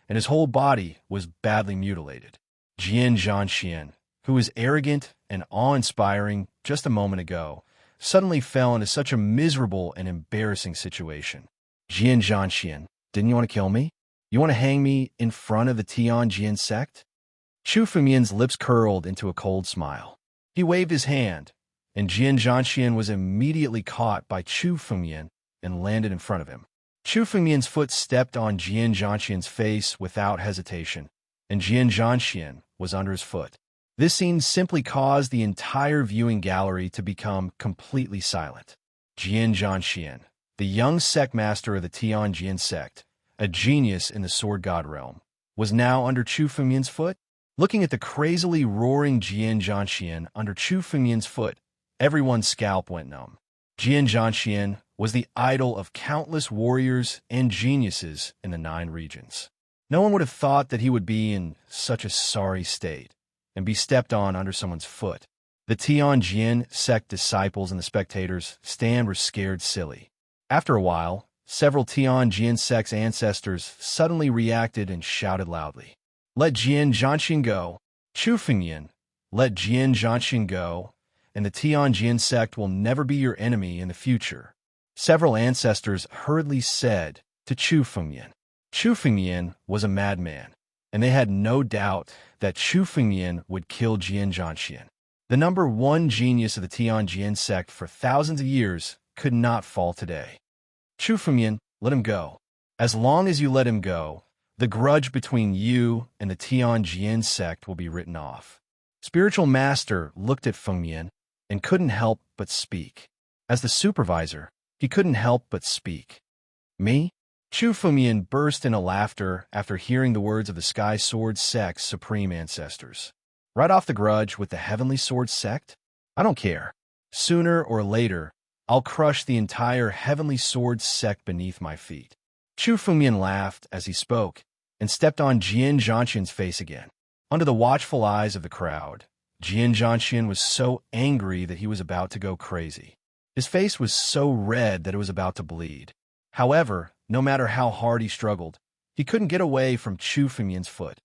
[SPEAKER 1] and his whole body was badly mutilated. Jian Zhanxian, who was arrogant and awe-inspiring just a moment ago, suddenly fell into such a miserable and embarrassing situation. Jian Zhanxian, didn't you want to kill me? You want to hang me in front of the Tianjin sect? Chu Fengmian's lips curled into a cold smile. He waved his hand, and Jian Zhanxian was immediately caught by Chu Fengmian and landed in front of him. Chu Fengmian's foot stepped on Jian Zhanxian's face without hesitation, and Jian Zhanxian was under his foot. This scene simply caused the entire viewing gallery to become completely silent. Jian Zhanxian, the young sect master of the Tianjin sect, a genius in the sword god realm, was now under Chu Fengmian's foot. Looking at the crazily roaring Jian Zhanxian under Chu Fengmian's foot, everyone's scalp went numb. Jian Zhanxian was the idol of countless warriors and geniuses in the 9 regions. No one would have thought that he would be in such a sorry state and be stepped on under someone's foot. The Tianjin sect disciples and the spectators stand were scared silly. After a while, several Tianjin sect's ancestors suddenly reacted and shouted loudly, "Let Jian Zhanxian go! Chu Fengmian, let Jian Zhanxian go, and the Tianjin sect will never be your enemy in the future." Several ancestors hurriedly said to Chu Fengmian. Chu Fengmian was a madman, and they had no doubt that Chu Fengmian would kill Jian Zhanxian. The number 1 genius of the Tianjin sect for thousands of years could not fall today. Chu Fengmian, let him go. As long as you let him go, the grudge between you and the Tianjin sect will be written off. Spiritual Master looked at Fengmian and couldn't help but speak. As the supervisor, he couldn't help but speak. Me? Chu Fengmian burst into laughter after hearing the words of the Sky Sword sect's supreme ancestors. Right off the grudge with the Heavenly Sword sect? I don't care. Sooner or later, I'll crush the entire Heavenly Sword sect beneath my feet. Chu Fengmian laughed as he spoke and stepped on Jian Zhanxian's face again. Under the watchful eyes of the crowd, Jian Zhanxian was so angry that he was about to go crazy. His face was so red that it was about to bleed. However, no matter how hard he struggled, he couldn't get away from Chu Fengmian's foot.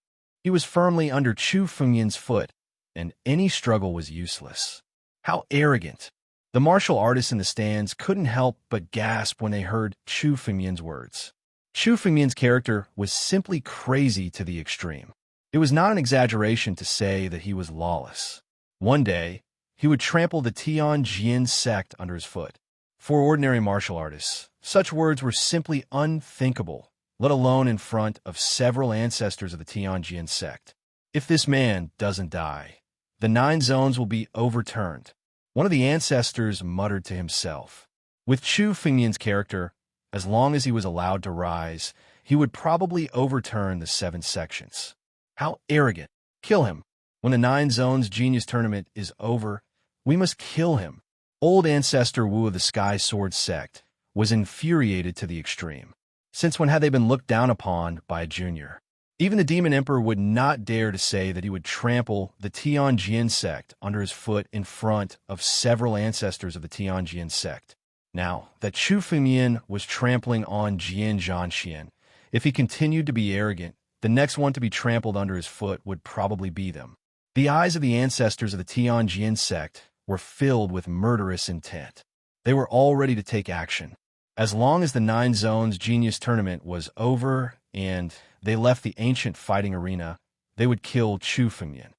[SPEAKER 1] He was firmly under Chu Fengmian's foot, and any struggle was useless. How arrogant! The martial artists in the stands couldn't help but gasp when they heard Chu Fengmian's words. Chu Fengmian's character was simply crazy to the extreme. It was not an exaggeration to say that he was lawless. One day, he would trample the Tianjin sect under his foot. For ordinary martial artists, such words were simply unthinkable, let alone in front of several ancestors of the Tianjin sect. If this man doesn't die, the 9 zones will be overturned. One of the ancestors muttered to himself. With Chu Fengmian's character, as long as he was allowed to rise, he would probably overturn the 7 sections. How arrogant! Kill him. When the 9 zones genius tournament is over, we must kill him. Old Ancestor Wu of the Sky Sword sect was infuriated to the extreme. Since when had they been looked down upon by a junior? Even the Demon Emperor would not dare to say that he would trample the Tianjin sect under his foot in front of several ancestors of the Tianjin sect. Now, that Chu Fengmian was trampling on Jian Zhanxian, if he continued to be arrogant, the next one to be trampled under his foot would probably be them. The eyes of the ancestors of the Tianjin sect were filled with murderous intent. They were all ready to take action. As long as the 9 zones genius tournament was over and they left the ancient fighting arena, they would kill Chu Fengmian.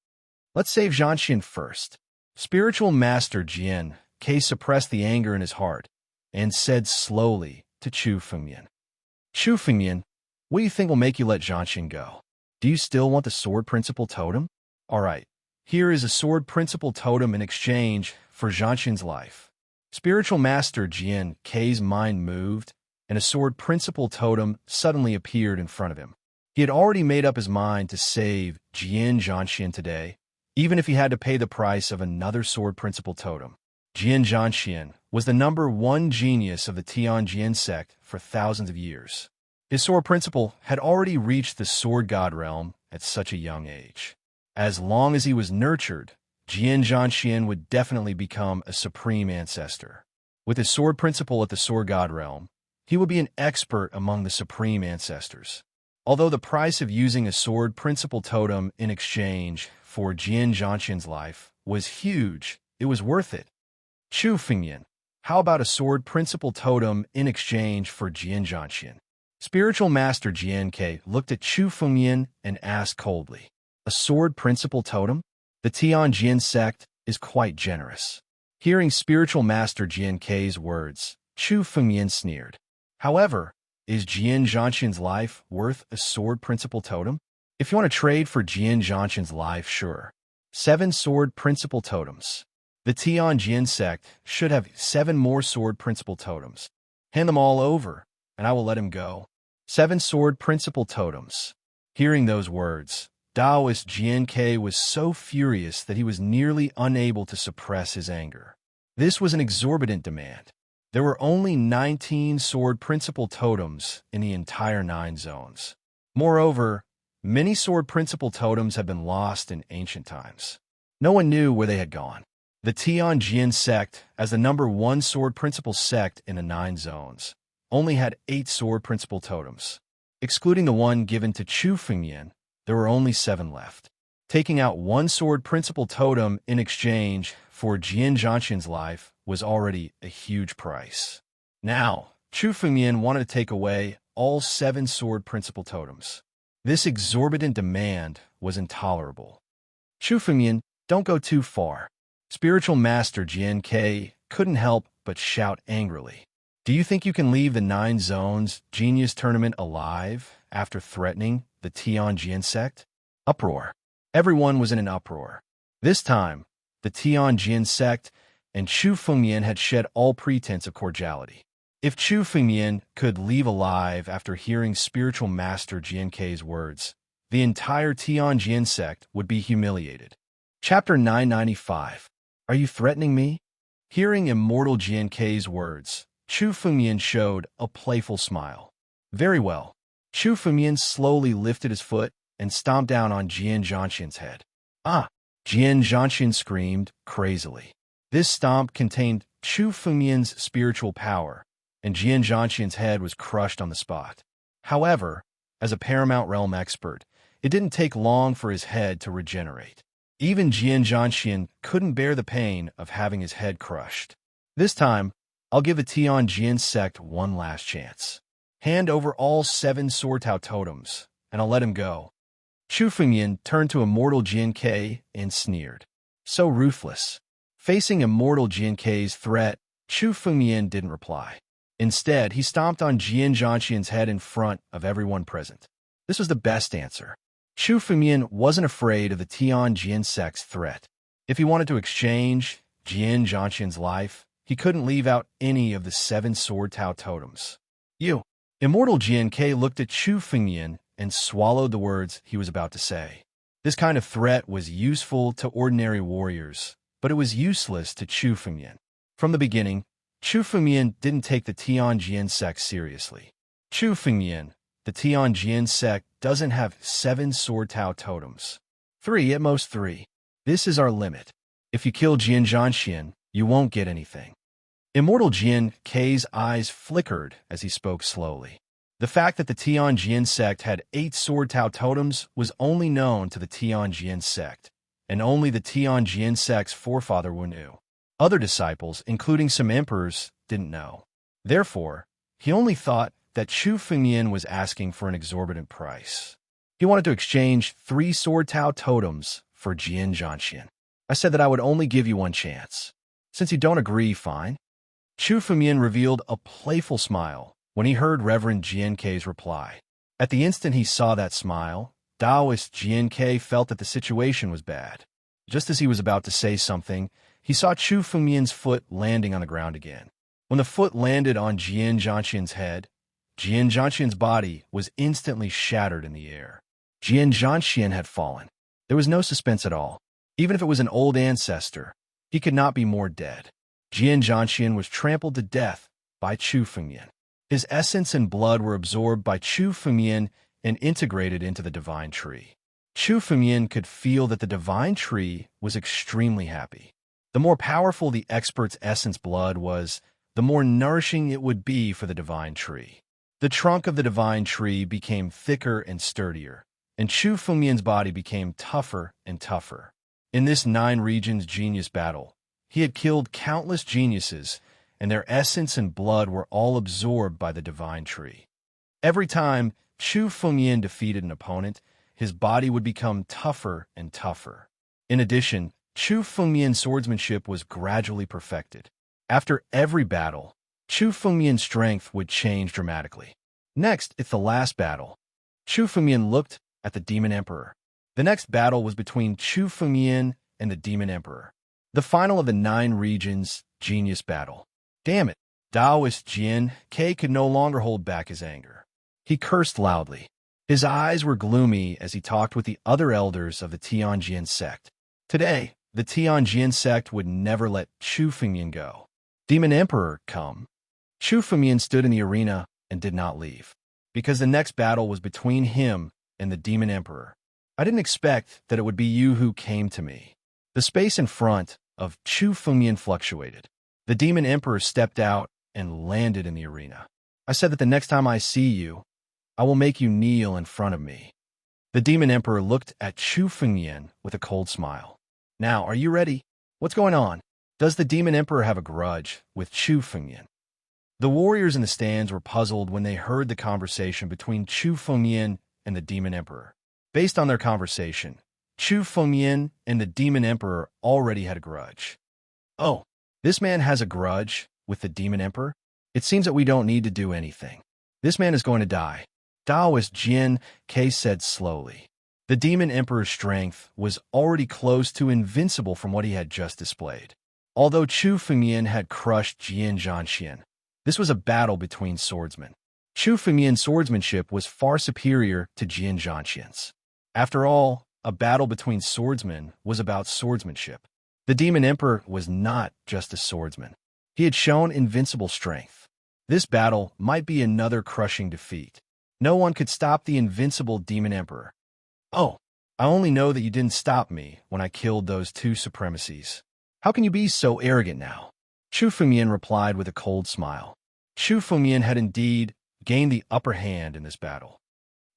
[SPEAKER 1] Let's save Zhanxian first. Spiritual Master Jian Ke suppressed the anger in his heart and said slowly to Chu Fengmian, Chu Fengmian, what do you think will make you let Zhanxian go? Do you still want the sword principle totem? All right, here is a sword principle totem in exchange for Zhanxian's life. Spiritual Master Jian Ke's mind moved, and a sword principle totem suddenly appeared in front of him. He had already made up his mind to save Jian Zhanxian today, even if he had to pay the price of another sword principle totem. Jian Zhanxian was the #1 genius of the Tianjin sect for thousands of years. His sword principle had already reached the sword god realm at such a young age. As long as he was nurtured, Jian Zhanxian would definitely become a supreme ancestor. With his sword principle at the sword god realm, he would be an expert among the supreme ancestors. Although the price of using a sword principle totem in exchange for Jian Zhanxian's life was huge, it was worth it. Chu Fengmian, how about a sword principle totem in exchange for Jian Zhanxian? Spiritual Master Jian Ke looked at Chu Fengmian and asked coldly, a sword principle totem? The Tianjin sect is quite generous. Hearing Spiritual Master Jian Ke's words, Chu Fengmian sneered. However, is Jian Zhanxian's life worth a sword principle totem? If you want to trade for Jian Zhanxian's life, sure. 7 sword principle totems. The Tianjin sect should have 7 more sword principle totems. Hand them all over, and I will let him go. 7 sword principle totems. Hearing those words, Taoist Jian Ke was so furious that he was nearly unable to suppress his anger. This was an exorbitant demand. There were only 19 sword principle totems in the entire 9 zones. Moreover, many sword principle totems had been lost in ancient times. No one knew where they had gone. The Tianjin sect, as the #1 sword principle sect in the 9 zones, only had 8 sword principle totems. Excluding the one given to Chu Fengmian, there were only 7 left. Taking out 1 sword principle totem in exchange for Jian Zhanxian's life was already a huge price. Now, Chu Fengmian wanted to take away all 7 sword principle totems. This exorbitant demand was intolerable. Chu Fengmian, don't go too far. Spiritual Master Jian Ke couldn't help but shout angrily. Do you think you can leave the 9 zones genius tournament alive after threatening the Tianjin sect? Uproar. Everyone was in an uproar. This time, the Tianjin sect and Chu Fengmian had shed all pretense of cordiality. If Chu Fengmian could leave alive after hearing Spiritual Master Jian Ke's words, the entire Tianjin sect would be humiliated. Chapter 995. Are you threatening me? Hearing Immortal Jian Ke's words, Chu Fengmian showed a playful smile. Very well. Chu Fengmian slowly lifted his foot and stomped down on Jian Zhanxian's head. Ah! Jian Zhanxian screamed crazily. This stomp contained Chu Fengmian's spiritual power, and Jian Zhanxian's head was crushed on the spot. However, as a Paramount Realm expert, it didn't take long for his head to regenerate. Even Jian Zhanxian couldn't bear the pain of having his head crushed. This time, I'll give the Tianjin sect one last chance. Hand over all 7 Sword Tao totems, and I'll let him go. Chu Fengmian turned to Immortal Jian Ke and sneered. So ruthless. Facing Immortal Jian Ke's threat, Chu Fengmian didn't reply. Instead, he stomped on Jian Zhanxian's head in front of everyone present. This was the best answer. Chu Fengmian wasn't afraid of the Tianjin sect's threat. If he wanted to exchange Jian Zhanxian's life, he couldn't leave out any of the 7 Sword Tao totems. You! Immortal Jian Ke looked at Chu Fengmian and swallowed the words he was about to say. This kind of threat was useful to ordinary warriors, but it was useless to Chu Fengmian. From the beginning, Chu Fengmian didn't take the Tianjin sect seriously. Chu Fengmian, the Tianjin sect doesn't have 7 Sword Tao totems. 3, at most 3. This is our limit. If you kill Jian Zhanxian, you won't get anything. Immortal Jian Ke's eyes flickered as he spoke slowly. The fact that the Tianjin sect had 8 Sword Tao totems was only known to the Tianjin sect, and only the Tianjin sect's forefather knew. Other disciples, including some emperors, didn't know. Therefore, he only thought that Chu Fengmian was asking for an exorbitant price. He wanted to exchange 3 Sword Tao totems for Jian Zhanxian. I said that I would only give you one chance. Since you don't agree, fine. Chu Fumian revealed a playful smile when he heard Reverend Jian Kei's reply. At the instant he saw that smile, Taoist Jian Kei felt that the situation was bad. Just as he was about to say something, he saw Chu Fumian's foot landing on the ground again. When the foot landed on Jian Zhanxian's head, Jian Zhanxian's body was instantly shattered in the air. Jian Zhanxian had fallen. There was no suspense at all. Even if it was an old ancestor, he could not be more dead. Jian Zhanxian was trampled to death by Chu Fumian. His essence and blood were absorbed by Chu Fumian and integrated into the divine tree. Chu Fumian could feel that the divine tree was extremely happy. The more powerful the expert's essence blood was, the more nourishing it would be for the divine tree. The trunk of the divine tree became thicker and sturdier, and Chu Fumian's body became tougher and tougher. In this 9 regions genius battle, he had killed countless geniuses, and their essence and blood were all absorbed by the divine tree. Every time Chu Fumian defeated an opponent, his body would become tougher and tougher. In addition, Chu Fumian's swordsmanship was gradually perfected. After every battle, Chu Fumian's strength would change dramatically. Next, it's the last battle. Chu Fumian looked at the Demon Emperor. The next battle was between Chu Fumian and the Demon Emperor. The final of the 9 regions genius battle. Damn it! Taoist Jian Kei could no longer hold back his anger. He cursed loudly. His eyes were gloomy as he talked with the other elders of the Tianjin sect. Today, the Tianjin sect would never let Chu Fumian go. Demon Emperor, come. Chu Fumian stood in the arena and did not leave, because the next battle was between him and the Demon Emperor. I didn't expect that it would be you who came to me. The space in front of Chu Fumian fluctuated. The Demon Emperor stepped out and landed in the arena. I said that the next time I see you, I will make you kneel in front of me. The Demon Emperor looked at Chu Fumian with a cold smile. Now, are you ready? What's going on? Does the Demon Emperor have a grudge with Chu Fumian? The warriors in the stands were puzzled when they heard the conversation between Chu Fumian and the Demon Emperor. Based on their conversation, Chu Fumian and the Demon Emperor already had a grudge. Oh, this man has a grudge with the Demon Emperor? It seems that we don't need to do anything. This man is going to die. Taoist Jian Kei said slowly. The Demon Emperor's strength was already close to invincible from what he had just displayed. Although Chu Fumian had crushed Jian Zhanxian, this was a battle between swordsmen. Chu Fumian's swordsmanship was far superior to Jian Zhanxian's. After all, a battle between swordsmen was about swordsmanship. The Demon Emperor was not just a swordsman. He had shown invincible strength. This battle might be another crushing defeat. No one could stop the invincible Demon Emperor. Oh, I only know that you didn't stop me when I killed those 2 supremacies. How can you be so arrogant now? Chu Fumian replied with a cold smile. Chu Fumian had indeed gained the upper hand in this battle.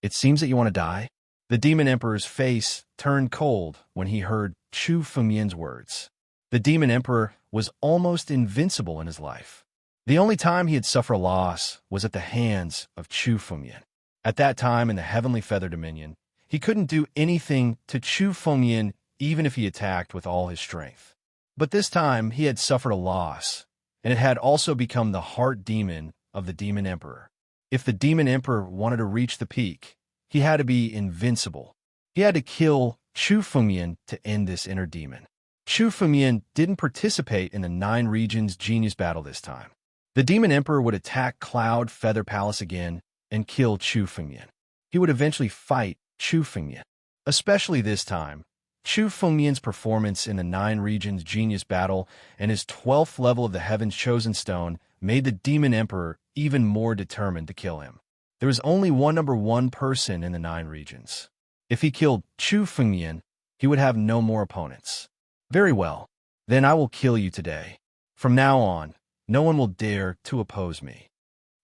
[SPEAKER 1] It seems that you want to die? The Demon Emperor's face turned cold when he heard Chu Fumian's words. The Demon Emperor was almost invincible in his life. The only time he had suffered a loss was at the hands of Chu Fumian. At that time in the Heavenly Feather Dominion, he couldn't do anything to Chu Fumian even if he attacked with all his strength. But this time he had suffered a loss, and it had also become the heart demon of the Demon Emperor. If the Demon Emperor wanted to reach the peak, he had to be invincible. He had to kill Chu Fumian to end this inner demon. Chu Fumian didn't participate in the 9 regions genius battle this time. The Demon Emperor would attack Cloud Feather Palace again and kill Chu Fumian. He would eventually fight Chu Fumian. Especially this time, Chu Fumian's performance in the 9 regions genius battle and his 12th level of the Heaven's Chosen Stone made the Demon Emperor even more determined to kill him. There was only one number 1 person in the 9 regions. If he killed Chu Fumian, he would have no more opponents. Very well, then I will kill you today. From now on, no one will dare to oppose me.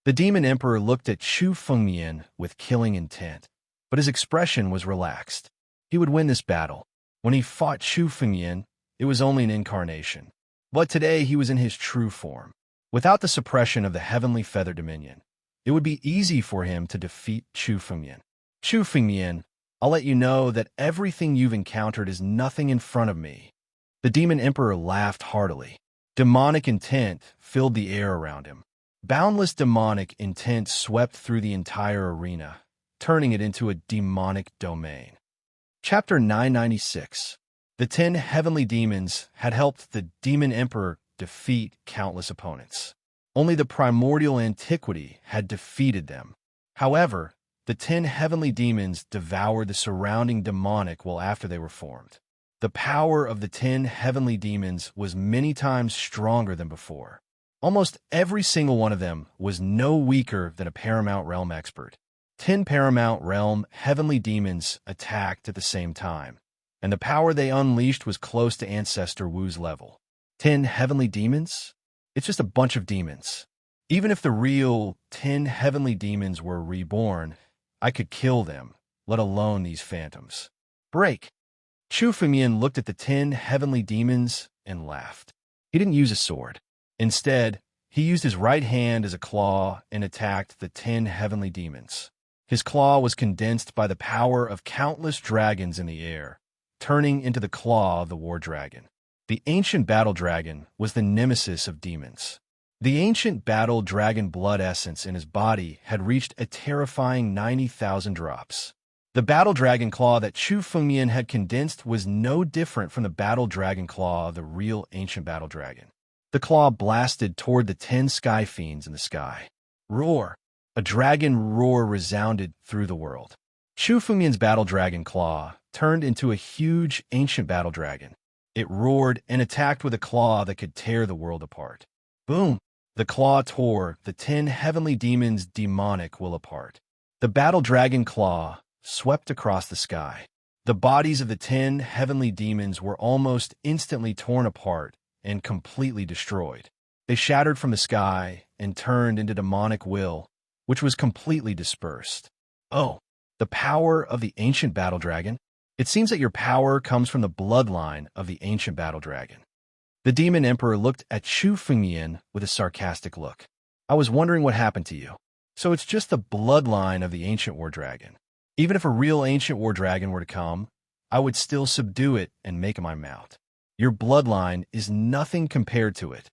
[SPEAKER 1] The Demon Emperor looked at Chu Fumian with killing intent, but his expression was relaxed. He would win this battle. When he fought Chu Fumian, it was only an incarnation. But today he was in his true form. Without the suppression of the Heavenly Feather Dominion, it would be easy for him to defeat Chu Fumian. Chu Fumian, I'll let you know that everything you've encountered is nothing in front of me. The demon emperor laughed heartily. Demonic intent filled the air around him. Boundless demonic intent swept through the entire arena, turning it into a demonic domain. Chapter 996. The 10 heavenly demons had helped the demon emperor defeat countless opponents. Only the primordial antiquity had defeated them. However, the 10 heavenly demons devoured the surrounding demonic well after they were formed. The power of the 10 heavenly demons was many times stronger than before. Almost every single one of them was no weaker than a Paramount Realm expert. 10 Paramount Realm heavenly demons attacked at the same time, and the power they unleashed was close to Ancestor Wu's level. 10 heavenly demons? It's just a bunch of demons. Even if the real 10 heavenly demons were reborn, I could kill them, let alone these phantoms. Break! Chu Fengmian looked at the 10 heavenly demons and laughed. He didn't use a sword. Instead, he used his right hand as a claw and attacked the 10 heavenly demons. His claw was condensed by the power of countless dragons in the air, turning into the claw of the war dragon. The ancient battle dragon was the nemesis of demons. The ancient battle dragon blood essence in his body had reached a terrifying 90,000 drops. The battle dragon claw that Chu Fengmian had condensed was no different from the battle dragon claw of the real ancient battle dragon. The claw blasted toward the 10 sky fiends in the sky. Roar! A dragon roar resounded through the world. Chu Fengmian's battle dragon claw turned into a huge ancient battle dragon. It roared and attacked with a claw that could tear the world apart. Boom! The claw tore the 10 heavenly demons' demonic will apart. The battle dragon claw swept across the sky. The bodies of the 10 heavenly demons were almost instantly torn apart and completely destroyed. They shattered from the sky and turned into demonic will, which was completely dispersed. Oh, the power of the ancient battle dragon? It seems that your power comes from the bloodline of the ancient battle dragon. The demon emperor looked at Chu Fengmian with a sarcastic look. I was wondering what happened to you. So it's just the bloodline of the ancient war dragon. Even if a real ancient war dragon were to come, I would still subdue it and make him my mount. Your bloodline is nothing compared to it,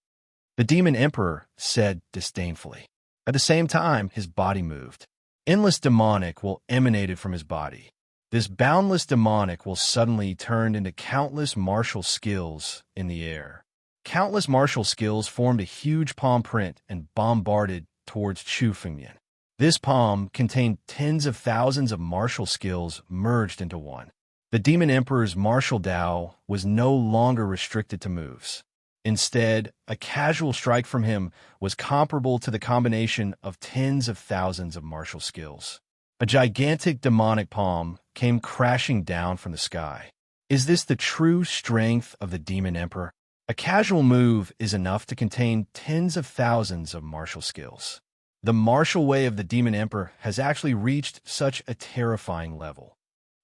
[SPEAKER 1] the demon emperor said disdainfully. At the same time, his body moved. Endless demonic will emanated from his body. This boundless demonic will suddenly turn into countless martial skills in the air. Countless martial skills formed a huge palm print and bombarded towards Chu Fengmian. This palm contained tens of thousands of martial skills merged into one. The demon emperor's martial Dao was no longer restricted to moves. Instead, a casual strike from him was comparable to the combination of tens of thousands of martial skills. A gigantic demonic palm came crashing down from the sky. Is this the true strength of the demon emperor? A casual move is enough to contain tens of thousands of martial skills. The martial way of the demon emperor has actually reached such a terrifying level.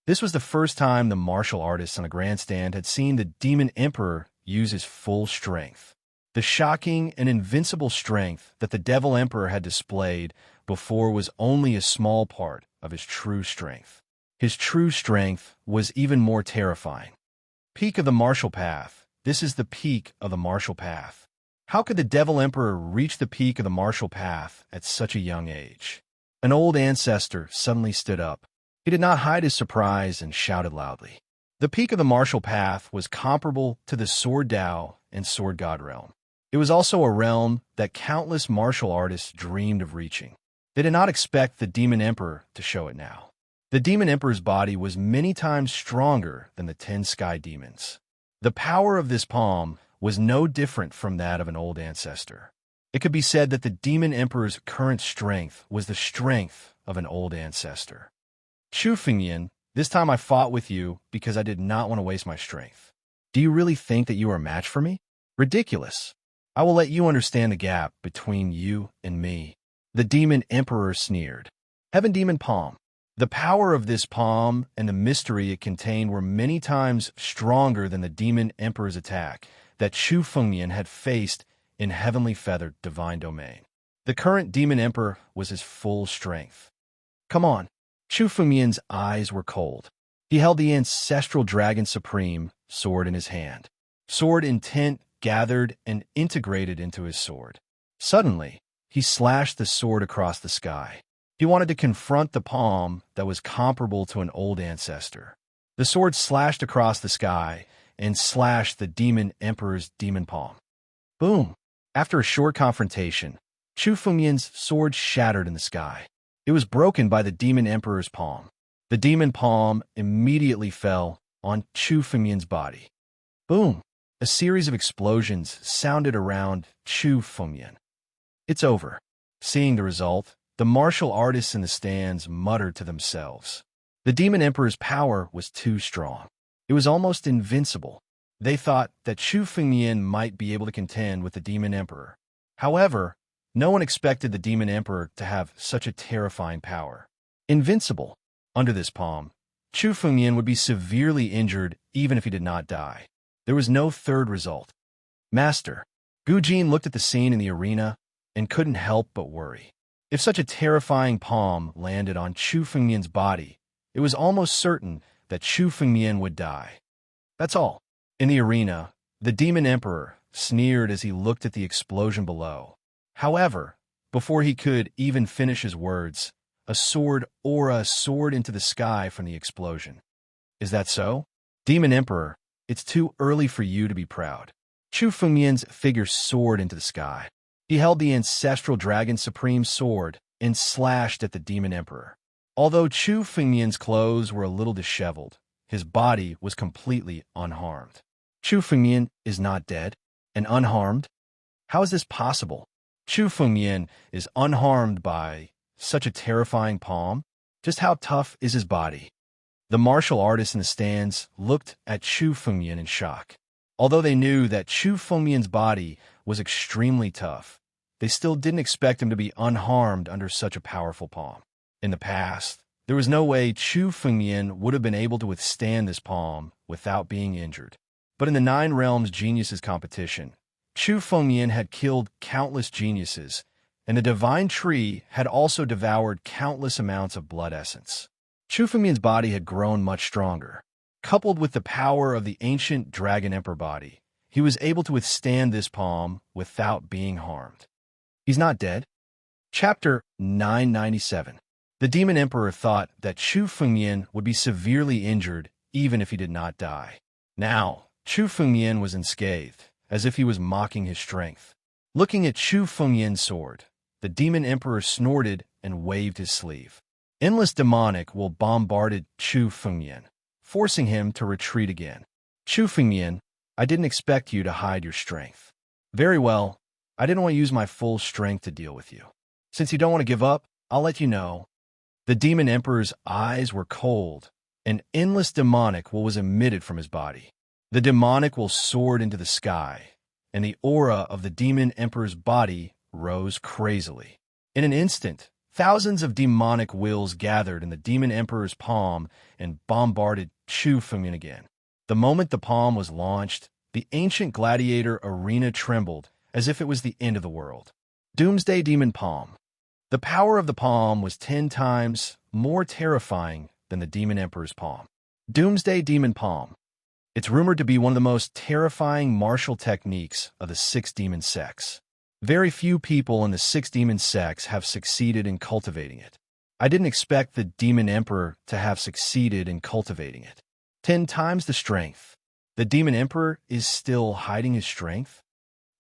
[SPEAKER 1] This was the first time the martial artists on a grandstand had seen the demon emperor use his full strength. The shocking and invincible strength that the devil emperor had displayed before was only a small part of his true strength. His true strength was even more terrifying. Peak of the martial path. This is the peak of the martial path. How could the devil emperor reach the peak of the martial path at such a young age? An old ancestor suddenly stood up. He did not hide his surprise and shouted loudly. The peak of the martial path was comparable to the Sword Dao and Sword God realm. It was also a realm that countless martial artists dreamed of reaching. They did not expect the demon emperor to show it now. The demon emperor's body was many times stronger than the 10 sky demons. The power of this palm was no different from that of an old ancestor. It could be said that the demon emperor's current strength was the strength of an old ancestor. Chu Fengmian, this time I fought with you because I did not want to waste my strength. Do you really think that you are a match for me? Ridiculous. I will let you understand the gap between you and me. The demon emperor sneered. Heaven demon palm. The power of this palm and the mystery it contained were many times stronger than the demon emperor's attack that Chu Fengmian had faced in heavenly feathered divine domain. The current demon emperor was his full strength. Come on. Chu Fengmian's eyes were cold. He held the ancestral dragon supreme sword in his hand. sword intent gathered and integrated into his sword. Suddenly, he slashed the sword across the sky. He wanted to confront the palm that was comparable to an old ancestor. The sword slashed across the sky and slashed the demon emperor's demon palm. Boom! After a short confrontation, Chu Fengmian's sword shattered in the sky. It was broken by the demon emperor's palm. The demon palm immediately fell on Chu Fengmian's body. Boom! A series of explosions sounded around Chu Fengmian. It's over. Seeing the result, the martial artists in the stands muttered to themselves. The demon emperor's power was too strong. It was almost invincible. They thought that Chu Fengmian might be able to contend with the demon emperor. However, no one expected the demon emperor to have such a terrifying power. Invincible. Under this palm, Chu Fengmian would be severely injured even if he did not die. There was no third result. Master. Gu Jin looked at the scene in the arena and couldn't help but worry. If such a terrifying palm landed on Chu Fengmian's body, it was almost certain that Chu Fengmian would die. That's all. In the arena, the demon emperor sneered as he looked at the explosion below. However, before he could even finish his words, a sword aura soared into the sky from the explosion. Is that so? Demon Emperor, it's too early for you to be proud. Chu Fengmian's figure soared into the sky. He held the ancestral dragon supreme sword and slashed at the demon emperor. Although Chu Fengmian's clothes were a little disheveled, his body was completely unharmed. Chu Fengmian is not dead and unharmed? How is this possible? Chu Fengmian is unharmed by such a terrifying palm? Just how tough is his body? The martial artists in the stands looked at Chu Fengmian in shock. Although they knew that Chu Fengmian's body was extremely tough, they still didn't expect him to be unharmed under such a powerful palm. In the past, there was no way Chu Fengmian would have been able to withstand this palm without being injured. But in the Nine Realms Geniuses competition, Chu Fengmian had killed countless geniuses, and the divine tree had also devoured countless amounts of blood essence. Chu Fengmian's body had grown much stronger. Coupled with the power of the ancient Dragon Emperor body, he was able to withstand this palm without being harmed. He's not dead. Chapter 997. The Demon Emperor thought that Chu Fengmian would be severely injured even if he did not die. Now, Chu Fengmian was unscathed, as if he was mocking his strength. Looking at Chu Fengmian's sword, the Demon Emperor snorted and waved his sleeve. Endless demonic will bombarded Chu Fengmian, forcing him to retreat again. Chu Fengmian, I didn't expect you to hide your strength. Very well, I didn't want to use my full strength to deal with you. Since you don't want to give up, I'll let you know. The Demon Emperor's eyes were cold, and endless demonic will was emitted from his body. The demonic will soared into the sky, and the aura of the Demon Emperor's body rose crazily. In an instant, thousands of demonic wills gathered in the Demon Emperor's palm and bombarded Chu Fengmian again. The moment the palm was launched, the ancient gladiator arena trembled as if it was the end of the world. Doomsday Demon Palm. The power of the palm was 10 times more terrifying than the Demon Emperor's palm. Doomsday Demon Palm. It's rumored to be one of the most terrifying martial techniques of the 6 demon sects. Very few people in the 6 demon sects have succeeded in cultivating it. I didn't expect the Demon Emperor to have succeeded in cultivating it. 10 times the strength. The Demon Emperor is still hiding his strength?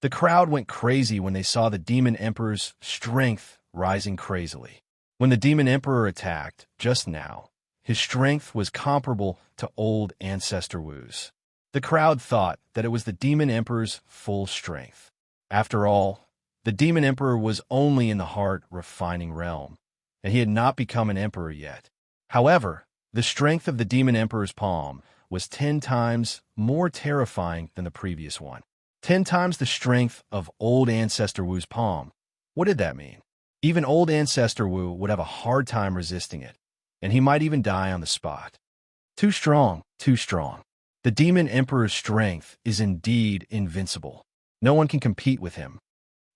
[SPEAKER 1] The crowd went crazy when they saw the Demon Emperor's strength rising crazily. When the Demon Emperor attacked, just now, his strength was comparable to old Ancestor Wu's. The crowd thought that it was the Demon Emperor's full strength. After all, the Demon Emperor was only in the heart refining realm, and he had not become an emperor yet. However, the strength of the Demon Emperor's palm was 10 times more terrifying than the previous one. 10 times the strength of old Ancestor Wu's palm. What did that mean? Even old Ancestor Wu would have a hard time resisting it, and he might even die on the spot. Too strong, too strong. The Demon Emperor's strength is indeed invincible. No one can compete with him.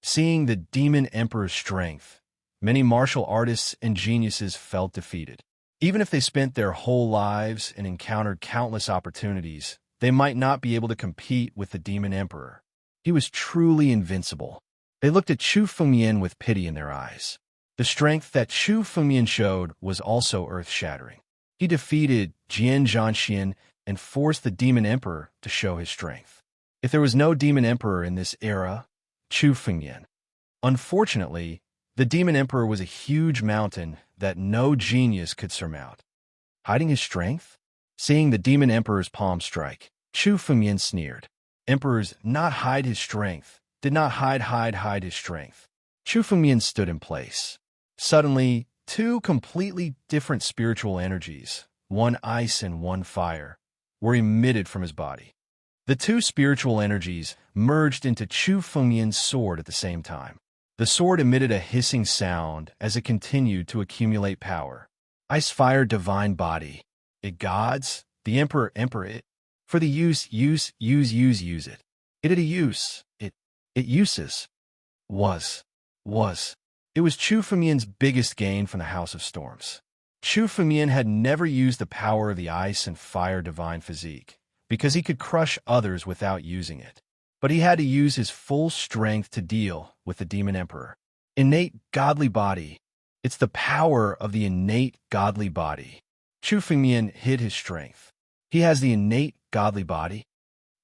[SPEAKER 1] Seeing the Demon Emperor's strength, many martial artists and geniuses felt defeated. Even if they spent their whole lives and encountered countless opportunities, they might not be able to compete with the Demon Emperor. He was truly invincible. They looked at Chu Fengmian with pity in their eyes. The strength that Chu Fengmian showed was also earth-shattering. He defeated Jian Zhanxian and forced the Demon Emperor to show his strength. If there was no Demon Emperor in this era, Chu Fengmian. Unfortunately, the Demon Emperor was a huge mountain that no genius could surmount. Hiding his strength? Seeing the Demon Emperor's palm strike, Chu Fengmian sneered. Emperors not hide his strength, did not hide his strength. Chu Fengmian stood in place. Suddenly, two completely different spiritual energies, one ice and one fire, were emitted from his body. The two spiritual energies merged into Chu Fengmian's sword at the same time. The sword emitted a hissing sound as it continued to accumulate power. Ice fire divine body. It gods, the emperor it. For the use it. It had a use. It uses. Was. It was Chu Fengmian's biggest gain from the House of Storms. Chu Fengmian had never used the power of the ice and fire divine physique, because he could crush others without using it. But he had to use his full strength to deal with the Demon Emperor. Innate godly body. It's the power of the innate godly body. Chu Fengmian hid his strength. He has the innate godly body.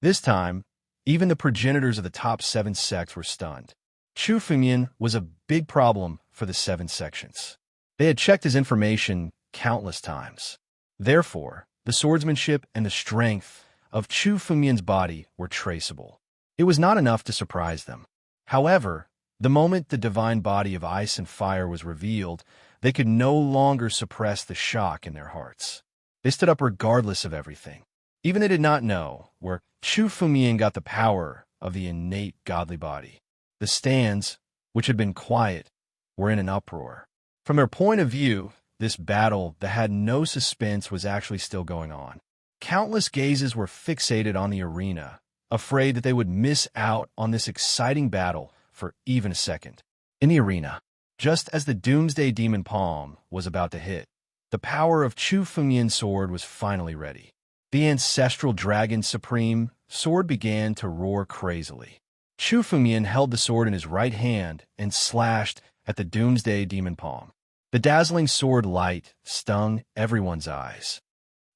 [SPEAKER 1] This time, even the progenitors of the top 7 sects were stunned. Chu Fengmian was a big problem for the 7 sections. They had checked his information countless times. Therefore, the swordsmanship and the strength of Chu Fengmian's body were traceable. It was not enough to surprise them. However, the moment the divine body of ice and fire was revealed, they could no longer suppress the shock in their hearts. They stood up regardless of everything. Even they did not know where Chu Fengmian got the power of the innate godly body. The stands, which had been quiet, were in an uproar. From their point of view, this battle that had no suspense was actually still going on. Countless gazes were fixated on the arena, afraid that they would miss out on this exciting battle for even a second. In the arena, just as the Doomsday Demon Palm was about to hit, the power of Chu Fengmian's sword was finally ready. The ancestral dragon supreme sword began to roar crazily. Chu Fengmian held the sword in his right hand and slashed at the Doomsday Demon Palm. The dazzling sword light stung everyone's eyes.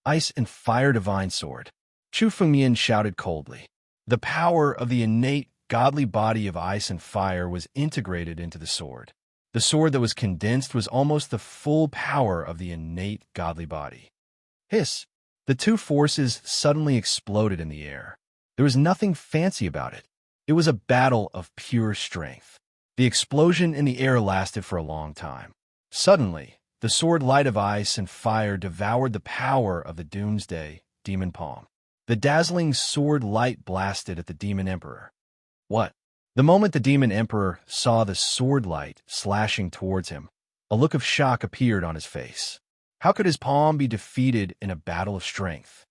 [SPEAKER 1] Ice and fire divine sword. Chu Fengmian shouted coldly. The power of the innate godly body of ice and fire was integrated into the sword. The sword that was condensed was almost the full power of the innate godly body. Hiss! The two forces suddenly exploded in the air. There was nothing fancy about it. It was a battle of pure strength. The explosion in the air lasted for a long time. Suddenly, the sword light of ice and fire devoured the power of the Doomsday Demon Palm. The dazzling sword light blasted at the Demon Emperor. What? The moment the Demon Emperor saw the sword light slashing towards him, a look of shock appeared on his face. How could his palm be defeated in a battle of strength?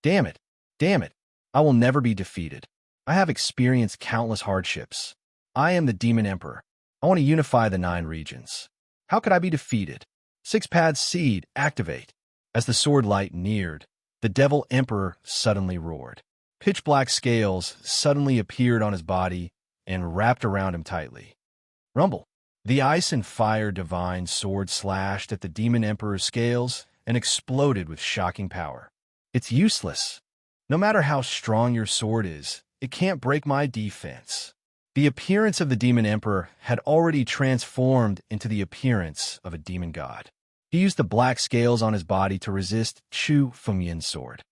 [SPEAKER 1] Damn it! I will never be defeated. I have experienced countless hardships. I am the Demon Emperor. I want to unify the 9 regions. How could I be defeated? 6-Path Seed, activate. As the sword light neared, the Devil Emperor suddenly roared. Pitch-black scales suddenly appeared on his body and wrapped around him tightly. Rumble. The ice and fire divine sword slashed at the Demon Emperor's scales and exploded with shocking power. It's useless. No matter how strong your sword is, it can't break my defense. The appearance of the Demon Emperor had already transformed into the appearance of a demon god. He used the black scales on his body to resist Chu Fengmian's sword.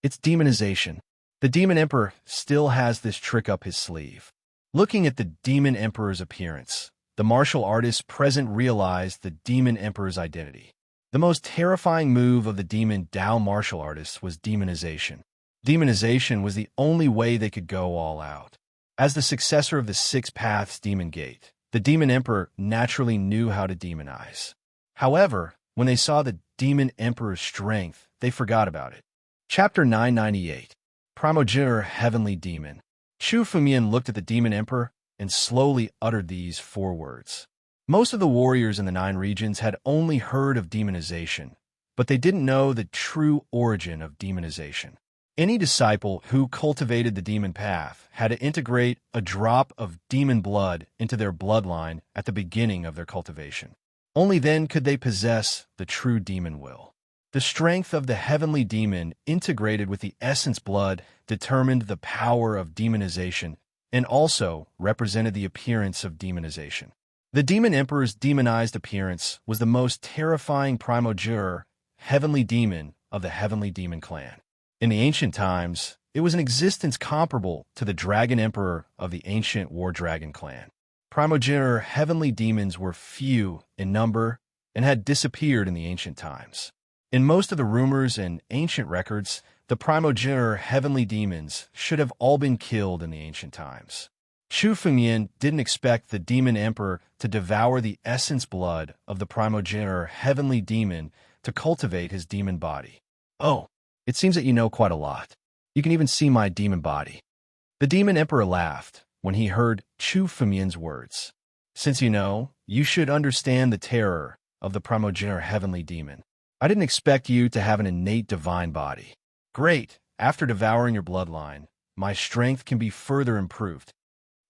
[SPEAKER 1] It's demonization. The Demon Emperor still has this trick up his sleeve. Looking at the Demon Emperor's appearance, the martial artists present realized the Demon Emperor's identity. The most terrifying move of the Demon Dao martial artists was demonization. Demonization was the only way they could go all out. As the successor of the 6 Paths Demon Gate, the Demon Emperor naturally knew how to demonize. However, when they saw the Demon Emperor's strength, they forgot about it. Chapter 998. Primogenitor Heavenly Demon. Chu Fengmian looked at the Demon Emperor and slowly uttered these 4 words. Most of the warriors in the 9 regions had only heard of demonization, but they didn't know the true origin of demonization. Any disciple who cultivated the demon path had to integrate a drop of demon blood into their bloodline at the beginning of their cultivation. Only then could they possess the true demon will. The strength of the heavenly demon integrated with the essence blood determined the power of demonization and also represented the appearance of demonization. The demon emperor's demonized appearance was the most terrifying primogeniture, heavenly demon of the heavenly demon clan. In the ancient times, it was an existence comparable to the dragon emperor of the ancient war dragon clan. Primogeniture heavenly demons were few in number and had disappeared in the ancient times. In most of the rumors and ancient records, the primogeniture heavenly demons should have all been killed in the ancient times. Chu Fengyan didn't expect the demon emperor to devour the essence blood of the primogeniture heavenly demon to cultivate his demon body. "Oh, it seems that you know quite a lot. You can even see my demon body." The demon emperor laughed when he heard Chu Fengyan's words. "Since you know, you should understand the terror of the primogeniture heavenly demon. I didn't expect you to have an innate divine body. Great, after devouring your bloodline, my strength can be further improved.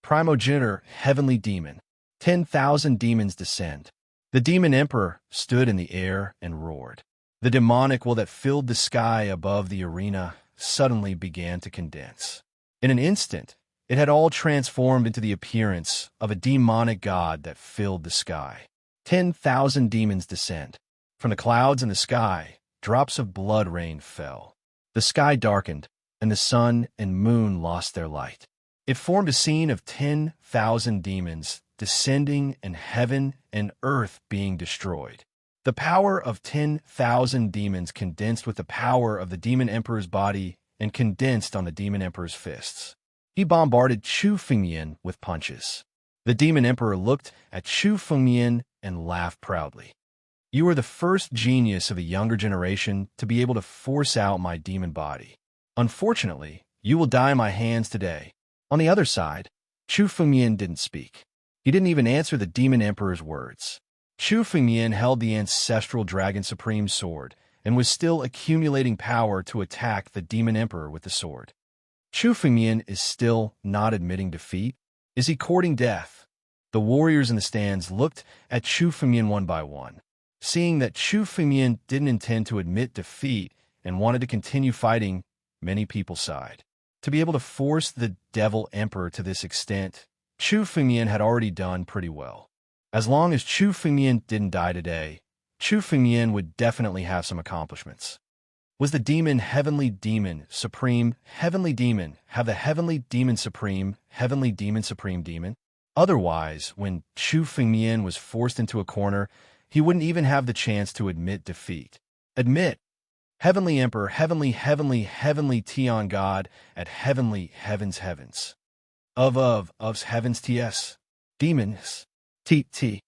[SPEAKER 1] Primogeniture heavenly demon. 10,000 demons descend." The demon emperor stood in the air and roared. The demonic will that filled the sky above the arena suddenly began to condense. In an instant, it had all transformed into the appearance of a demonic god that filled the sky. 10,000 demons descend. From the clouds in the sky, drops of blood rain fell. The sky darkened, and the sun and moon lost their light. It formed a scene of 10,000 demons descending and heaven and earth being destroyed. The power of 10,000 demons condensed with the power of the demon emperor's body and condensed on the demon emperor's fists. He bombarded Chu Fengyan with punches. The demon emperor looked at Chu Fengyan and laughed proudly. "You are the first genius of a younger generation to be able to force out my demon body. Unfortunately, you will die in my hands today." On the other side, Chu Fengyan didn't speak. He didn't even answer the demon emperor's words. Chu Fengyan held the ancestral dragon supreme sword and was still accumulating power to attack the demon emperor with the sword. Chu Fengyan is still not admitting defeat. Is he courting death? The warriors in the stands looked at Chu Fengyan one by one. Seeing that Chu Fengyan didn't intend to admit defeat and wanted to continue fighting, many people sighed. To be able to force the devil emperor to this extent, Chu Fengyan had already done pretty well. As long as Chu Fengyan didn't die today, Chu Fengyan would definitely have some accomplishments. Was the demon heavenly demon supreme heavenly demon have the heavenly demon supreme demon? Otherwise, when Chu Fengyan was forced into a corner, he wouldn't even have the chance to admit defeat. Admit. Heavenly Emperor, heavenly Tian God, at heavenly heavens. Of heavens ts. Demons. T.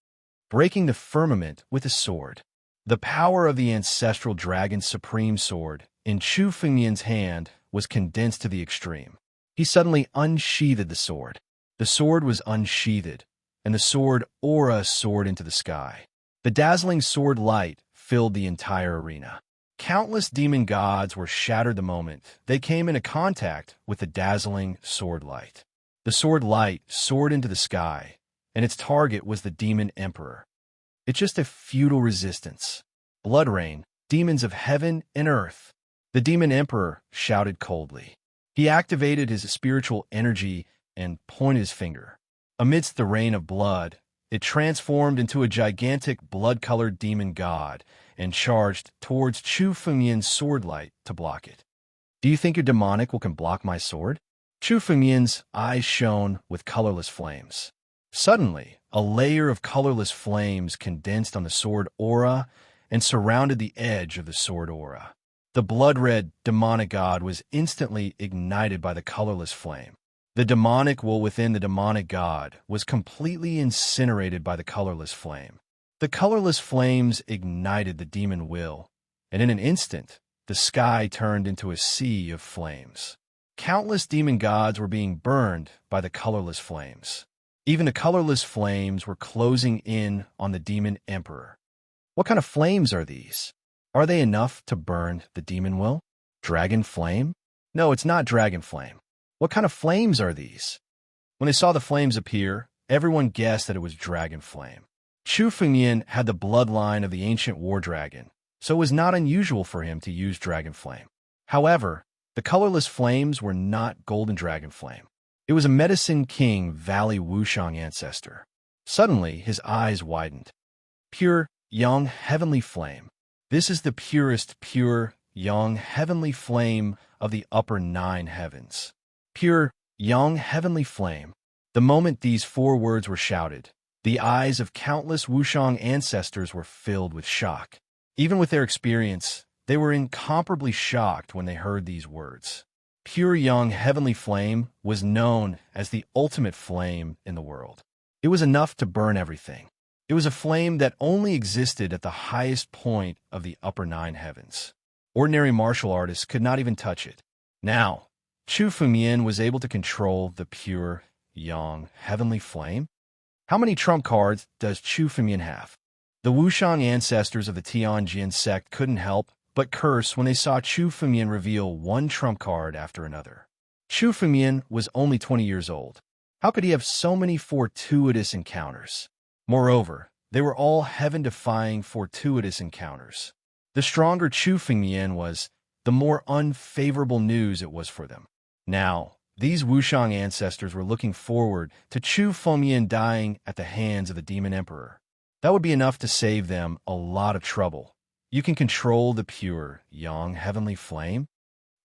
[SPEAKER 1] Breaking the firmament with a sword. The power of the ancestral dragon's supreme sword in Chu Fengyan's hand was condensed to the extreme. He suddenly unsheathed the sword. The sword was unsheathed, and the sword aura soared into the sky. The dazzling sword light filled the entire arena. Countless demon gods were shattered the moment they came into contact with the dazzling sword light. The sword light soared into the sky, and its target was the demon emperor. It's just a futile resistance. Blood rain, demons of heaven and earth. The demon emperor shouted coldly. He activated his spiritual energy and pointed his finger. Amidst the rain of blood, it transformed into a gigantic blood-colored demon god and charged towards Chu Fengyan's sword light to block it. "Do you think your demonic will can block my sword?" Chu Fengyan's eyes shone with colorless flames. Suddenly, a layer of colorless flames condensed on the sword aura and surrounded the edge of the sword aura. The blood-red demonic god was instantly ignited by the colorless flame. The demonic will within the demonic god was completely incinerated by the colorless flame. The colorless flames ignited the demon will, and in an instant, the sky turned into a sea of flames. Countless demon gods were being burned by the colorless flames. Even the colorless flames were closing in on the demon emperor. What kind of flames are these? Are they enough to burn the demon will? Dragon flame? No, it's not dragon flame. What kind of flames are these? When they saw the flames appear, everyone guessed that it was dragon flame. Chu Fengmian had the bloodline of the ancient war dragon, so it was not unusual for him to use dragon flame. However, the colorless flames were not golden dragon flame. It was a Medicine King Valley Wushang ancestor. Suddenly, his eyes widened. Pure, young, heavenly flame. This is the purest, pure, young, heavenly flame of the upper 9 heavens. Pure, young, heavenly flame. The moment these 4 words were shouted, the eyes of countless Wushang ancestors were filled with shock. Even with their experience, they were incomparably shocked when they heard these words. Pure, young, heavenly flame was known as the ultimate flame in the world. It was enough to burn everything. It was a flame that only existed at the highest point of the upper 9 heavens. Ordinary martial artists could not even touch it. Now, Chu Fengmian was able to control the pure, young, heavenly flame. How many trump cards does Chu Fengmian have? The Wushang ancestors of the Tianjin sect couldn't help but curse when they saw Chu Fengmian reveal one trump card after another. Chu Fengmian was only 20 years old. How could he have so many fortuitous encounters? Moreover, they were all heaven-defying fortuitous encounters. The stronger Chu Fengmian was, the more unfavorable news it was for them. Now, these Wushang ancestors were looking forward to Chu Fengmian dying at the hands of the Demon Emperor. That would be enough to save them a lot of trouble. You can control the pure, young, heavenly flame?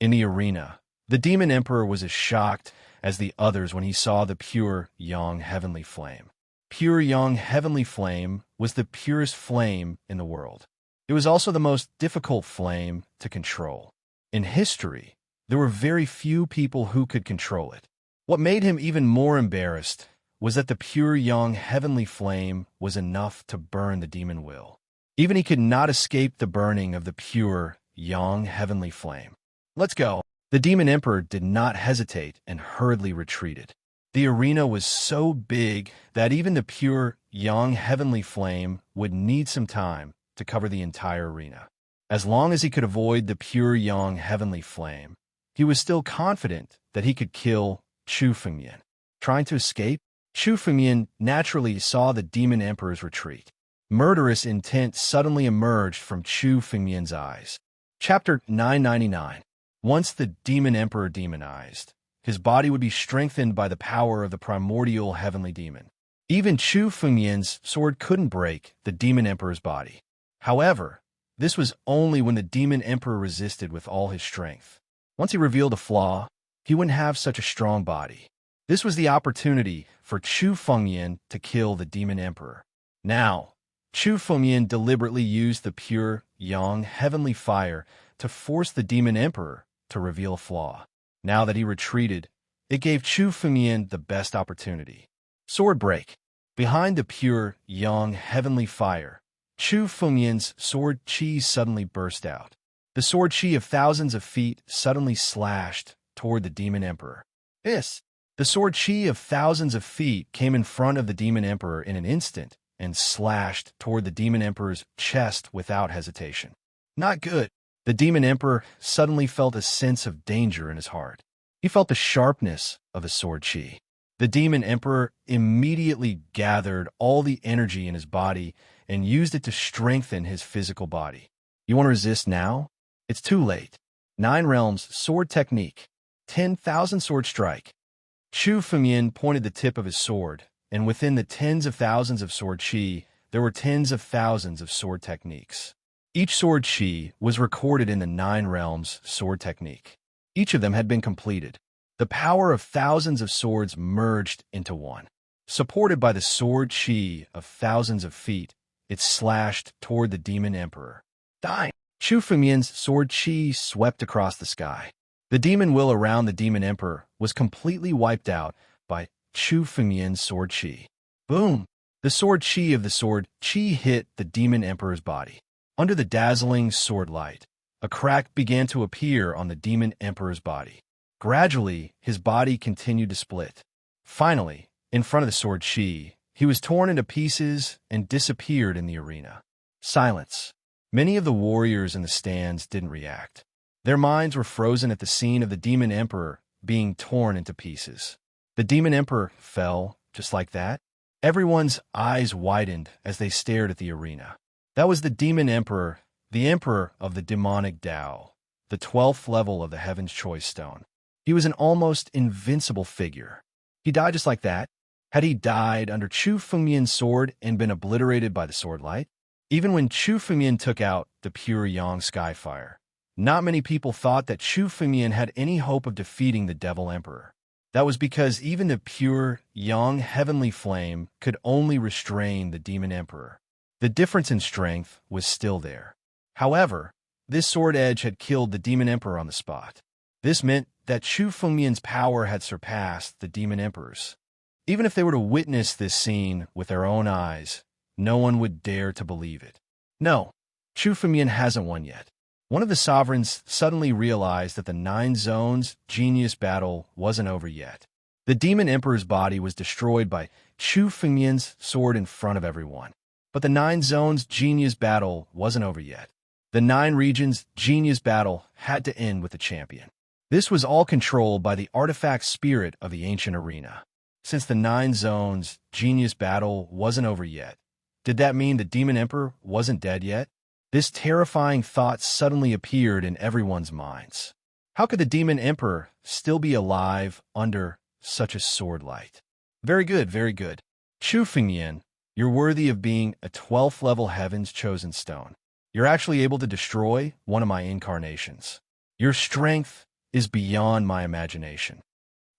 [SPEAKER 1] In the arena, the Demon Emperor was as shocked as the others when he saw the pure, young, heavenly flame. Pure, young, heavenly flame was the purest flame in the world. It was also the most difficult flame to control. In history, there were very few people who could control it. What made him even more embarrassed was that the pure, young, heavenly flame was enough to burn the demon will. Even he could not escape the burning of the pure, young, heavenly flame. Let's go. The Demon Emperor did not hesitate and hurriedly retreated. The arena was so big that even the pure, young, heavenly flame would need some time to cover the entire arena. As long as he could avoid the pure, young, heavenly flame, he was still confident that he could kill Chu Fengmian. Trying to escape, Chu Fengmian naturally saw the Demon Emperor's retreat. Murderous intent suddenly emerged from Chu Fengmian's eyes. Chapter 999. Once the Demon Emperor demonized, his body would be strengthened by the power of the primordial heavenly demon. Even Chu Fengmian's sword couldn't break the Demon Emperor's body. However, this was only when the Demon Emperor resisted with all his strength. Once he revealed a flaw, he wouldn't have such a strong body. This was the opportunity for Chu Fengmian to kill the Demon Emperor. Now, Chu Fengmian deliberately used the pure, young, heavenly fire to force the Demon Emperor to reveal a flaw. Now that he retreated, it gave Chu Fengmian the best opportunity. Sword break. Behind the pure, young, heavenly fire, Chu Fengmian's sword chi suddenly burst out. The sword chi of thousands of feet suddenly slashed toward the Demon Emperor. The sword chi of thousands of feet came in front of the Demon Emperor in an instant and slashed toward the Demon Emperor's chest without hesitation. Not good. The Demon Emperor suddenly felt a sense of danger in his heart. He felt the sharpness of his sword chi. The Demon Emperor immediately gathered all the energy in his body and used it to strengthen his physical body. You want to resist now? It's too late. 9 realms sword technique. 10,000 sword strike. Chu Fengmian pointed the tip of his sword, and within the tens of thousands of sword chi, there were tens of thousands of sword techniques. Each sword chi was recorded in the 9 realms sword technique. Each of them had been completed. The power of thousands of swords merged into one. Supported by the sword chi of thousands of feet, it slashed toward the Demon Emperor. Dying. Chu Fengmian's sword chi swept across the sky. The demon will around the Demon Emperor was completely wiped out by Chu Fengmian's sword chi. Boom! The sword chi of the sword chi hit the Demon Emperor's body. Under the dazzling sword light, a crack began to appear on the Demon Emperor's body. Gradually, his body continued to split. Finally, in front of the sword chi, he was torn into pieces and disappeared in the arena. Silence. Many of the warriors in the stands didn't react. Their minds were frozen at the scene of the Demon Emperor being torn into pieces. The Demon Emperor fell, just like that. Everyone's eyes widened as they stared at the arena. That was the Demon Emperor, the Emperor of the demonic Tao, the 12th level of the Heaven's Choice Stone. He was an almost invincible figure. He died just like that. Had he died under Chu Fengmian's sword and been obliterated by the sword light? Even when Chu Fengmian took out the pure Yang Skyfire, not many people thought that Chu Fengmian had any hope of defeating the Devil Emperor. That was because even the pure Yang Heavenly Flame could only restrain the Demon Emperor. The difference in strength was still there. However, this sword edge had killed the Demon Emperor on the spot. This meant that Chu Fengmian's power had surpassed the Demon Emperor's. Even if they were to witness this scene with their own eyes, no one would dare to believe it. No, Chu Fengmian hasn't won yet. One of the sovereigns suddenly realized that the 9 Zones genius battle wasn't over yet. The Demon Emperor's body was destroyed by Chu Fengmian's sword in front of everyone. But the 9 Zones genius battle wasn't over yet. The 9 regions genius battle had to end with the champion. This was all controlled by the artifact spirit of the ancient arena. Since the 9 Zones genius battle wasn't over yet, did that mean the Demon Emperor wasn't dead yet? This terrifying thought suddenly appeared in everyone's minds. How could the Demon Emperor still be alive under such a sword light? Very good, very good. Chu Fengmian, you're worthy of being a 12th level Heaven's Chosen Stone. You're actually able to destroy one of my incarnations. Your strength is beyond my imagination.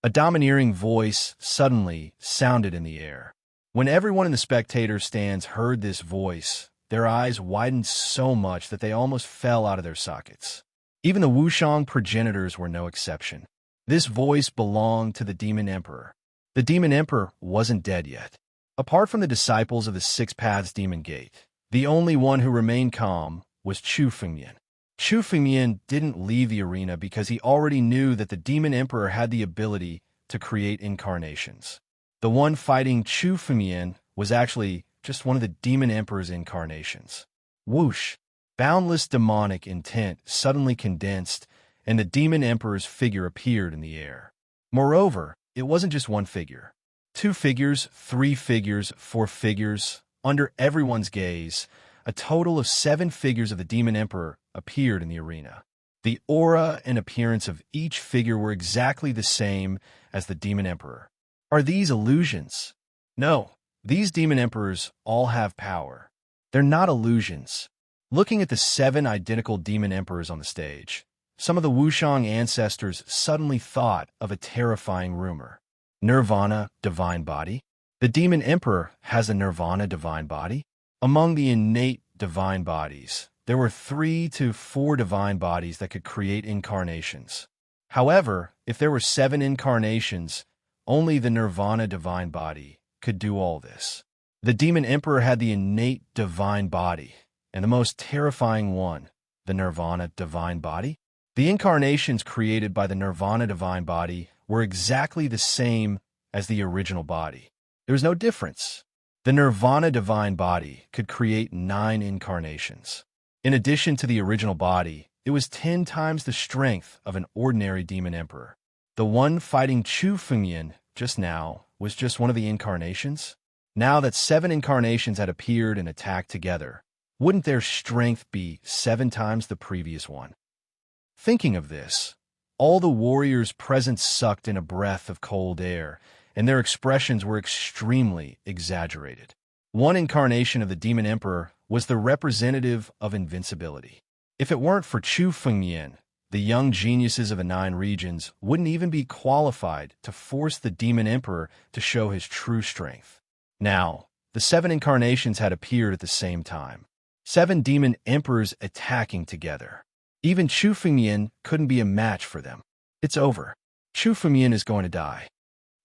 [SPEAKER 1] A domineering voice suddenly sounded in the air. When everyone in the spectator stands heard this voice, their eyes widened so much that they almost fell out of their sockets. Even the Wushang progenitors were no exception. This voice belonged to the Demon Emperor. The Demon Emperor wasn't dead yet. Apart from the disciples of the Six Paths Demon Gate, the only one who remained calm was Chu Fengmian. Chu Fengmian didn't leave the arena because he already knew that the Demon Emperor had the ability to create incarnations. The one fighting Chu Fengmian was actually just one of the Demon Emperor's incarnations. Whoosh! Boundless demonic intent suddenly condensed, and the Demon Emperor's figure appeared in the air. Moreover, it wasn't just one figure. 2 figures, 3 figures, 4 figures. Under everyone's gaze, a total of 7 figures of the Demon Emperor appeared in the arena. The aura and appearance of each figure were exactly the same as the Demon Emperor. Are these illusions? No. These Demon Emperors all have power. They're not illusions. Looking at the 7 identical Demon Emperors on the stage, some of the Wushang ancestors suddenly thought of a terrifying rumor. Nirvana, divine body? The Demon Emperor has a Nirvana divine body? Among the innate divine bodies, there were 3 to 4 divine bodies that could create incarnations. However, if there were 7 incarnations, only the Nirvana divine body could do all this. The Demon Emperor had the innate divine body, and the most terrifying one, the Nirvana divine body. The incarnations created by the Nirvana divine body were exactly the same as the original body. There was no difference. The Nirvana divine body could create 9 incarnations. In addition to the original body, it was 10 times the strength of an ordinary Demon Emperor. The one fighting Chu Fengmian just now was just one of the incarnations. Now that 7 incarnations had appeared and attacked together, wouldn't their strength be 7 times the previous one? Thinking of this, all the warriors present sucked in a breath of cold air, and their expressions were extremely exaggerated. One incarnation of the Demon Emperor was the representative of invincibility. If it weren't for Chu Fengmian, the young geniuses of the 9 regions wouldn't even be qualified to force the Demon Emperor to show his true strength. Now, the 7 incarnations had appeared at the same time. 7 Demon Emperors attacking together. Even Chu Fengmian couldn't be a match for them. It's over. Chu Fengmian is going to die.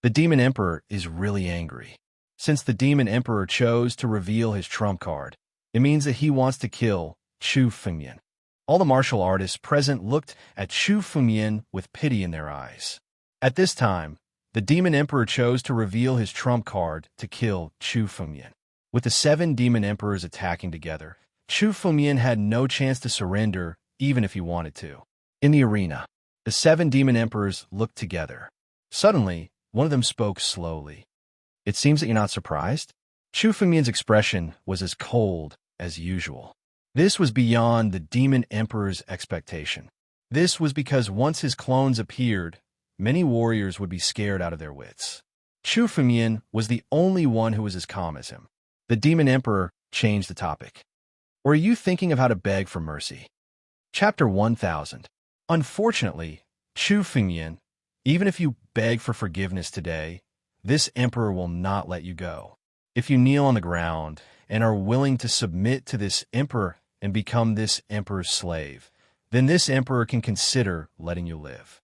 [SPEAKER 1] The Demon Emperor is really angry. Since the Demon Emperor chose to reveal his trump card, it means that he wants to kill Chu Fengmian. All the martial artists present looked at Chu Fengmian with pity in their eyes. At this time, the Demon Emperor chose to reveal his trump card to kill Chu Fengmian. With the 7 Demon Emperors attacking together, Chu Fengmian had no chance to surrender even if he wanted to. In the arena, the 7 demon emperors looked together. Suddenly, one of them spoke slowly. "It seems that you're not surprised?" Chu Fengmian's expression was as cold as usual. This was beyond the demon emperor's expectation. This was because once his clones appeared, many warriors would be scared out of their wits. Chu Fengmian was the only one who was as calm as him. The demon emperor changed the topic. "Or are you thinking of how to beg for mercy?" Chapter 1000. Unfortunately, Chu Fengmian, even if you beg for forgiveness today, this emperor will not let you go. If you kneel on the ground and are willing to submit to this emperor and become this emperor's slave, then this emperor can consider letting you live.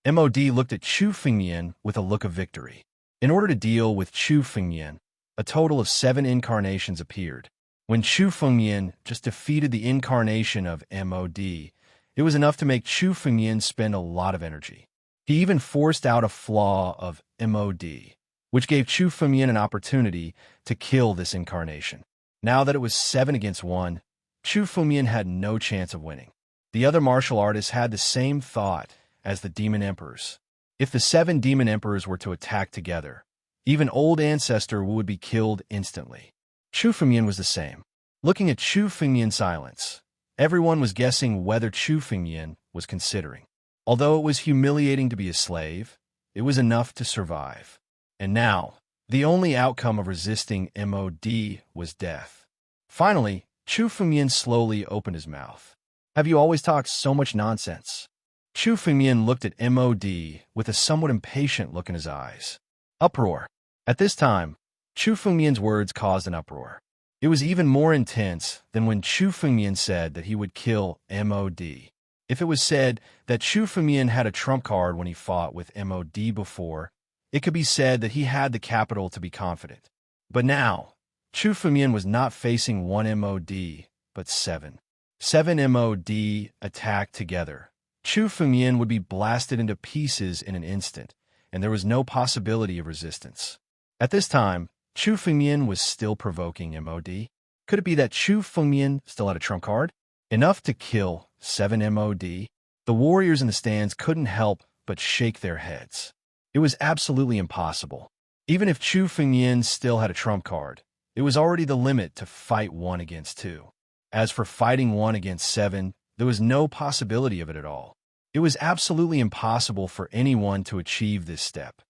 [SPEAKER 1] MOD looked at Chu Fengmian with a look of victory. In order to deal with Chu Fengmian, a total of 7 incarnations appeared. When Chu Fengmian just defeated the incarnation of MOD, it was enough to make Chu Fengmian spend a lot of energy. He even forced out a flaw of MOD, which gave Chu Fengmian an opportunity to kill this incarnation. Now that it was 7 against 1, Chu Fengmian had no chance of winning. The other martial artists had the same thought as the demon emperors. If the 7 demon emperors were to attack together, even old ancestor would be killed instantly. Chu Fengmian was the same. Looking at Chu Fengmian's silence, everyone was guessing whether Chu Fengmian was considering. Although it was humiliating to be a slave, it was enough to survive. And now, the only outcome of resisting MOD was death. Finally, Chu Fengmian slowly opened his mouth. "Have you always talked so much nonsense?" Chu Fengmian looked at MOD with a somewhat impatient look in his eyes. Uproar. At this time, Chu Fengmian's words caused an uproar. It was even more intense than when Chu Fengmian said that he would kill MOD. If it was said that Chu Fengmian had a trump card when he fought with MOD before, it could be said that he had the capital to be confident. But now, Chu Fengmian was not facing 1 MOD, but 7. 7 MOD attacked together. Chu Fengmian would be blasted into pieces in an instant, and there was no possibility of resistance. At this time, Chu Fengmian was still provoking MOD. Could it be that Chu Fengmian still had a trump card? Enough to kill 7 MOD? The warriors in the stands couldn't help but shake their heads. It was absolutely impossible. Even if Chu Fengmian still had a trump card, it was already the limit to fight 1 against 2. As for fighting 1 against 7, there was no possibility of it at all. It was absolutely impossible for anyone to achieve this step.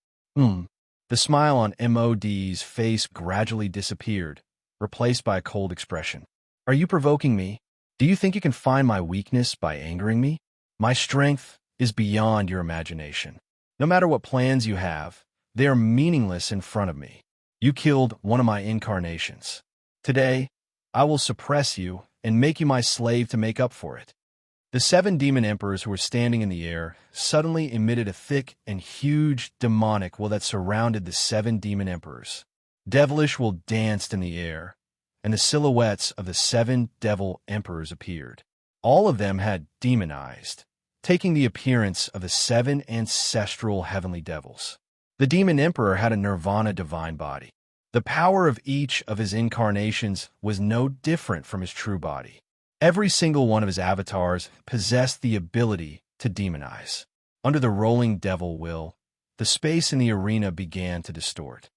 [SPEAKER 1] The smile on MOD's face gradually disappeared, replaced by a cold expression. "Are you provoking me? Do you think you can find my weakness by angering me? My strength is beyond your imagination. No matter what plans you have, they are meaningless in front of me. You killed one of my incarnations. Today, I will suppress you and make you my slave to make up for it." The 7 demon emperors who were standing in the air suddenly emitted a thick and huge demonic will that surrounded the 7 demon emperors. Devilish will danced in the air, and the silhouettes of the 7 devil emperors appeared. All of them had demonized, taking the appearance of the 7 ancestral heavenly devils. The demon emperor had a nirvana divine body. The power of each of his incarnations was no different from his true body. Every single one of his avatars possessed the ability to demonize. Under the rolling devil will, the space in the arena began to distort.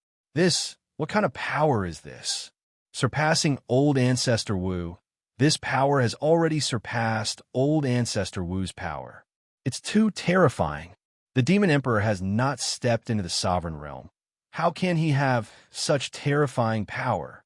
[SPEAKER 1] What kind of power is this? Surpassing old ancestor Wu, this power has already surpassed old ancestor Wu's power. It's too terrifying. The demon emperor has not stepped into the sovereign realm. How can he have such terrifying power?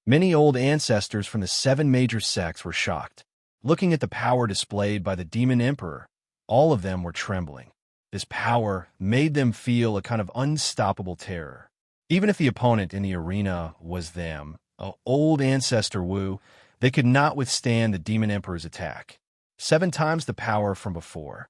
[SPEAKER 1] Many old ancestors from the 7 major sects were shocked. Looking at the power displayed by the demon emperor, all of them were trembling. This power made them feel a kind of unstoppable terror. Even if the opponent in the arena was them, old ancestor Wu, they could not withstand the demon emperor's attack. 7 times the power from before.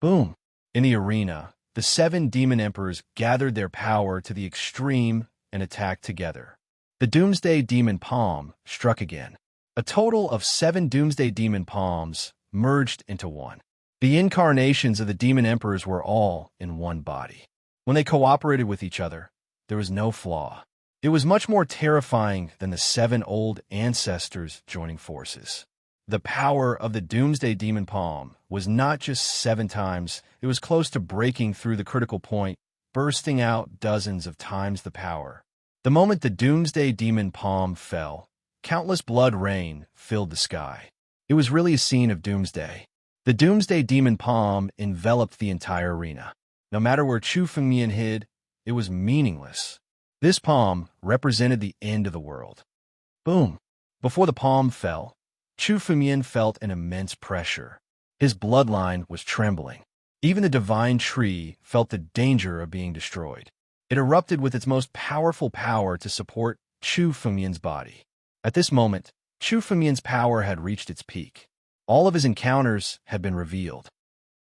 [SPEAKER 1] Boom! In the arena, the 7 demon emperors gathered their power to the extreme and attacked together. The Doomsday Demon Palm struck again. A total of 7 Doomsday Demon Palms merged into one. The incarnations of the demon emperors were all in one body. When they cooperated with each other, there was no flaw. It was much more terrifying than the 7 old ancestors joining forces. The power of the Doomsday Demon Palm was not just 7 times, it was close to breaking through the critical point, bursting out dozens of times the power. The moment the Doomsday Demon Palm fell, countless blood rain filled the sky. It was really a scene of doomsday. The Doomsday Demon Palm enveloped the entire arena. No matter where Chu Fengmian hid, it was meaningless. This palm represented the end of the world. Boom! Before the palm fell, Chu Fengmian felt an immense pressure. His bloodline was trembling. Even the divine tree felt the danger of being destroyed. It erupted with its most powerful power to support Chu Fengmian's body. At this moment, Chu Fengmian's power had reached its peak. All of his encounters had been revealed.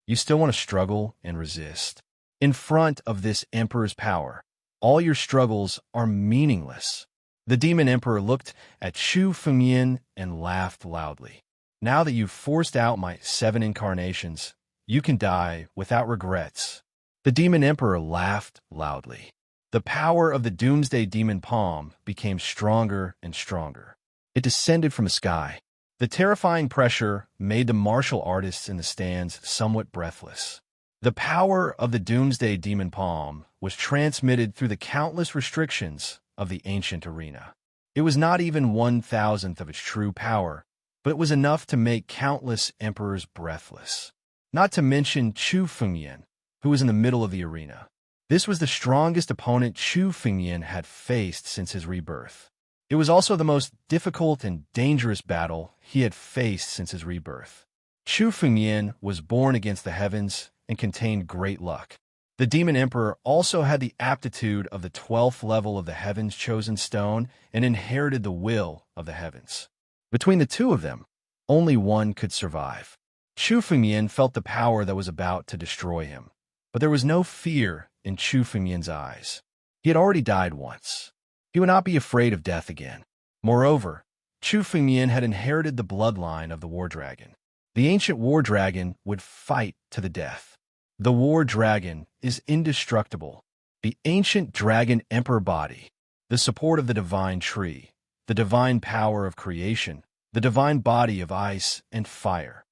[SPEAKER 1] You still want to struggle and resist. In front of this emperor's power, all your struggles are meaningless. The demon emperor looked at Chu Fengmian and laughed loudly. Now that you've forced out my 7 incarnations, you can die without regrets. The demon emperor laughed loudly. The power of the Doomsday Demon Palm became stronger and stronger. It descended from the sky. The terrifying pressure made the martial artists in the stands somewhat breathless. The power of the Doomsday Demon Palm was transmitted through the countless restrictions of the ancient arena. It was not even 1,000th of its true power, but it was enough to make countless emperors breathless. Not to mention Chu Fengmian, who was in the middle of the arena. This was the strongest opponent Chu Fengmian had faced since his rebirth. It was also the most difficult and dangerous battle he had faced since his rebirth. Chu Fengmian was born against the heavens and contained great luck. The Demon Emperor also had the aptitude of the 12th level of the Heaven's Chosen Stone and inherited the will of the heavens. Between the two of them, only one could survive. Chu Fengmian felt the power that was about to destroy him, but there was no fear in Chu Fengmian's eyes. He had already died once. He would not be afraid of death again. Moreover, Chu Fengmian had inherited the bloodline of the War Dragon. The ancient War Dragon would fight to the death. The War Dragon is indestructible. The ancient Dragon Emperor body, the support of the divine tree, the divine power of creation, the divine body of ice and fire.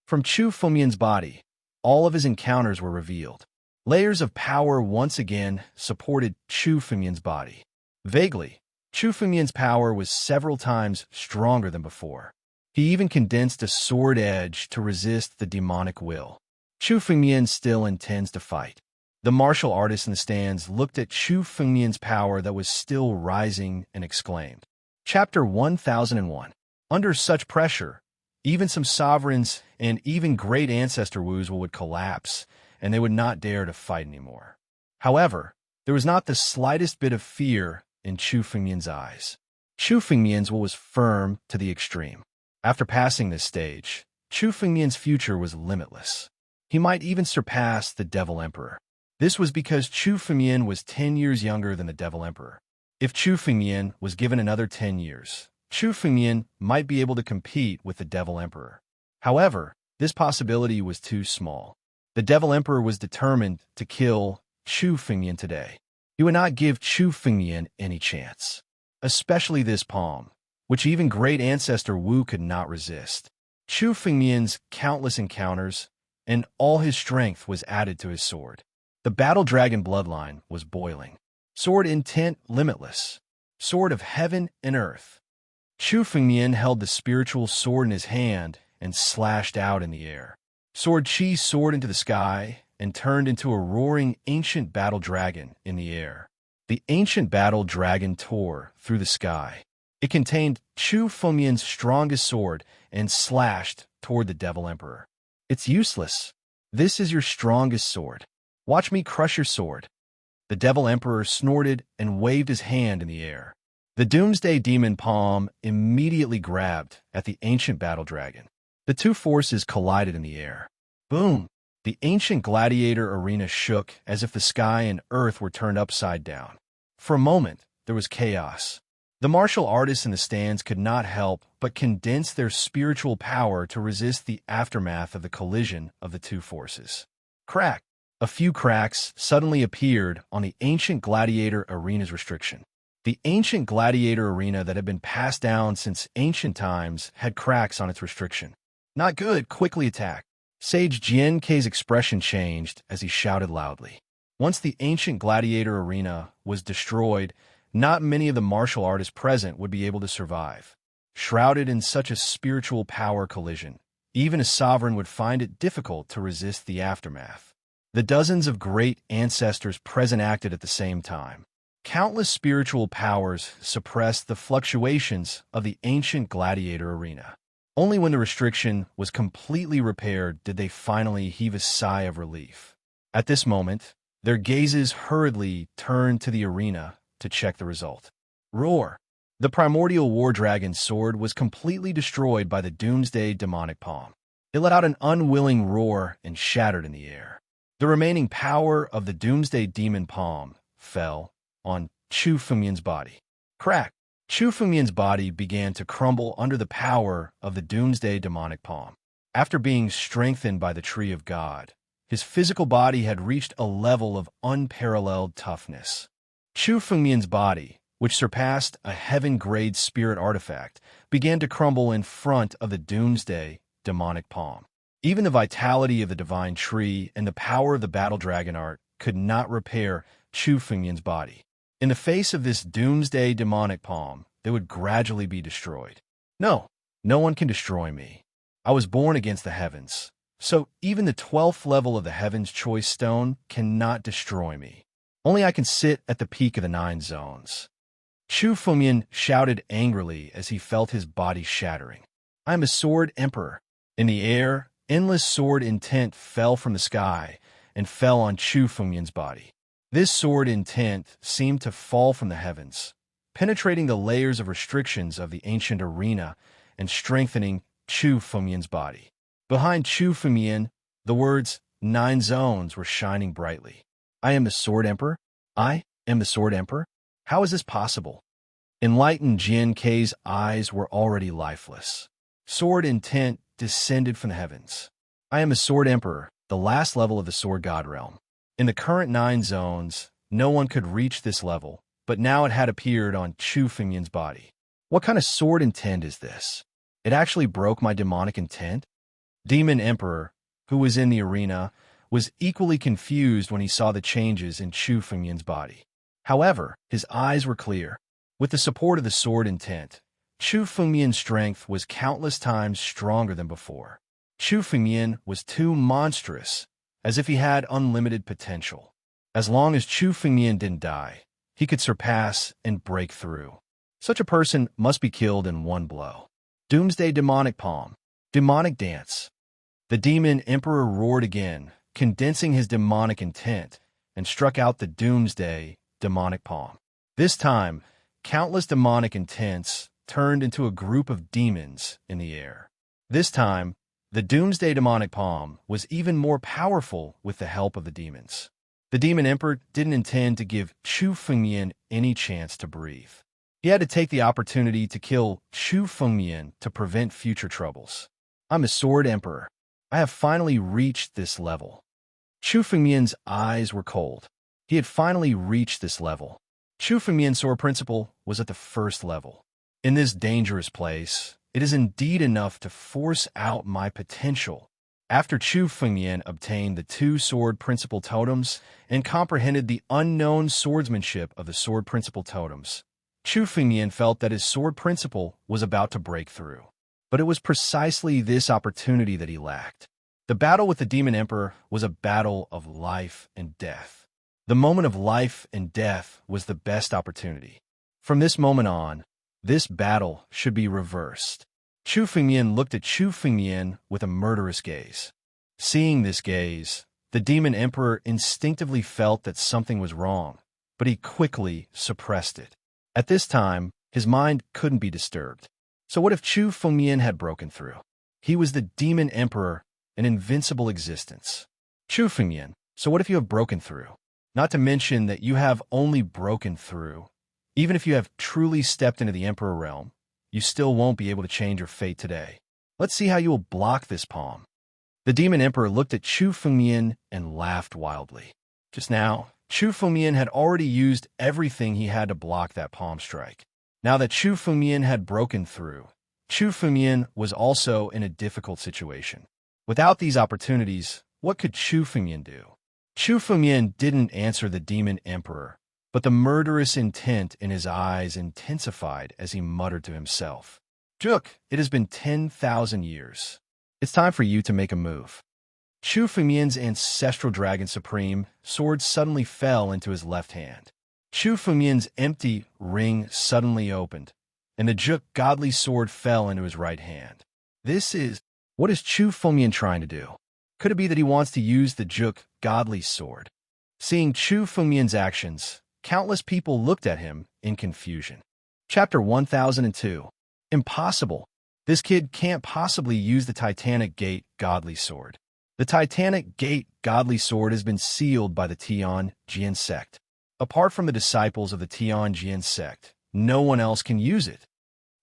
[SPEAKER 1] From Chu Fengmian's body, all of his encounters were revealed. Layers of power once again supported Chu Fengmian's body. Vaguely, Chu Fengmian's power was several times stronger than before. He even condensed a sword edge to resist the demonic will. Chu Fengmian still intends to fight. The martial artists in the stands looked at Chu Fengmian's power that was still rising and exclaimed. Chapter 1001. Under such pressure, even some sovereigns and even great ancestor Wus would collapse, and they would not dare to fight anymore. However, there was not the slightest bit of fear in Chu Fengmian's eyes. Chu Fengmian's will was firm to the extreme. After passing this stage, Chu Fengmian's future was limitless. He might even surpass the Devil Emperor. This was because Chu Fengmian was 10 years younger than the Devil Emperor. If Chu Fengmian was given another 10 years, Chu Fengmian might be able to compete with the Devil Emperor. However, this possibility was too small. The Devil Emperor was determined to kill Chu Fengmian today. He would not give Chu Fengmian any chance, especially this palm, which even great ancestor Wu could not resist. Chu Fengmian's countless encounters and all his strength was added to his sword. The Battle Dragon bloodline was boiling. Sword intent limitless. Sword of heaven and earth. Chu Fengmian held the spiritual sword in his hand and slashed out in the air. Sword Chi soared into the sky and turned into a roaring ancient battle dragon in the air. The ancient battle dragon tore through the sky. It contained Chu Fengmian's strongest sword and slashed toward the Devil Emperor. It's useless. This is your strongest sword. Watch me crush your sword. The Devil Emperor snorted and waved his hand in the air. The Doomsday Demon Palm immediately grabbed at the ancient battle dragon. The two forces collided in the air. Boom! The ancient gladiator arena shook as if the sky and earth were turned upside down. For a moment, there was chaos. The martial artists in the stands could not help but condense their spiritual power to resist the aftermath of the collision of the two forces. Crack! A few cracks suddenly appeared on the ancient gladiator arena's restriction. The ancient gladiator arena that had been passed down since ancient times had cracks on its restriction. Not good, quickly attack. Sage Jian-Kei's expression changed as he shouted loudly. Once the ancient gladiator arena was destroyed, not many of the martial artists present would be able to survive. Shrouded in such a spiritual power collision, even a sovereign would find it difficult to resist the aftermath. The dozens of great ancestors present acted at the same time. Countless spiritual powers suppressed the fluctuations of the ancient gladiator arena. Only when the restriction was completely repaired did they finally heave a sigh of relief. At this moment, their gazes hurriedly turned to the arena to check the result. Roar! The primordial war dragon's sword was completely destroyed by the doomsday demonic palm. It let out an unwilling roar and shattered in the air. The remaining power of the doomsday demon palm fell on Chu Fengmian's body. Crack! Chu Fengmian's body began to crumble under the power of the doomsday demonic palm. After being strengthened by the tree of God, his physical body had reached a level of unparalleled toughness. Chu Fengmian's body, which surpassed a heaven-grade spirit artifact, began to crumble in front of the doomsday demonic palm. Even the vitality of the divine tree and the power of the battle dragon art could not repair Chu Fengmian's body. In the face of this doomsday demonic palm, they would gradually be destroyed. No one can destroy me. I was born against the heavens, so even the 12th level of the Heaven's Choice Stone cannot destroy me. Only I can sit at the peak of the 9 zones. Chu Fengmian shouted angrily as he felt his body shattering. I am a sword emperor. In the air, endless sword intent fell from the sky and fell on Chu Fengmian's body. This sword intent seemed to fall from the heavens, penetrating the layers of restrictions of the ancient arena and strengthening Chu Fengmian's body. Behind Chu Fengmian, the words 9 zones were shining brightly. I am the Sword Emperor? I am the Sword Emperor? How is this possible? Enlightened Jian-Kei's eyes were already lifeless. Sword intent descended from the heavens. I am the Sword Emperor, the last level of the Sword God realm. In the current 9 zones, no one could reach this level, but now it had appeared on Chu Fengmian's body. What kind of sword intent is this? It actually broke my demonic intent? Demon Emperor, who was in the arena, was equally confused when he saw the changes in Chu Fengmian's body. However, his eyes were clear. With the support of the sword intent, Chu Fengmian's strength was countless times stronger than before. Chu Fengmian was too monstrous, as if he had unlimited potential. As long as Chu Fengmian didn't die, he could surpass and break through. Such a person must be killed in one blow. Doomsday Demonic Palm. Demonic Dance. The Demon Emperor roared again, condensing his demonic intent, and struck out the Doomsday Demonic Palm. This time, countless demonic intents turned into a group of demons in the air. This time, the Doomsday Demonic Palm was even more powerful with the help of the demons. The Demon Emperor didn't intend to give Chu Fengmian any chance to breathe. He had to take the opportunity to kill Chu Fengmian to prevent future troubles. I'm a Sword Emperor. I have finally reached this level. Chu Fengmian's eyes were cold. He had finally reached this level. Chu Fengmian's sword principle was at the 1st level. In this dangerous place, it is indeed enough to force out my potential. After Chu Fengmian obtained the 2 sword principle totems and comprehended the unknown swordsmanship of the sword principle totems, Chu Fengmian felt that his sword principle was about to break through. But it was precisely this opportunity that he lacked. The battle with the Demon Emperor was a battle of life and death. The moment of life and death was the best opportunity. From this moment on, this battle should be reversed. Chu Fengmian looked at Chu Fengmian with a murderous gaze. Seeing this gaze, the Demon Emperor instinctively felt that something was wrong, but he quickly suppressed it. At this time, his mind couldn't be disturbed. So what if Chu Fengmian had broken through? He was the Demon Emperor, an invincible existence. Chu Fengmian, so what if you have broken through? Not to mention that you have only broken through. Even if you have truly stepped into the Emperor realm, you still won't be able to change your fate today. Let's see how you will block this palm. The Demon Emperor looked at Chu Fengmian and laughed wildly. Just now, Chu Fumian had already used everything he had to block that palm strike. Now that Chu Fumian had broken through, Chu Fumian was also in a difficult situation. Without these opportunities, what could Chu Fumian do? Chu Fumian didn't answer the demon emperor, but the murderous intent in his eyes intensified as he muttered to himself. Juk, it has been 10,000 years. It's time for you to make a move. Chu Fumian's ancestral dragon supreme sword suddenly fell into his left hand. Chu Fumian's empty ring suddenly opened, and the Juk godly sword fell into his right hand. What is Chu Fumian trying to do? Could it be that he wants to use the Juk godly sword? Seeing Chu Fumian's actions, countless people looked at him in confusion. Chapter 1002. Impossible. This kid can't possibly use the Titanic Gate godly sword. The Titanic Gate godly sword has been sealed by the Tianjin sect. Apart from the disciples of the Tianjin sect, no one else can use it.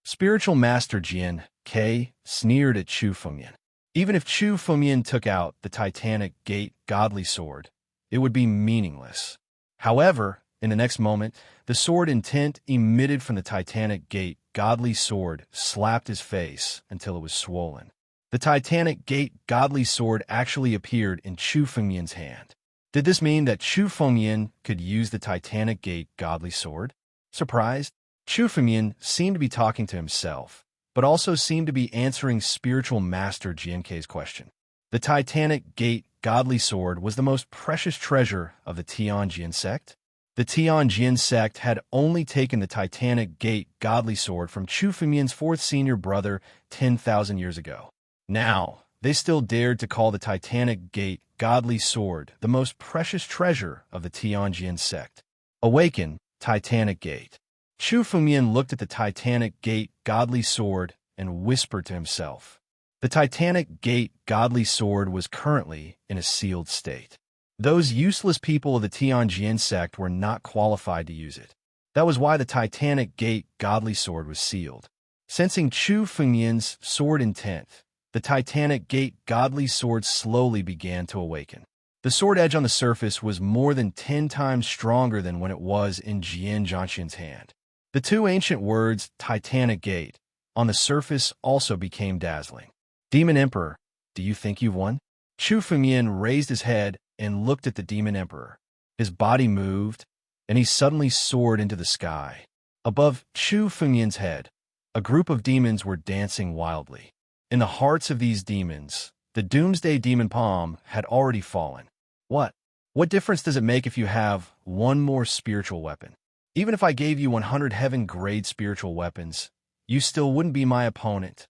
[SPEAKER 1] Spiritual Master Jian K sneered at Chu Fumian. Even if Chu Fumian took out the Titanic Gate godly sword, it would be meaningless. However, in the next moment, the sword intent emitted from the Titanic Gate godly sword slapped his face until it was swollen. The Titanic Gate godly sword actually appeared in Chu Fumian's hand. Did this mean that Chu Fumian could use the Titanic Gate godly sword? Surprised, Chu Fumian seemed to be talking to himself, but also seemed to be answering Spiritual Master Jiankei's question. The Titanic Gate godly sword was the most precious treasure of the Tianjin sect. The Tianjin sect had only taken the Titanic Gate godly sword from Chu Fumian's fourth senior brother 10,000 years ago. Now, they still dared to call the Titanic Gate godly sword the most precious treasure of the Tianjin sect. Awaken, Titanic Gate. Chu Fumian looked at the Titanic Gate godly sword and whispered to himself. The Titanic Gate godly sword was currently in a sealed state. Those useless people of the Tianjin sect were not qualified to use it. That was why the Titanic Gate godly sword was sealed. Sensing Chu Fumian's sword intent, the Titanic Gate godly sword slowly began to awaken. The sword edge on the surface was more than 10 times stronger than when it was in Jian Zhanshin's hand. The two ancient words, Titanic Gate, on the surface also became dazzling. Demon Emperor, do you think you've won? Chu Fumian raised his head and looked at the Demon Emperor. His body moved, and he suddenly soared into the sky. Above Chu Fumian's head, a group of demons were dancing wildly. In the hearts of these demons, the Doomsday Demon Palm had already fallen. What difference does it make if you have one more spiritual weapon? Even if I gave you 100 heaven-grade spiritual weapons, you still wouldn't be my opponent.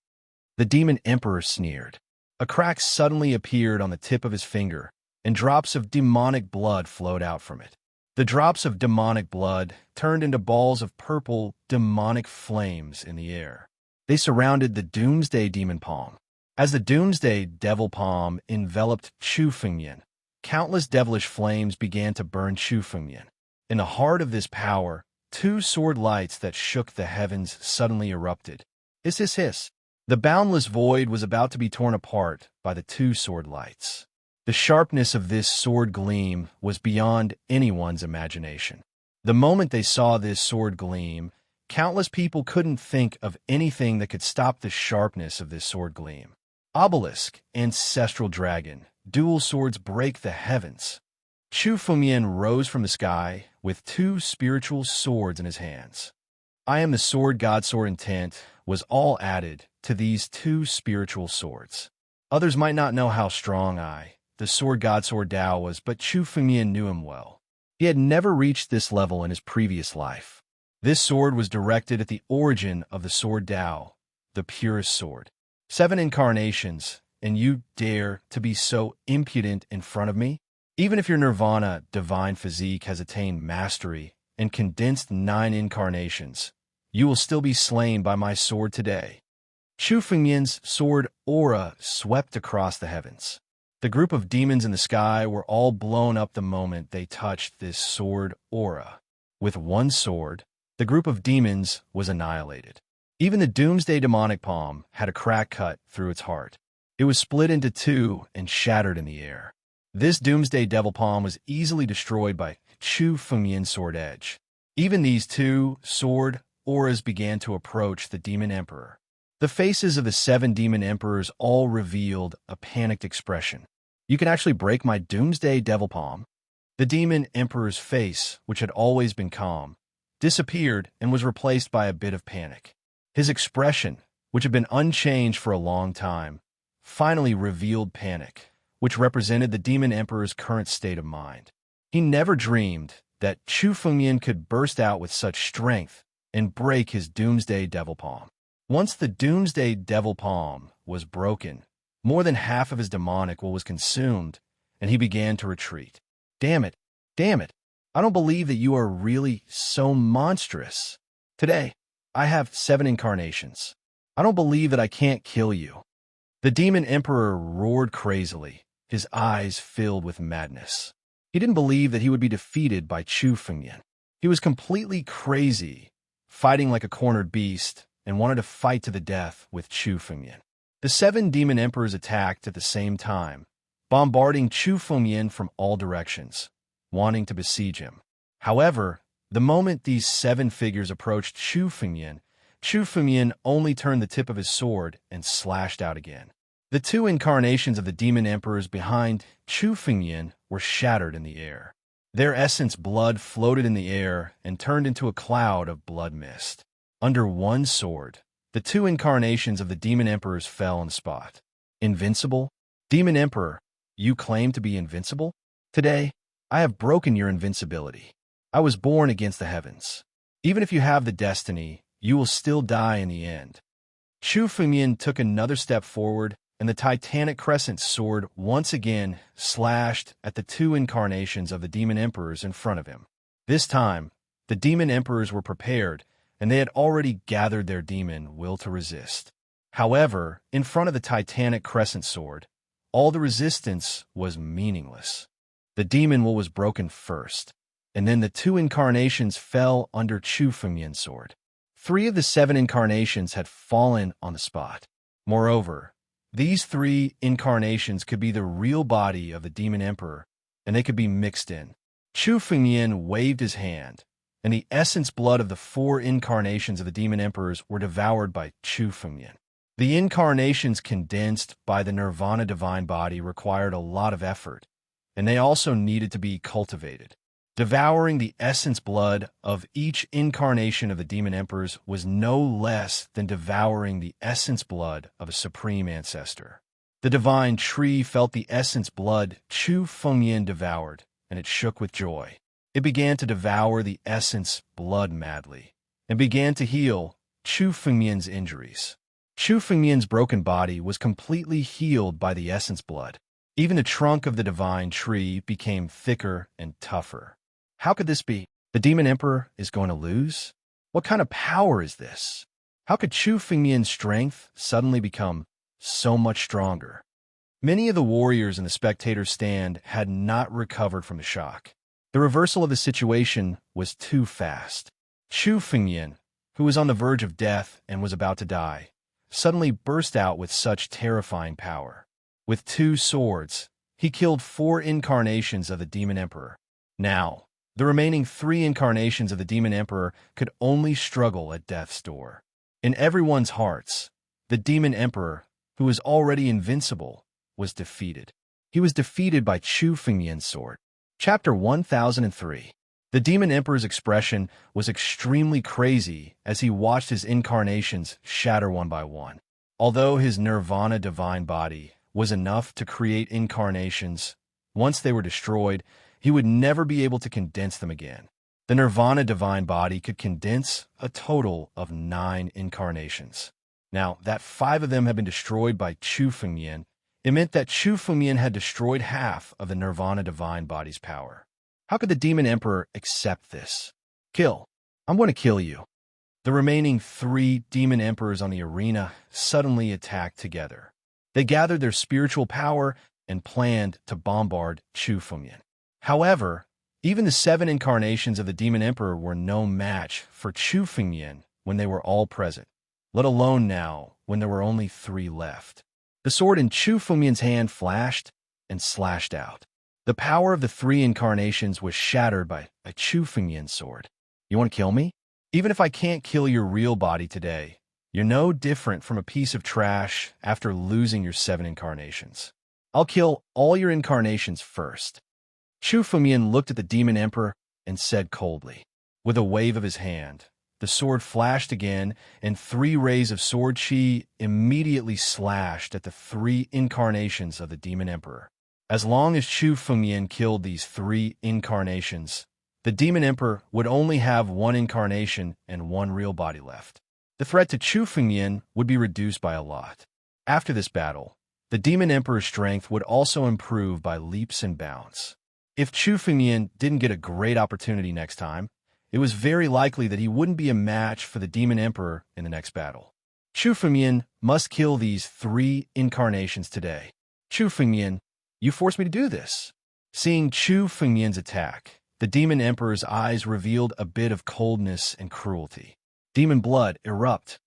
[SPEAKER 1] The Demon Emperor sneered. A crack suddenly appeared on the tip of his finger, and drops of demonic blood flowed out from it. The drops of demonic blood turned into balls of purple, demonic flames in the air. They surrounded the Doomsday Demon Palm. As the Doomsday Devil Palm enveloped Chu Fumian, countless devilish flames began to burn Chu Fumian. In the heart of this power, two sword lights that shook the heavens suddenly erupted. Hiss, hiss, hiss. The boundless void was about to be torn apart by the two sword lights. The sharpness of this sword gleam was beyond anyone's imagination. The moment they saw this sword gleam, countless people couldn't think of anything that could stop the sharpness of this sword gleam. Obelisk, ancestral dragon, dual swords break the heavens. Chu Fumian rose from the sky with two spiritual swords in his hands. I am the sword god sword intent was all added to these two spiritual swords. Others might not know how strong the sword god sword Tao was, but Chu Fumian knew him well. He had never reached this level in his previous life. This sword was directed at the origin of the sword Tao, the purest sword. 7 incarnations, and you dare to be so impudent in front of me? Even if your nirvana divine physique has attained mastery and condensed 9 incarnations, you will still be slain by my sword today. Chu Fumian's sword aura swept across the heavens. The group of demons in the sky were all blown up the moment they touched this sword aura. With one sword, the group of demons was annihilated. Even the Doomsday Demonic Palm had a crack cut through its heart. It was split into 2 and shattered in the air. This Doomsday Devil Palm was easily destroyed by Chu Fengmian's sword edge. Even these two sword auras began to approach the Demon Emperor. The faces of the 7 Demon Emperors all revealed a panicked expression. "You can actually break my Doomsday Devil Palm?" The Demon Emperor's face, which had always been calm, disappeared and was replaced by a bit of panic. His expression, which had been unchanged for a long time, finally revealed panic, which represented the Demon Emperor's current state of mind. He never dreamed that Chu Fengmian could burst out with such strength and break his Doomsday Devil Palm. Once the Doomsday Devil Palm was broken, more than half of his demonic will was consumed, and he began to retreat. Damn it! Damn it! I don't believe that you are really so monstrous. Today, I have 7 incarnations. I don't believe that I can't kill you. The Demon Emperor roared crazily, his eyes filled with madness. He didn't believe that he would be defeated by Chu Fengmian. He was completely crazy, fighting like a cornered beast, and wanted to fight to the death with Chu Fengmian. The 7 Demon Emperors attacked at the same time, bombarding Chu Fengmian from all directions, wanting to besiege him. However, the moment these 7 figures approached Chu Fengmian only turned the tip of his sword and slashed out again. The 2 incarnations of the Demon Emperors behind Chu Fengmian were shattered in the air. Their essence blood floated in the air and turned into a cloud of blood mist. Under one sword, the 2 incarnations of the Demon Emperors fell on the spot. Invincible? Demon Emperor, you claim to be invincible? Today, I have broken your invincibility. I was born against the heavens. Even if you have the destiny, you will still die in the end. Chu Fengmian took another step forward, and the Titanic Crescent sword once again slashed at the 2 incarnations of the Demon Emperors in front of him. This time, the Demon Emperors were prepared, and they had already gathered their demon will to resist. However, in front of the Titanic Crescent sword, all the resistance was meaningless. The demon will was broken first, and then the 2 incarnations fell under Chu Fengmian's sword. 3 of the 7 incarnations had fallen on the spot. Moreover, these 3 incarnations could be the real body of the Demon Emperor, and they could be mixed in. Chu Fengmian waved his hand, and the essence blood of the 4 incarnations of the Demon Emperors were devoured by Chu Fengmian. The incarnations condensed by the Nirvana Divine Body required a lot of effort, and they also needed to be cultivated. Devouring the essence blood of each incarnation of the Demon Emperors was no less than devouring the essence blood of a supreme ancestor. The divine tree felt the essence blood Chu Fengmian devoured, and it shook with joy. It began to devour the essence blood madly, and began to heal Chu Fengmian's injuries. Chu Fengmian's broken body was completely healed by the essence blood. Even the trunk of the divine tree became thicker and tougher. How could this be? The Demon Emperor is going to lose? What kind of power is this? How could Chu Fengmian's strength suddenly become so much stronger? Many of the warriors in the spectator stand had not recovered from the shock. The reversal of the situation was too fast. Chu Fengmian, who was on the verge of death and was about to die, suddenly burst out with such terrifying power. With 2 swords, he killed 4 incarnations of the Demon Emperor. Now, the remaining 3 incarnations of the Demon Emperor could only struggle at death's door. In everyone's hearts, the Demon Emperor, who was already invincible, was defeated. He was defeated by Chu Fengmian's sword. Chapter 1003. The Demon Emperor's expression was extremely crazy as he watched his incarnations shatter one by one. Although his Nirvana Divine Body was enough to create incarnations, once they were destroyed, he would never be able to condense them again. The Nirvana Divine Body could condense a total of 9 incarnations. Now, that 5 of them had been destroyed by Chu Fengmian, it meant that Chu Fengmian had destroyed half of the Nirvana Divine Body's power. How could the Demon Emperor accept this? Kill. I'm going to kill you. The remaining 3 Demon Emperors on the arena suddenly attacked together. They gathered their spiritual power and planned to bombard Chu Fengmian. However, even the 7 incarnations of the Demon Emperor were no match for Chu Fengmian when they were all present, let alone now when there were only 3 left. The sword in Chu Fengmian's hand flashed and slashed out. The power of the three incarnations was shattered by a Chu Fengyan sword. You want to kill me? Even if I can't kill your real body today, you're no different from a piece of trash after losing your 7 incarnations. I'll kill all your incarnations first. Chu Fengyan looked at the Demon Emperor and said coldly. With a wave of his hand, the sword flashed again, and 3 rays of sword chi immediately slashed at the 3 incarnations of the Demon Emperor. As long as Chu Fengyan killed these 3 incarnations, the Demon Emperor would only have 1 incarnation and 1 real body left. The threat to Chu Fengyan would be reduced by a lot. After this battle, the Demon Emperor's strength would also improve by leaps and bounds. If Chu Fengyan didn't get a great opportunity next time, it was very likely that he wouldn't be a match for the Demon Emperor in the next battle. Chu Fengyan must kill these 3 incarnations today. Chu Fengyan, you forced me to do this. Seeing Chu Fengyan's attack, the Demon Emperor's eyes revealed a bit of coldness and cruelty. Demon blood erupt.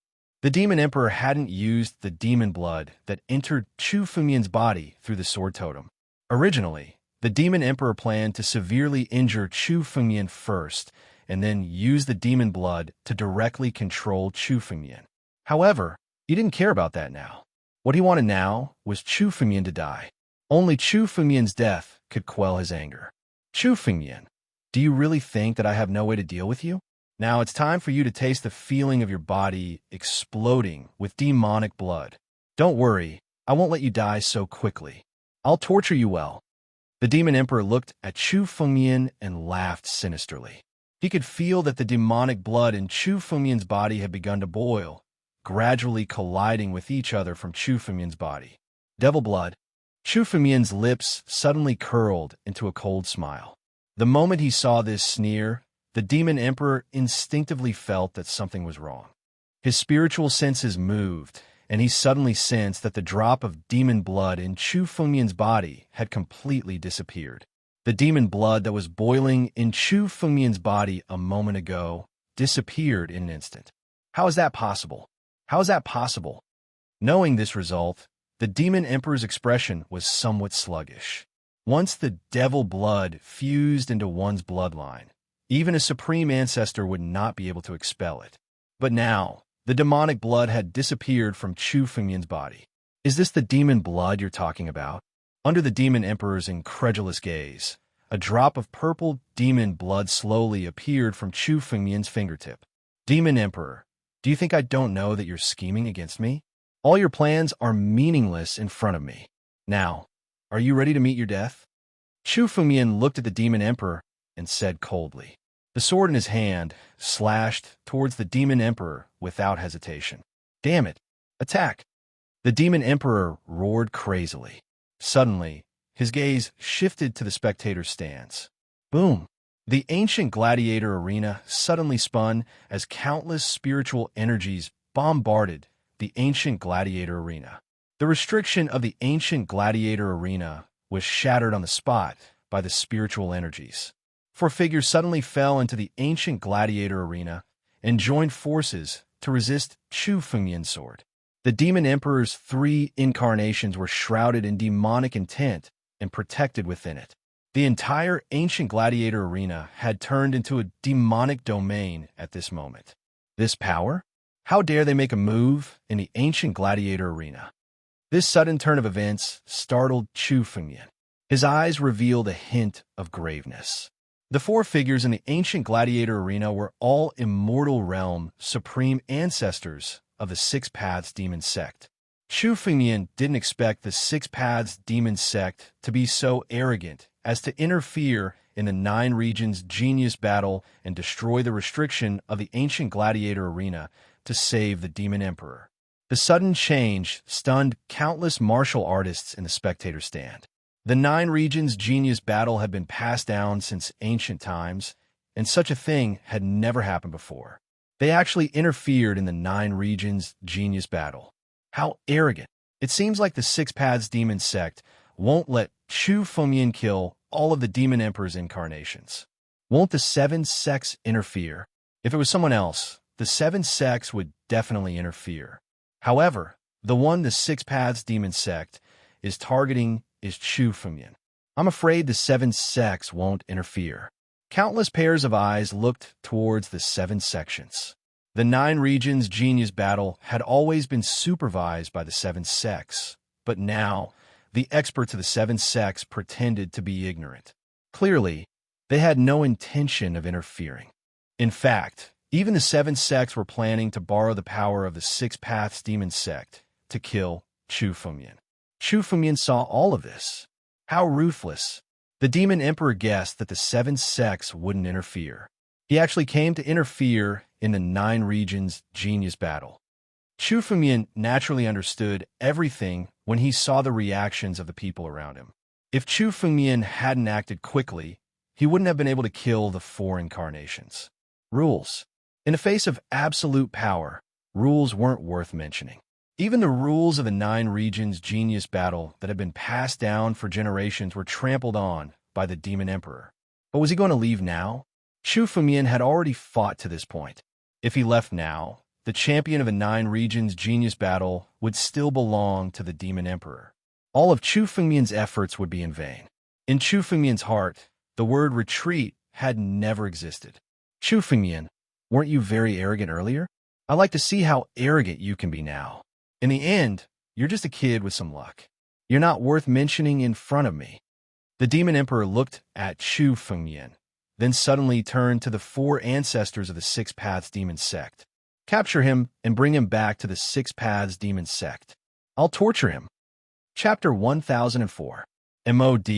[SPEAKER 1] The Demon Emperor hadn't used the demon blood that entered Chu Fengyan's body through the sword totem. Originally, the Demon Emperor planned to severely injure Chu Fengyan first, and then use the demon blood to directly control Chu Fengyan. However, he didn't care about that now. What he wanted now was Chu Fengyan to die. Only Chu Fengyan's death could quell his anger. Chu Fengyan, do you really think that I have no way to deal with you? Now it's time for you to taste the feeling of your body exploding with demonic blood. Don't worry, I won't let you die so quickly. I'll torture you well. The Demon Emperor looked at Chu Fengyan and laughed sinisterly. He could feel that the demonic blood in Chu Fengyan's body had begun to boil, gradually colliding with each other from Chu Fengyan's body. Devil blood. Chu Fengyan's lips suddenly curled into a cold smile. The moment he saw this sneer, the Demon Emperor instinctively felt that something was wrong. His spiritual senses moved, and he suddenly sensed that the drop of demon blood in Chu Fengyan's body had completely disappeared. The demon blood that was boiling in Chu Fengyan's body a moment ago disappeared in an instant. How is that possible? How is that possible? Knowing this result, the Demon Emperor's expression was somewhat sluggish. Once the devil blood fused into one's bloodline, even a supreme ancestor would not be able to expel it. But now, the demonic blood had disappeared from Chu Fengyan's body. Is this the demon blood you're talking about? Under the Demon Emperor's incredulous gaze, a drop of purple demon blood slowly appeared from Chu Fengyan's fingertip. Demon Emperor, do you think I don't know that you're scheming against me? All your plans are meaningless in front of me. Now, are you ready to meet your death? Chu Fengyan looked at the Demon Emperor and said coldly. The sword in his hand slashed towards the Demon Emperor without hesitation. Damn it! Attack! The Demon Emperor roared crazily. Suddenly, his gaze shifted to the spectator's stands. Boom! The ancient gladiator arena suddenly spun as countless spiritual energies bombarded the ancient gladiator arena. The restriction of the ancient gladiator arena was shattered on the spot by the spiritual energies. 4 figures suddenly fell into the ancient gladiator arena and joined forces to resist Chu Fengyan's sword. The Demon Emperor's 3 incarnations were shrouded in demonic intent and protected within it. The entire ancient gladiator arena had turned into a demonic domain at this moment. This power? How dare they make a move in the ancient gladiator arena? This sudden turn of events startled Chu Fengyan. His eyes revealed a hint of graveness. The 4 figures in the ancient gladiator arena were all immortal realm supreme ancestors of the 6 Paths Demon Sect. Chu Fengyan didn't expect the 6 Paths Demon Sect to be so arrogant as to interfere in the 9 regions genius battle and destroy the restriction of the ancient gladiator arena to save the Demon Emperor. The sudden change stunned countless martial artists in the spectator stand. The 9 regions genius battle had been passed down since ancient times, and such a thing had never happened before. They actually interfered in the 9 regions genius battle. How arrogant. It seems like the 6 Paths Demon Sect won't let Chu Fengyan kill all of the Demon Emperor's incarnations. Won't the 7 sects interfere? If it was someone else, the 7 sects would definitely interfere. However, the one the 6 Paths Demon Sect is targeting is Chu Fengyan. I'm afraid the seven sects won't interfere. Countless pairs of eyes looked towards the seven sections. The nine regions genius battle had always been supervised by the seven sects, but now the experts of the seven sects pretended to be ignorant. Clearly, they had no intention of interfering. In fact, even the seven sects were planning to borrow the power of the Six Paths Demon Sect to kill Chu Fengmian. Chu Fengmian saw all of this. How ruthless! The Demon Emperor guessed that the seven sects wouldn't interfere. He actually came to interfere in the nine regions genius battle. Chu Fengmian naturally understood everything when he saw the reactions of the people around him. If Chu Fengmian hadn't acted quickly, he wouldn't have been able to kill the four incarnations. Rules. In the face of absolute power, rules weren't worth mentioning. Even the rules of the nine regions genius battle that had been passed down for generations were trampled on by the Demon Emperor. But was he going to leave now? Chu Fengmian had already fought to this point. If he left now, the champion of the nine regions genius battle would still belong to the Demon Emperor. All of Chu Fengmian's efforts would be in vain. In Chu Fengmian's heart, the word retreat had never existed. Chu Fengmian, weren't you very arrogant earlier? I'd like to see how arrogant you can be now. In the end, you're just a kid with some luck. You're not worth mentioning in front of me. The Demon Emperor looked at Chu Fengmian, then suddenly turned to the four ancestors of the Six Paths Demon Sect. Capture him and bring him back to the Six Paths Demon Sect. I'll torture him. Chapter 1004. MOD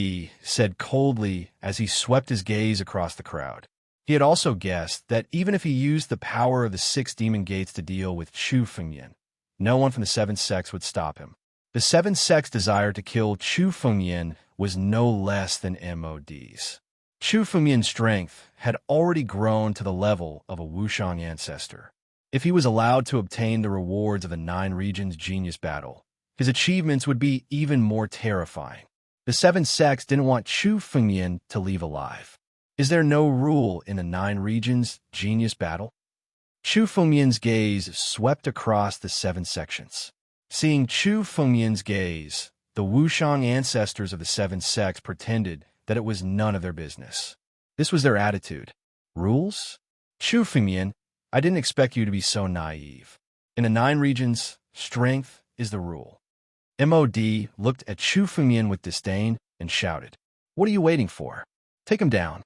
[SPEAKER 1] said coldly as he swept his gaze across the crowd. He had also guessed that even if he used the power of the six demon gates to deal with Chu Fengmian, no one from the seven sects would stop him. The seven sects' desire to kill Chu Fengmian was no less than MOD's. Chu Fengmian's strength had already grown to the level of a Wushang ancestor. If he was allowed to obtain the rewards of the nine regions genius battle, his achievements would be even more terrifying. The seven sects didn't want Chu Fengmian to leave alive. Is there no rule in the nine regions genius battle? Chu Fengmian's gaze swept across the seven sections. Seeing Chu Fengmian's gaze, the Wushang ancestors of the seven sects pretended that it was none of their business. This was their attitude. Rules? Chu Fengmian, I didn't expect you to be so naive. In the nine regions, strength is the rule. MOD looked at Chu Fengmian with disdain and shouted, "What are you waiting for? Take him down."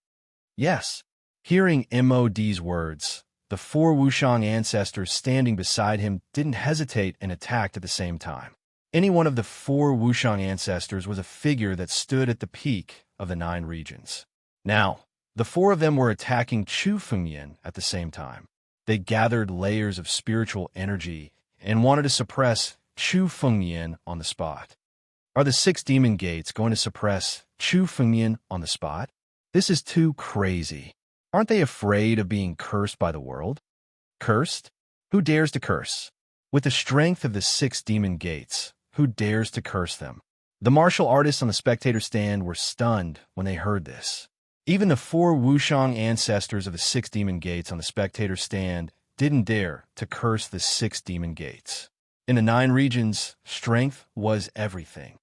[SPEAKER 1] Yes. Hearing MOD's words, the four Wushang ancestors standing beside him didn't hesitate and attacked at the same time. Any one of the four Wushang ancestors was a figure that stood at the peak of the nine regions. Now, the four of them were attacking Chu Fengmian at the same time. They gathered layers of spiritual energy and wanted to suppress Chu Fengmian on the spot. Are the six demon gates going to suppress Chu Fengmian on the spot? This is too crazy. Aren't they afraid of being cursed by the world? Cursed? Who dares to curse? With the strength of the six demon gates, who dares to curse them? The martial artists on the spectator stand were stunned when they heard this. Even the four Wushang ancestors of the six demon gates on the spectator stand didn't dare to curse the six demon gates. In the nine regions, strength was everything.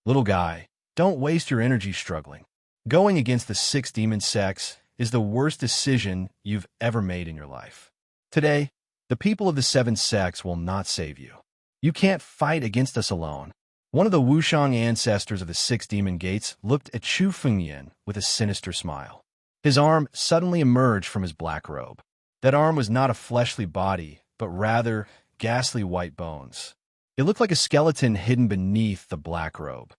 [SPEAKER 1] Little guy, don't waste your energy struggling. Going against the six demon sects is the worst decision you've ever made in your life. Today, the people of the seven sects will not save you. You can't fight against us alone. One of the Wushang ancestors of the six demon gates looked at Chu Fengmian with a sinister smile. His arm suddenly emerged from his black robe. That arm was not a fleshly body, but rather ghastly white bones. It looked like a skeleton hidden beneath the black robe.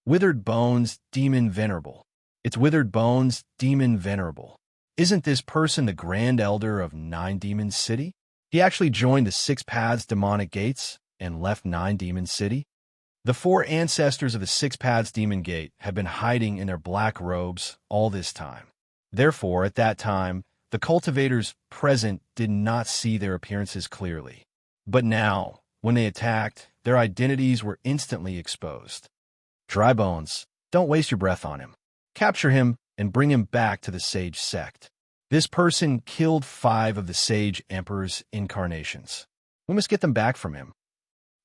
[SPEAKER 1] Withered bones, demon venerable. It's withered bones, demon venerable. Isn't this person the Grand Elder of Nine Demons City? He actually joined the Six Paths Demonic Gates and left Nine Demons City. The four ancestors of the Six Paths Demon Gate had been hiding in their black robes all this time. Therefore, at that time, the cultivators present did not see their appearances clearly. But now, when they attacked, their identities were instantly exposed. Dry bones, don't waste your breath on him. Capture him and bring him back to the Sage Sect. This person killed 5 of the Sage Emperor's incarnations. We must get them back from him.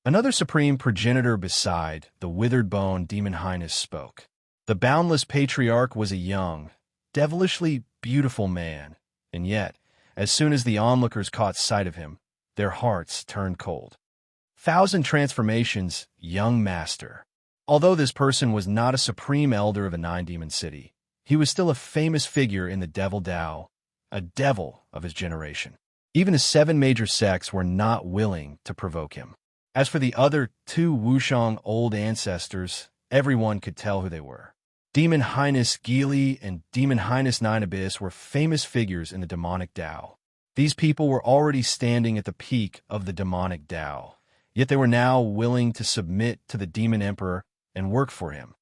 [SPEAKER 1] Another supreme progenitor beside the withered bone Demon Highness spoke. The boundless patriarch was a young, devilishly beautiful man, and yet, as soon as the onlookers caught sight of him, their hearts turned cold. Thousand transformations, young master. Although this person was not a supreme elder of a nine-demon city, he was still a famous figure in the Devil Tao, a devil of his generation. Even his 7 major sects were not willing to provoke him. As for the other 2 Wushang old ancestors, everyone could tell who they were. Demon Highness Geely and Demon Highness Nine Abyss were famous figures in the demonic Tao. These people were already standing at the peak of the demonic Tao, yet they were now willing to submit to the Demon Emperor and work for him.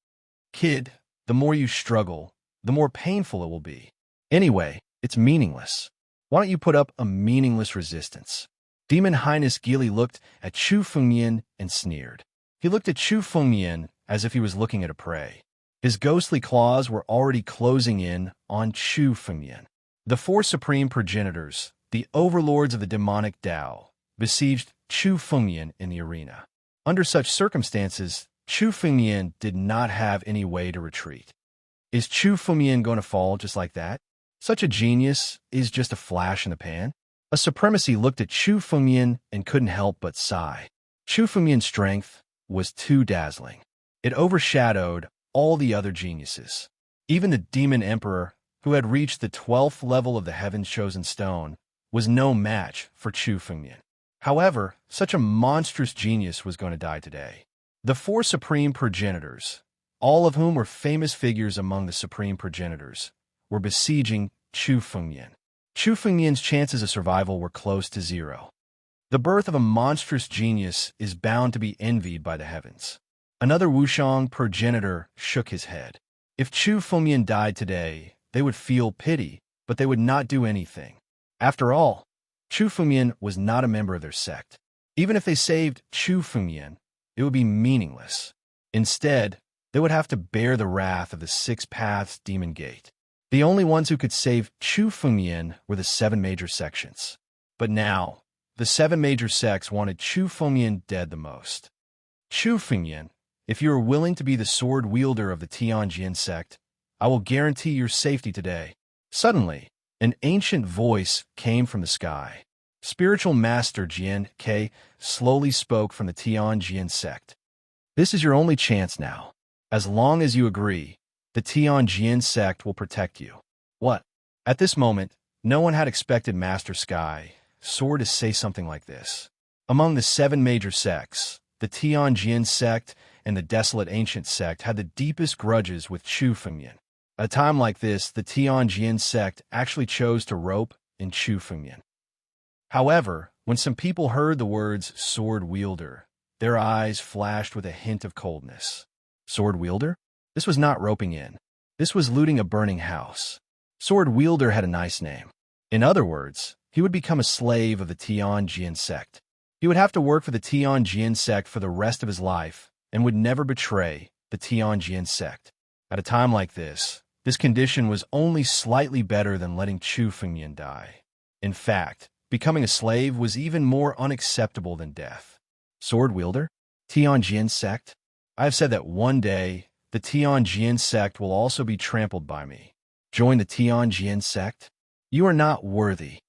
[SPEAKER 1] Kid, the more you struggle, the more painful it will be. Anyway, it's meaningless. Why don't you put up a meaningless resistance? Demon Highness Geely looked at Chu Fengmian and sneered. He looked at Chu Fengmian as if he was looking at a prey. His ghostly claws were already closing in on Chu Fengmian. The 4 supreme progenitors, the overlords of the demonic Tao, besieged Chu Fengmian in the arena. Under such circumstances, Chu Fengmian did not have any way to retreat. Is Chu Fengmian going to fall just like that? Such a genius is just a flash in the pan? A supremacy looked at Chu Fengmian and couldn't help but sigh. Chu Fengmian's strength was too dazzling. It overshadowed all the other geniuses. Even the Demon Emperor, who had reached the 12th level of the Heaven's Chosen Stone, was no match for Chu Fengmian. However, such a monstrous genius was going to die today. The 4 supreme progenitors, all of whom were famous figures among the supreme progenitors, were besieging Chu Fengmian. Chu Fengmian's chances of survival were close to 0. The birth of a monstrous genius is bound to be envied by the heavens. Another Wushang progenitor shook his head. If Chu Fengmian died today, they would feel pity, but they would not do anything. After all, Chu Fengmian was not a member of their sect. Even if they saved Chu Fengmian, it would be meaningless. Instead, they would have to bear the wrath of the 6 Paths Demon Gate. The only ones who could save Chu Fengmian were the 7 major sections. But now, the 7 major sects wanted Chu Fengmian dead the most. Chu Fengmian, if you are willing to be the sword wielder of the Tianjin sect, I will guarantee your safety today. Suddenly, an ancient voice came from the sky. Spiritual Master Jian Ke slowly spoke from the Tianjin sect. This is your only chance now. As long as you agree, the Tianjin sect will protect you. What? At this moment, no one had expected Master Sky Sword to say something like this. Among the 7 major sects, the Tianjin sect and the Desolate Ancient sect had the deepest grudges with Chu Fengmian. At a time like this, the Tianjin sect actually chose to rope in Chu Fengmian. However, when some people heard the words sword wielder, their eyes flashed with a hint of coldness. Sword wielder? This was not roping in. This was looting a burning house. Sword wielder had a nice name. In other words, he would become a slave of the Tianjin sect. He would have to work for the Tianjin sect for the rest of his life and would never betray the Tianjin sect. At a time like this condition was only slightly better than letting Chu Fengmian die. In fact, becoming a slave was even more unacceptable than death. Sword wielder? Tianjin sect? I have said that one day, the Tianjin sect will also be trampled by me. Join the Tianjin sect? You are not worthy.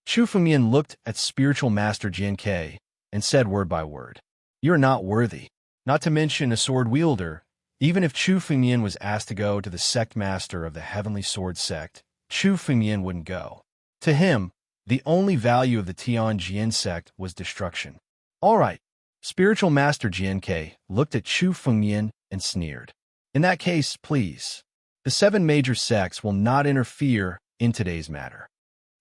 [SPEAKER 1] Chu Fengmian looked at Spiritual Master Jian Ke and said word by word, you are not worthy. Not to mention a sword wielder. Even if Chu Fengmian was asked to go to the sect master of the Heavenly Sword sect, Chu Fengmian wouldn't go. To him, the only value of the Tianjin sect was destruction. All right, Spiritual Master Jian Ke looked at Chu Fengmian and sneered. In that case, please. The 7 major sects will not interfere in today's matter.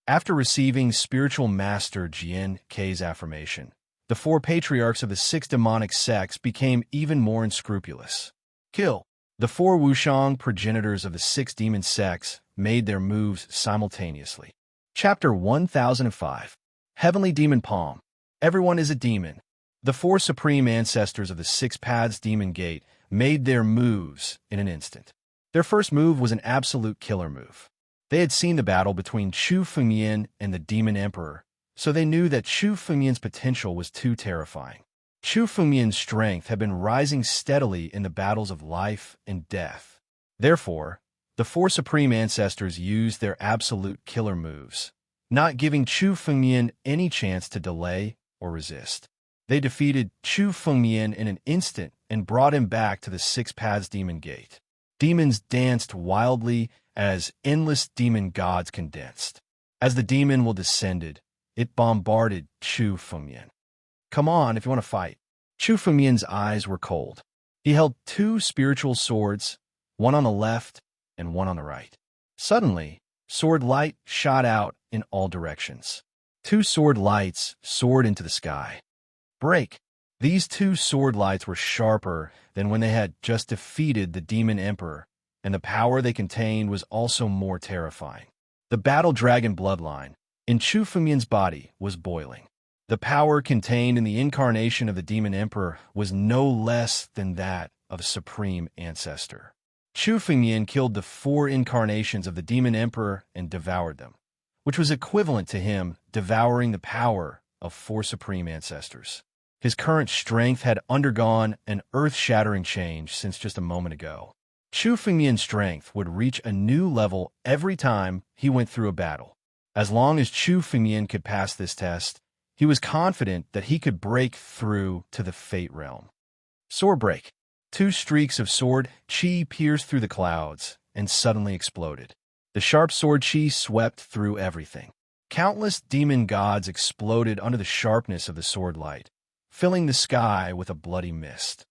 [SPEAKER 1] After receiving Spiritual Master Jian Ke's affirmation, the 4 patriarchs of the 6 demonic sects became even more unscrupulous. Kill. The 4 Wushang progenitors of the 6 demon sects made their moves simultaneously. Chapter 1005. Heavenly Demon Palm. Everyone is a demon. The 4 supreme ancestors of the 6 Paths Demon Gate made their moves in an instant. Their first move was an absolute killer move. They had seen the battle between Chu Fengmian and the Demon Emperor, so they knew that Chu Fengmian's potential was too terrifying. Chu Fengmian's strength had been rising steadily in the battles of life and death. Therefore, the four supreme ancestors used their absolute killer moves, not giving Chu Fengmian any chance to delay or resist. They defeated Chu Fengmian in an instant and brought him back to the Six Paths Demon Gate. Demons danced wildly as endless demon gods condensed. As the demon will descended, it bombarded Chu Fengmian. Come on if you want to fight. Chu Fengmian's eyes were cold. He held two spiritual swords, one on the left and one on the right. Suddenly, sword light shot out in all directions. Two sword lights soared into the sky. Break! These two sword lights were sharper than when they had just defeated the Demon Emperor, and the power they contained was also more terrifying. The battle dragon bloodline in Chu Fengmian's body was boiling. The power contained in the incarnation of the Demon Emperor was no less than that of a supreme ancestor. Chu Fengmian killed the four incarnations of the Demon Emperor and devoured them, which was equivalent to him devouring the power of four supreme ancestors. His current strength had undergone an earth-shattering change since just a moment ago. Chu Fengmian's strength would reach a new level every time he went through a battle. As long as Chu Fengmian could pass this test, he was confident that he could break through to the Fate Realm. Sword break. Two streaks of sword chi pierced through the clouds and suddenly exploded. The sharp sword chi swept through everything. Countless demon gods exploded under the sharpness of the sword light, filling the sky with a bloody mist.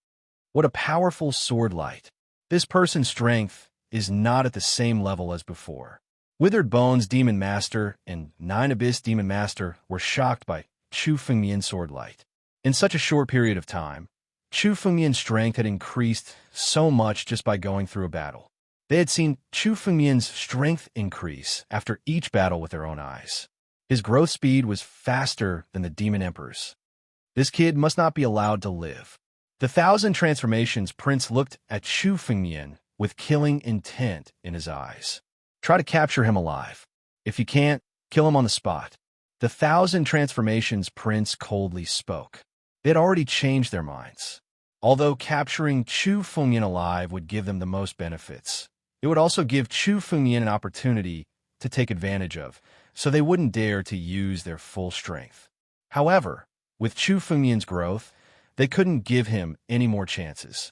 [SPEAKER 1] What a powerful sword light! This person's strength is not at the same level as before. Withered Bones Demon Master and Nine Abyss Demon Master were shocked by Chu Fengmian's sword light. In such a short period of time, Chu Fengmian's strength had increased so much just by going through a battle. They had seen Chu Fengmian's strength increase after each battle with their own eyes. His growth speed was faster than the Demon Emperor's. This kid must not be allowed to live. The Thousand Transformations Prince looked at Chu Fengmian with killing intent in his eyes. Try to capture him alive. If you can't, kill him on the spot. The Thousand Transformations Prince coldly spoke. They had already changed their minds. Although capturing Chu Fengmian alive would give them the most benefits, it would also give Chu Fengmian an opportunity to take advantage of, so they wouldn't dare to use their full strength. However, with Chu Fengmian's growth, they couldn't give him any more chances.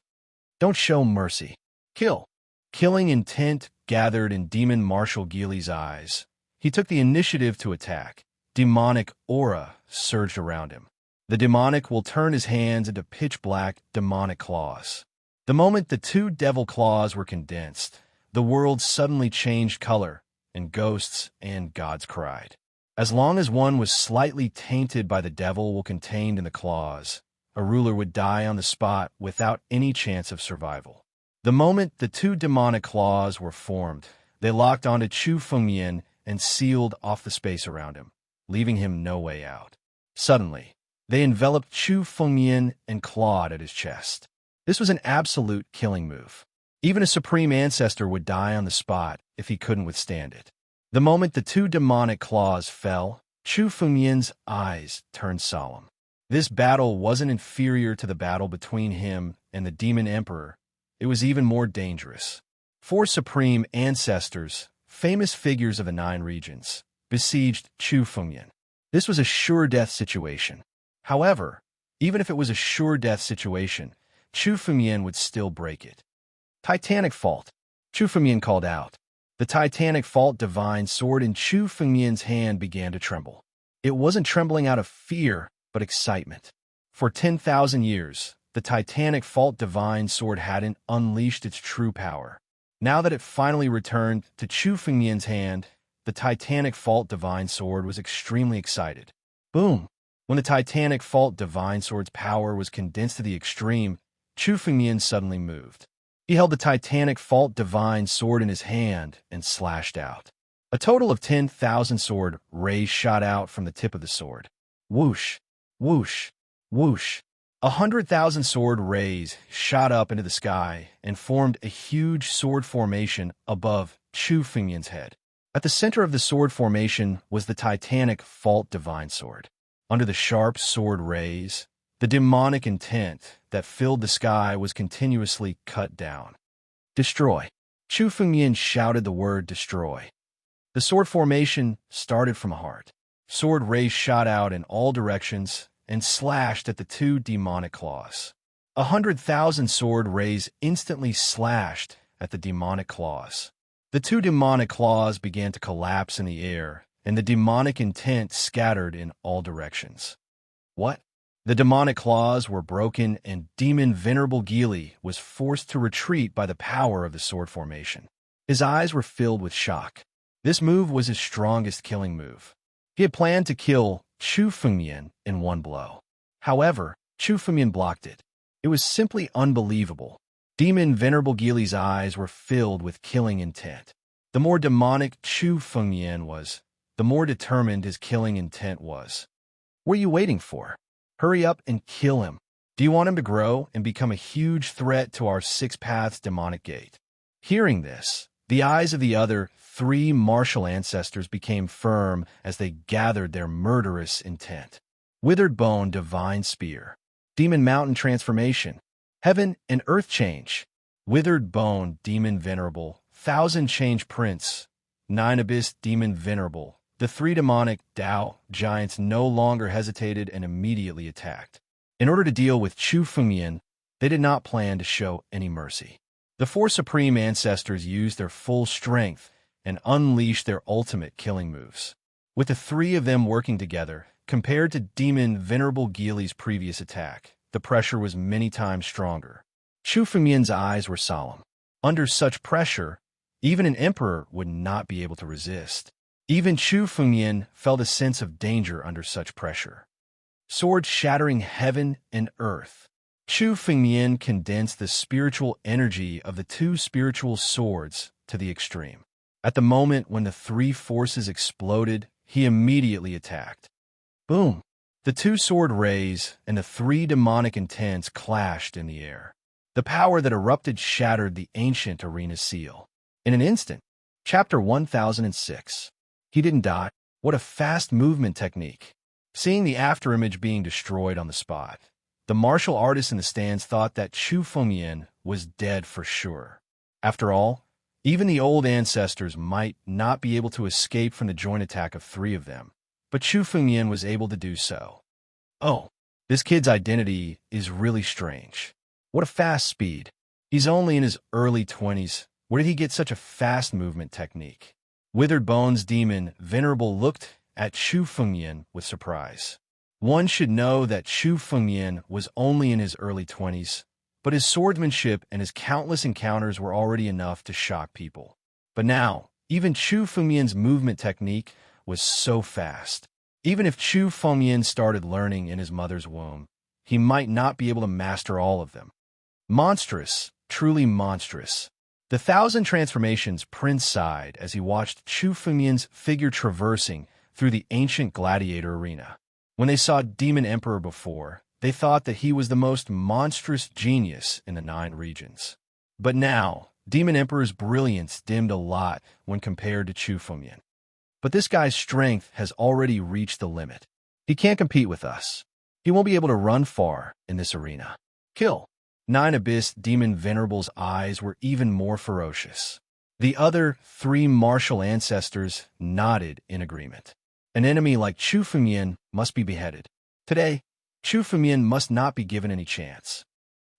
[SPEAKER 1] Don't show mercy. Kill. Killing intent gathered in Demon Marshal Geely's eyes. He took the initiative to attack. Demonic aura surged around him. The demonic will turn his hands into pitch-black demonic claws. The moment the two devil claws were condensed, the world suddenly changed color, and ghosts and gods cried. As long as one was slightly tainted by the devil contained in the claws, a ruler would die on the spot without any chance of survival. The moment the two demonic claws were formed, they locked onto Chu Fengmian and sealed off the space around him, leaving him no way out. Suddenly, they enveloped Chu Fengmian and clawed at his chest. This was an absolute killing move. Even a supreme ancestor would die on the spot if he couldn't withstand it. The moment the two demonic claws fell, Chu Fengmian's eyes turned solemn. This battle wasn't inferior to the battle between him and the Demon Emperor. It was even more dangerous. Four supreme ancestors, famous figures of the 9 regions, besieged Chu Fengmian. This was a sure-death situation. However, even if it was a sure-death situation, Chu Fengmian would still break it. Titanic Fault. Chu Fengmian called out. The Titanic Fault Divine Sword in Chu Fengmian's hand began to tremble. It wasn't trembling out of fear, but excitement. For 10,000 years, the Titanic Fault Divine Sword hadn't unleashed its true power. Now that it finally returned to Chu Fengmian's hand, the Titanic Fault Divine Sword was extremely excited. Boom! When the Titanic Fault Divine Sword's power was condensed to the extreme, Chu Fengmian suddenly moved. He held the Titanic Fault Divine Sword in his hand and slashed out. A total of 10,000 sword rays shot out from the tip of the sword. Whoosh, whoosh, whoosh. 100,000 sword rays shot up into the sky and formed a huge sword formation above Chu Fengmian's head. At the center of the sword formation was the Titanic Fault Divine Sword. Under the sharp sword rays, the demonic intent that filled the sky was continuously cut down. Destroy. Chu Fengmian shouted the word destroy. The sword formation started from a heart. Sword rays shot out in all directions and slashed at the two demonic claws. 100,000 sword rays instantly slashed at the demonic claws. The two demonic claws began to collapse in the air, and the demonic intent scattered in all directions. What? The demonic claws were broken, and Demon Venerable Gili was forced to retreat by the power of the sword formation. His eyes were filled with shock. This move was his strongest killing move. He had planned to kill Chu Fengmian in one blow. However, Chu Fengmian blocked it. It was simply unbelievable. Demon Venerable Gili's eyes were filled with killing intent. The more demonic Chu Fengmian was, the more determined his killing intent was. What are you waiting for? Hurry up and kill him. Do you want him to grow and become a huge threat to our Six Paths demonic gate? Hearing this, the eyes of the other three martial ancestors became firm as they gathered their murderous intent. Withered Bone Divine Spear. Demon Mountain Transformation. Heaven and Earth Change. Withered Bone Demon Venerable. Thousand Change Prince. Nine Abyss Demon Venerable. The three demonic Dao giants no longer hesitated and immediately attacked. In order to deal with Chu Fengmian, they did not plan to show any mercy. The four supreme ancestors used their full strength and unleashed their ultimate killing moves. With the three of them working together, compared to Demon Venerable Gili's previous attack, the pressure was many times stronger. Chu Fengmian's eyes were solemn. Under such pressure, even an emperor would not be able to resist. Even Chu Fengmian felt a sense of danger under such pressure. Sword shattering heaven and earth. Chu Fengmian condensed the spiritual energy of the two spiritual swords to the extreme. At the moment when the three forces exploded, he immediately attacked. Boom! The two sword rays and the three demonic intents clashed in the air. The power that erupted shattered the ancient arena seal. In an instant, Chapter 1006. He didn't die. What a fast movement technique. Seeing the afterimage being destroyed on the spot, the martial artists in the stands thought that Chu Fengmian was dead for sure. After all, even the old ancestors might not be able to escape from the joint attack of three of them, but Chu Fengmian was able to do so. Oh, this kid's identity is really strange. What a fast speed. He's only in his early 20s. Where did he get such a fast movement technique? Withered Bones Demon Venerable looked at Chu Fengmian with surprise. One should know that Chu Fengmian was only in his early 20s, but his swordsmanship and his countless encounters were already enough to shock people. But now, even Chu Fengmian's movement technique was so fast. Even if Chu Fengmian started learning in his mother's womb, he might not be able to master all of them. Monstrous, truly monstrous. The 1,000 transformations Prince sighed as he watched Chu Fengmian's figure traversing through the ancient gladiator arena. When they saw Demon Emperor before, they thought that he was the most monstrous genius in the 9 regions. But now, Demon Emperor's brilliance dimmed a lot when compared to Chu Fengmian. But this guy's strength has already reached the limit. He can't compete with us. He won't be able to run far in this arena. Kill. 9 Abyss Demon Venerable's eyes were even more ferocious. The other 3 martial ancestors nodded in agreement. An enemy like Chu Fengmian must be beheaded. Today, Chu Fengmian must not be given any chance.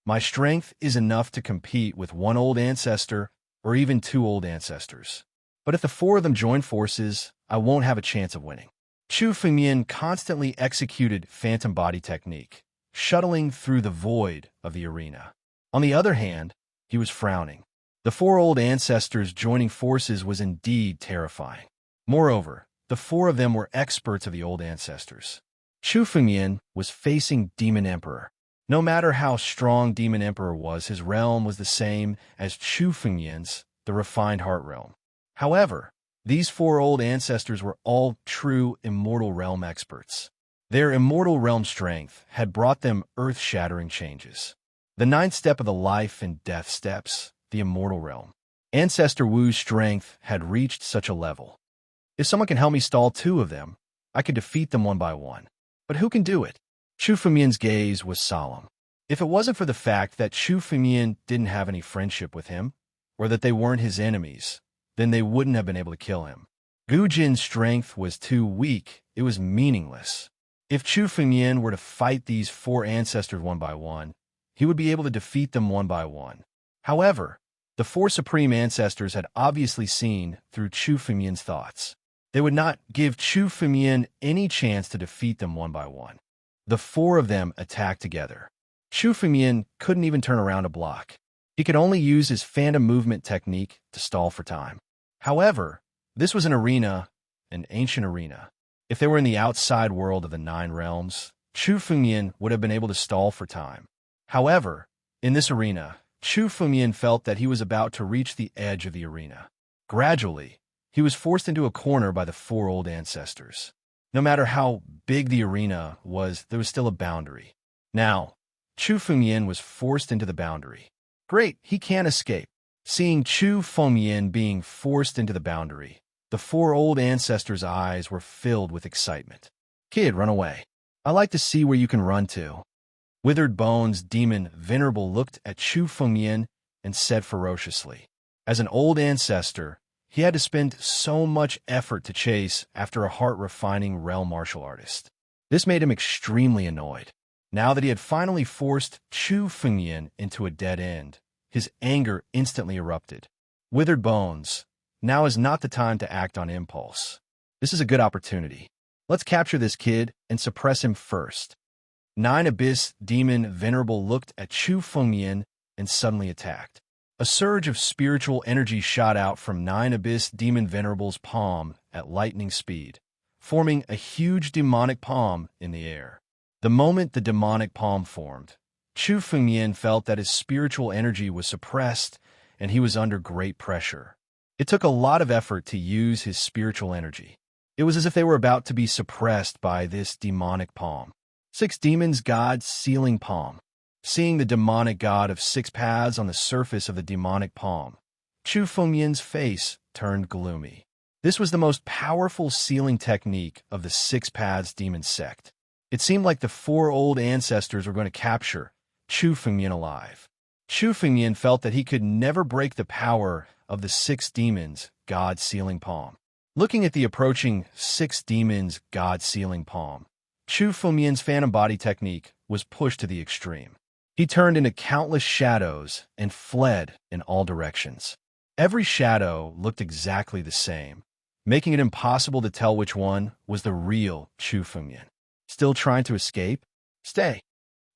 [SPEAKER 1] My strength is enough to compete with 1 old ancestor or even 2 old ancestors. But if the 4 of them join forces, I won't have a chance of winning. Chu Fengmian constantly executed phantom body technique, shuttling through the void of the arena. On the other hand, he was frowning. The 4 old ancestors joining forces was indeed terrifying. Moreover, the 4 of them were experts of the old ancestors. Chu Fengmian was facing Demon Emperor. No matter how strong Demon Emperor was, his realm was the same as Chu Fengmian's, the refined heart realm. However, these 4 old ancestors were all true immortal realm experts. Their immortal realm strength had brought them earth-shattering changes. The 9th step of the life and death steps, the immortal realm. Ancestor Wu's strength had reached such a level. If someone can help me stall 2 of them, I could defeat them one by one. But who can do it? Chu Fengmian's gaze was solemn. If it wasn't for the fact that Chu Fengmian didn't have any friendship with him, or that they weren't his enemies, then they wouldn't have been able to kill him. Gu Jin's strength was too weak, it was meaningless. If Chu Fengyan were to fight these 4 ancestors one by one, he would be able to defeat them one by one. However, the 4 supreme ancestors had obviously seen through Chu Fengyan's thoughts. They would not give Chu Fengyan any chance to defeat them one by one. The 4 of them attacked together. Chu Fengyan couldn't even turn around to block. He could only use his phantom movement technique to stall for time. However, this was an arena, an ancient arena. If they were in the outside world of the 9 realms, Chu Fengyan would have been able to stall for time. However, in this arena, Chu Fengyan felt that he was about to reach the edge of the arena. Gradually, he was forced into a corner by the 4 old ancestors. No matter how big the arena was, there was still a boundary. Now, Chu Fengyan was forced into the boundary. Great, he can't escape. Seeing Chu Fengyan being forced into the boundary, the 4 old ancestors' eyes were filled with excitement. Kid, run away. I like to see where you can run to. Withered Bones Demon Venerable looked at Chu Fengyan and said ferociously. As an old ancestor, he had to spend so much effort to chase after a heart-refining realm martial artist. This made him extremely annoyed. Now that he had finally forced Chu Fengyan into a dead end, his anger instantly erupted. Withered Bones, now is not the time to act on impulse. This is a good opportunity. Let's capture this kid and suppress him first. 9 Abyss Demon Venerable looked at Chu Fengyan and suddenly attacked. A surge of spiritual energy shot out from 9 Abyss Demon Venerable's palm at lightning speed, forming a huge demonic palm in the air. The moment the demonic palm formed, Chu Fengyan felt that his spiritual energy was suppressed and he was under great pressure. It took a lot of effort to use his spiritual energy. It was as if they were about to be suppressed by this demonic palm. 6 Demons God Sealing Palm. Seeing the demonic god of 6 paths on the surface of the demonic palm, Chu Fengyan's face turned gloomy. This was the most powerful sealing technique of the 6 paths demon sect. It seemed like the 4 old ancestors were going to capture Chu Fengyan alive. Chu Fengyan felt that he could never break the power of the 6 demons god sealing palm. Looking at the approaching 6 demons god sealing palm, Chu Fengyan's phantom body technique was pushed to the extreme. He turned into countless shadows and fled in all directions. Every shadow looked exactly the same, making it impossible to tell which one was the real Chu Fengyan. Still trying to escape? Stay.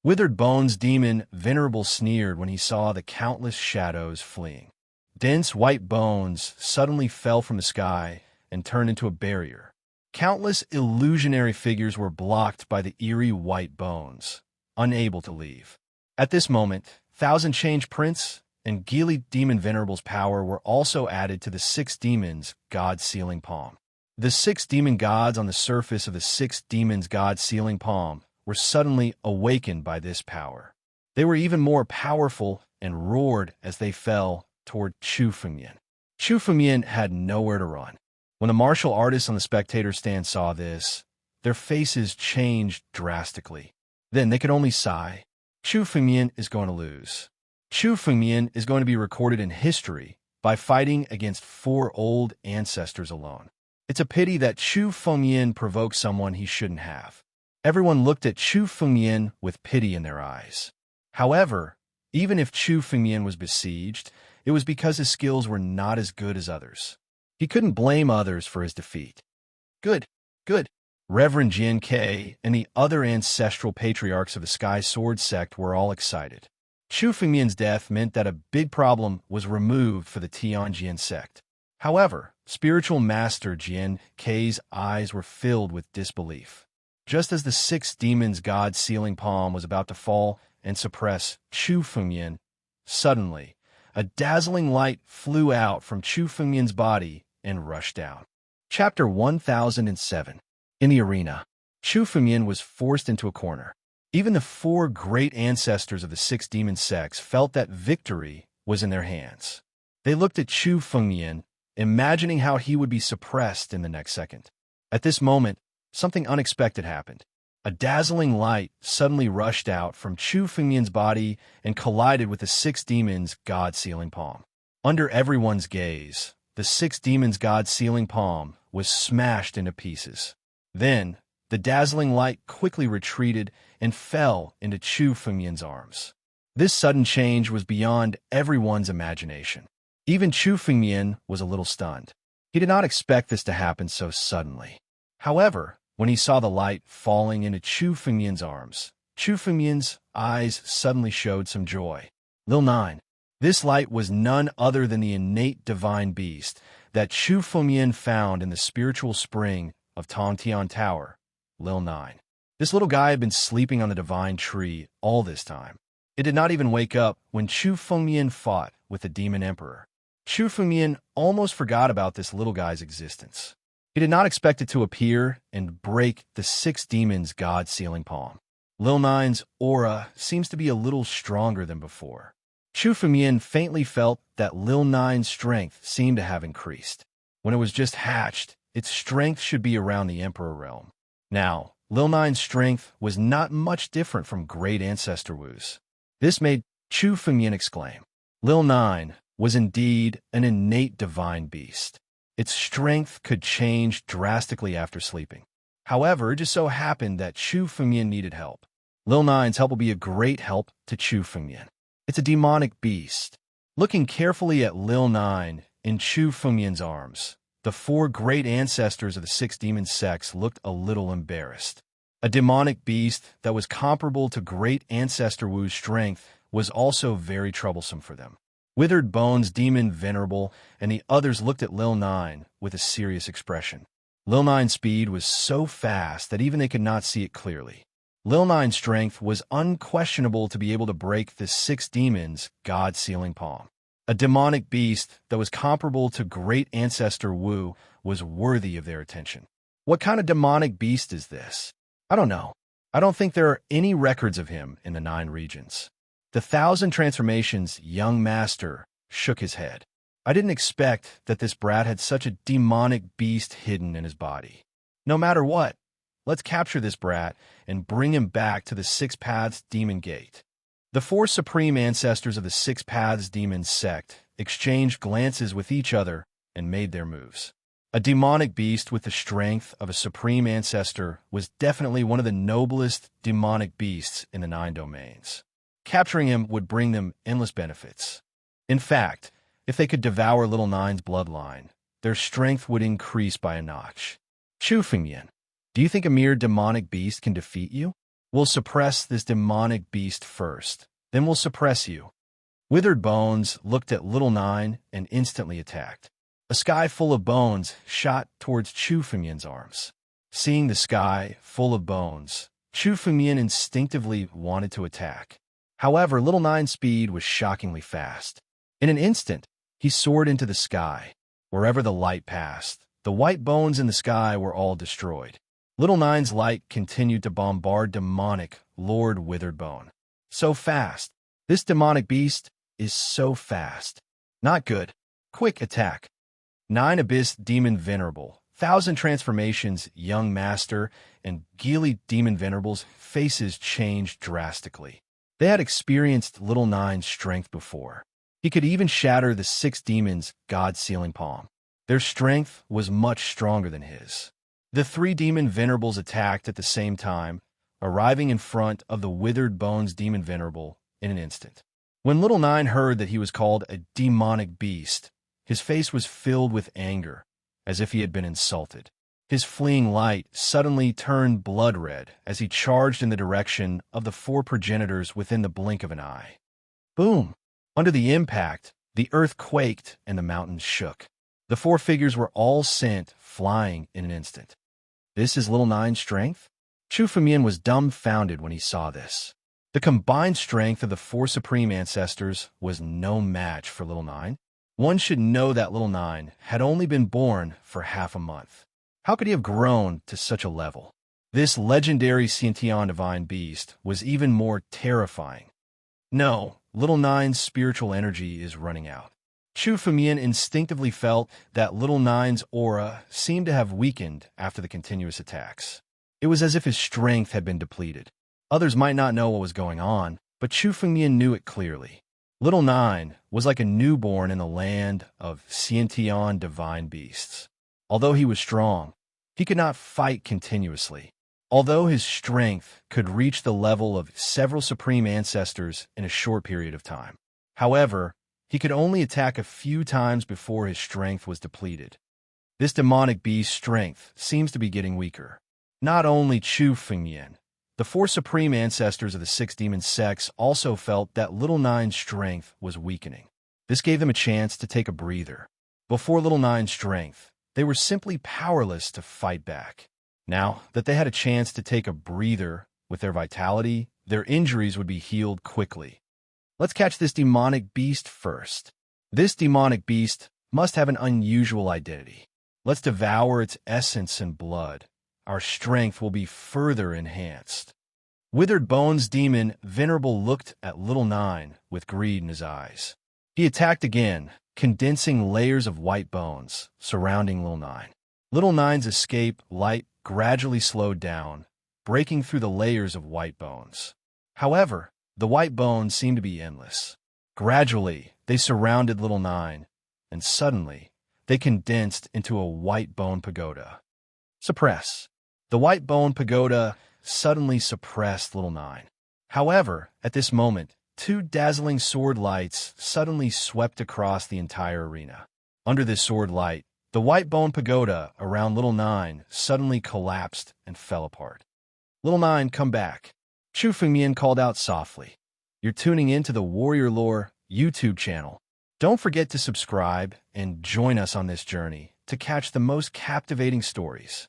[SPEAKER 1] Withered Bones Demon Venerable sneered when he saw the countless shadows fleeing. Dense white bones suddenly fell from the sky and turned into a barrier. Countless illusionary figures were blocked by the eerie white bones, unable to leave. At this moment, Thousand Change Prince and Geely Demon Venerable's power were also added to the 6 demons god sealing palm. The 6 demon gods on the surface of the 6 demons god sealing palm were suddenly awakened by this power. They were even more powerful and roared as they fell toward Chu Fengyan. Chu Fengyan had nowhere to run. When the martial artists on the spectator stand saw this, their faces changed drastically. Then they could only sigh. Chu Fengyan is going to lose. Chu Fengyan is going to be recorded in history by fighting against 4 old ancestors alone. It's a pity that Chu Fengyan provoked someone he shouldn't have. Everyone looked at Chu Fengyan with pity in their eyes. However, even if Chu Fengyan was besieged, it was because his skills were not as good as others. He couldn't blame others for his defeat. Good, good. Reverend Jin Ke and the other ancestral patriarchs of the Sky Sword sect were all excited. Chu Fengyan's death meant that a big problem was removed for the Tianjin sect. However, spiritual master Jin Ke's eyes were filled with disbelief. Just as the 6 demons god sealing palm was about to fall and suppress Chu Fengyan, suddenly, a dazzling light flew out from Chu Fengyan's body and rushed down. Chapter 1007. In the arena, Chu Fengyan was forced into a corner. Even the 4 great ancestors of the 6 demon sects felt that victory was in their hands. They looked at Chu Fengyan, imagining how he would be suppressed in the next second. At this moment, something unexpected happened. A dazzling light suddenly rushed out from Chu Fengyan's body and collided with the 6 demons god sealing palm. Under everyone's gaze, the six demons' god's sealing palm was smashed into pieces. Then, the dazzling light quickly retreated and fell into Chu Fengmian's arms. This sudden change was beyond everyone's imagination. Even Chu Fengmian was a little stunned. He did not expect this to happen so suddenly. However, when he saw the light falling into Chu Fengmian's arms, Chu Fengmian's eyes suddenly showed some joy. Lil Nine. This light was none other than the innate divine beast that Chu Fengmian found in the spiritual spring of Tongtian Tower, Lil Nine. This little guy had been sleeping on the divine tree all this time. It did not even wake up when Chu Fengmian fought with the demon emperor. Chu Fengmian almost forgot about this little guy's existence. He did not expect it to appear and break the six demons' god sealing palm. Lil Nine's aura seems to be a little stronger than before. Chu Fengmian faintly felt that Lil Nine's strength seemed to have increased. When it was just hatched, its strength should be around the Emperor realm. Now, Lil Nine's strength was not much different from Great Ancestor Wu's. This made Chu Fengmian exclaim. Lil Nine was indeed an innate divine beast. Its strength could change drastically after sleeping. However, it just so happened that Chu Fengmian needed help. Lil Nine's help will be a great help to Chu Fengmian. It's a demonic beast. Looking carefully at Lil Nine in Chu Fengmian's arms, the four great ancestors of the six demon sects looked a little embarrassed. A demonic beast that was comparable to Great Ancestor Wu's strength was also very troublesome for them. Withered Bones, Demon Venerable, and the others looked at Lil Nine with a serious expression. Lil Nine's speed was so fast that even they could not see it clearly. Lil Nine's strength was unquestionable to be able to break the six demons' god-sealing palm. A demonic beast that was comparable to Great Ancestor Wu was worthy of their attention. What kind of demonic beast is this? I don't know. I don't think there are any records of him in the 9 regions. The 1,000 Transformations young master shook his head. I didn't expect that this brat had such a demonic beast hidden in his body. No matter what, let's capture this brat and bring him back to the Six Paths Demon Gate. The 4 supreme ancestors of the Six Paths Demon sect exchanged glances with each other and made their moves. A demonic beast with the strength of a supreme ancestor was definitely one of the noblest demonic beasts in the 9 domains. Capturing him would bring them endless benefits. In fact, if they could devour Little Nine's bloodline, their strength would increase by a notch. Chu Fengmian, do you think a mere demonic beast can defeat you? We'll suppress this demonic beast first, then we'll suppress you. Withered Bones looked at Little Nine and instantly attacked. A sky full of bones shot towards Chu Fengmian's arms. Seeing the sky full of bones, Chu Fengmian instinctively wanted to attack. However, Little Nine's speed was shockingly fast. In an instant, he soared into the sky. Wherever the light passed, the white bones in the sky were all destroyed. Little Nine's light continued to bombard demonic Lord Withered Bone. So fast. This demonic beast is so fast. Not good. Quick attack. 9 Abyss Demon Venerable, 1,000 Transformations Young Master, and Geely Demon Venerable's faces changed drastically. They had experienced Little Nine's strength before. He could even shatter the 6 demons' god-sealing palm. Their strength was much stronger than his. The 3 demon venerables attacked at the same time, arriving in front of the Withered Bones Demon Venerable in an instant. When Little Nine heard that he was called a demonic beast, his face was filled with anger, as if he had been insulted. His fleeing light suddenly turned blood red as he charged in the direction of the 4 progenitors within the blink of an eye. Boom! Under the impact, the earth quaked and the mountains shook. The 4 figures were all sent flying in an instant. This is Little Nine's strength? Chu Fengmian was dumbfounded when he saw this. The combined strength of the 4 supreme ancestors was no match for Little Nine. One should know that Little Nine had only been born for half a month. How could he have grown to such a level? This legendary Xiantian divine beast was even more terrifying. No, Little Nine's spiritual energy is running out. Chu Fengmian instinctively felt that Little Nine's aura seemed to have weakened after the continuous attacks. It was as if his strength had been depleted. Others might not know what was going on, but Chu Fengmian knew it clearly. Little Nine was like a newborn in the land of Sciention divine beasts. Although he was strong, he could not fight continuously. Although his strength could reach the level of several supreme ancestors in a short period of time. However, he could only attack a few times before his strength was depleted. This demonic beast's strength seems to be getting weaker. Not only Chu Fengmian, the four supreme ancestors of the six demon sects also felt that Little Nine's strength was weakening. This gave them a chance to take a breather. Before Little Nine's strength, they were simply powerless to fight back. Now that they had a chance to take a breather with their vitality, their injuries would be healed quickly. Let's catch this demonic beast first. This demonic beast must have an unusual identity. Let's devour its essence and blood. Our strength will be further enhanced. Withered Bones Demon Venerable looked at Little Nine with greed in his eyes. He attacked again, condensing layers of white bones surrounding Little Nine. Little Nine's escape light gradually slowed down, breaking through the layers of white bones. However, the white bones seemed to be endless. Gradually, they surrounded Little Nine, and suddenly, they condensed into a white bone pagoda. Suppress. The white bone pagoda suddenly suppressed Little Nine. However, at this moment, two dazzling sword lights suddenly swept across the entire arena. Under this sword light, the white bone pagoda around Little Nine suddenly collapsed and fell apart. Little Nine, come back. Chu Fengmian called out softly. You're tuning in to the Warrior Lore YouTube channel. Don't forget to subscribe and join us on this journey to catch the most captivating stories.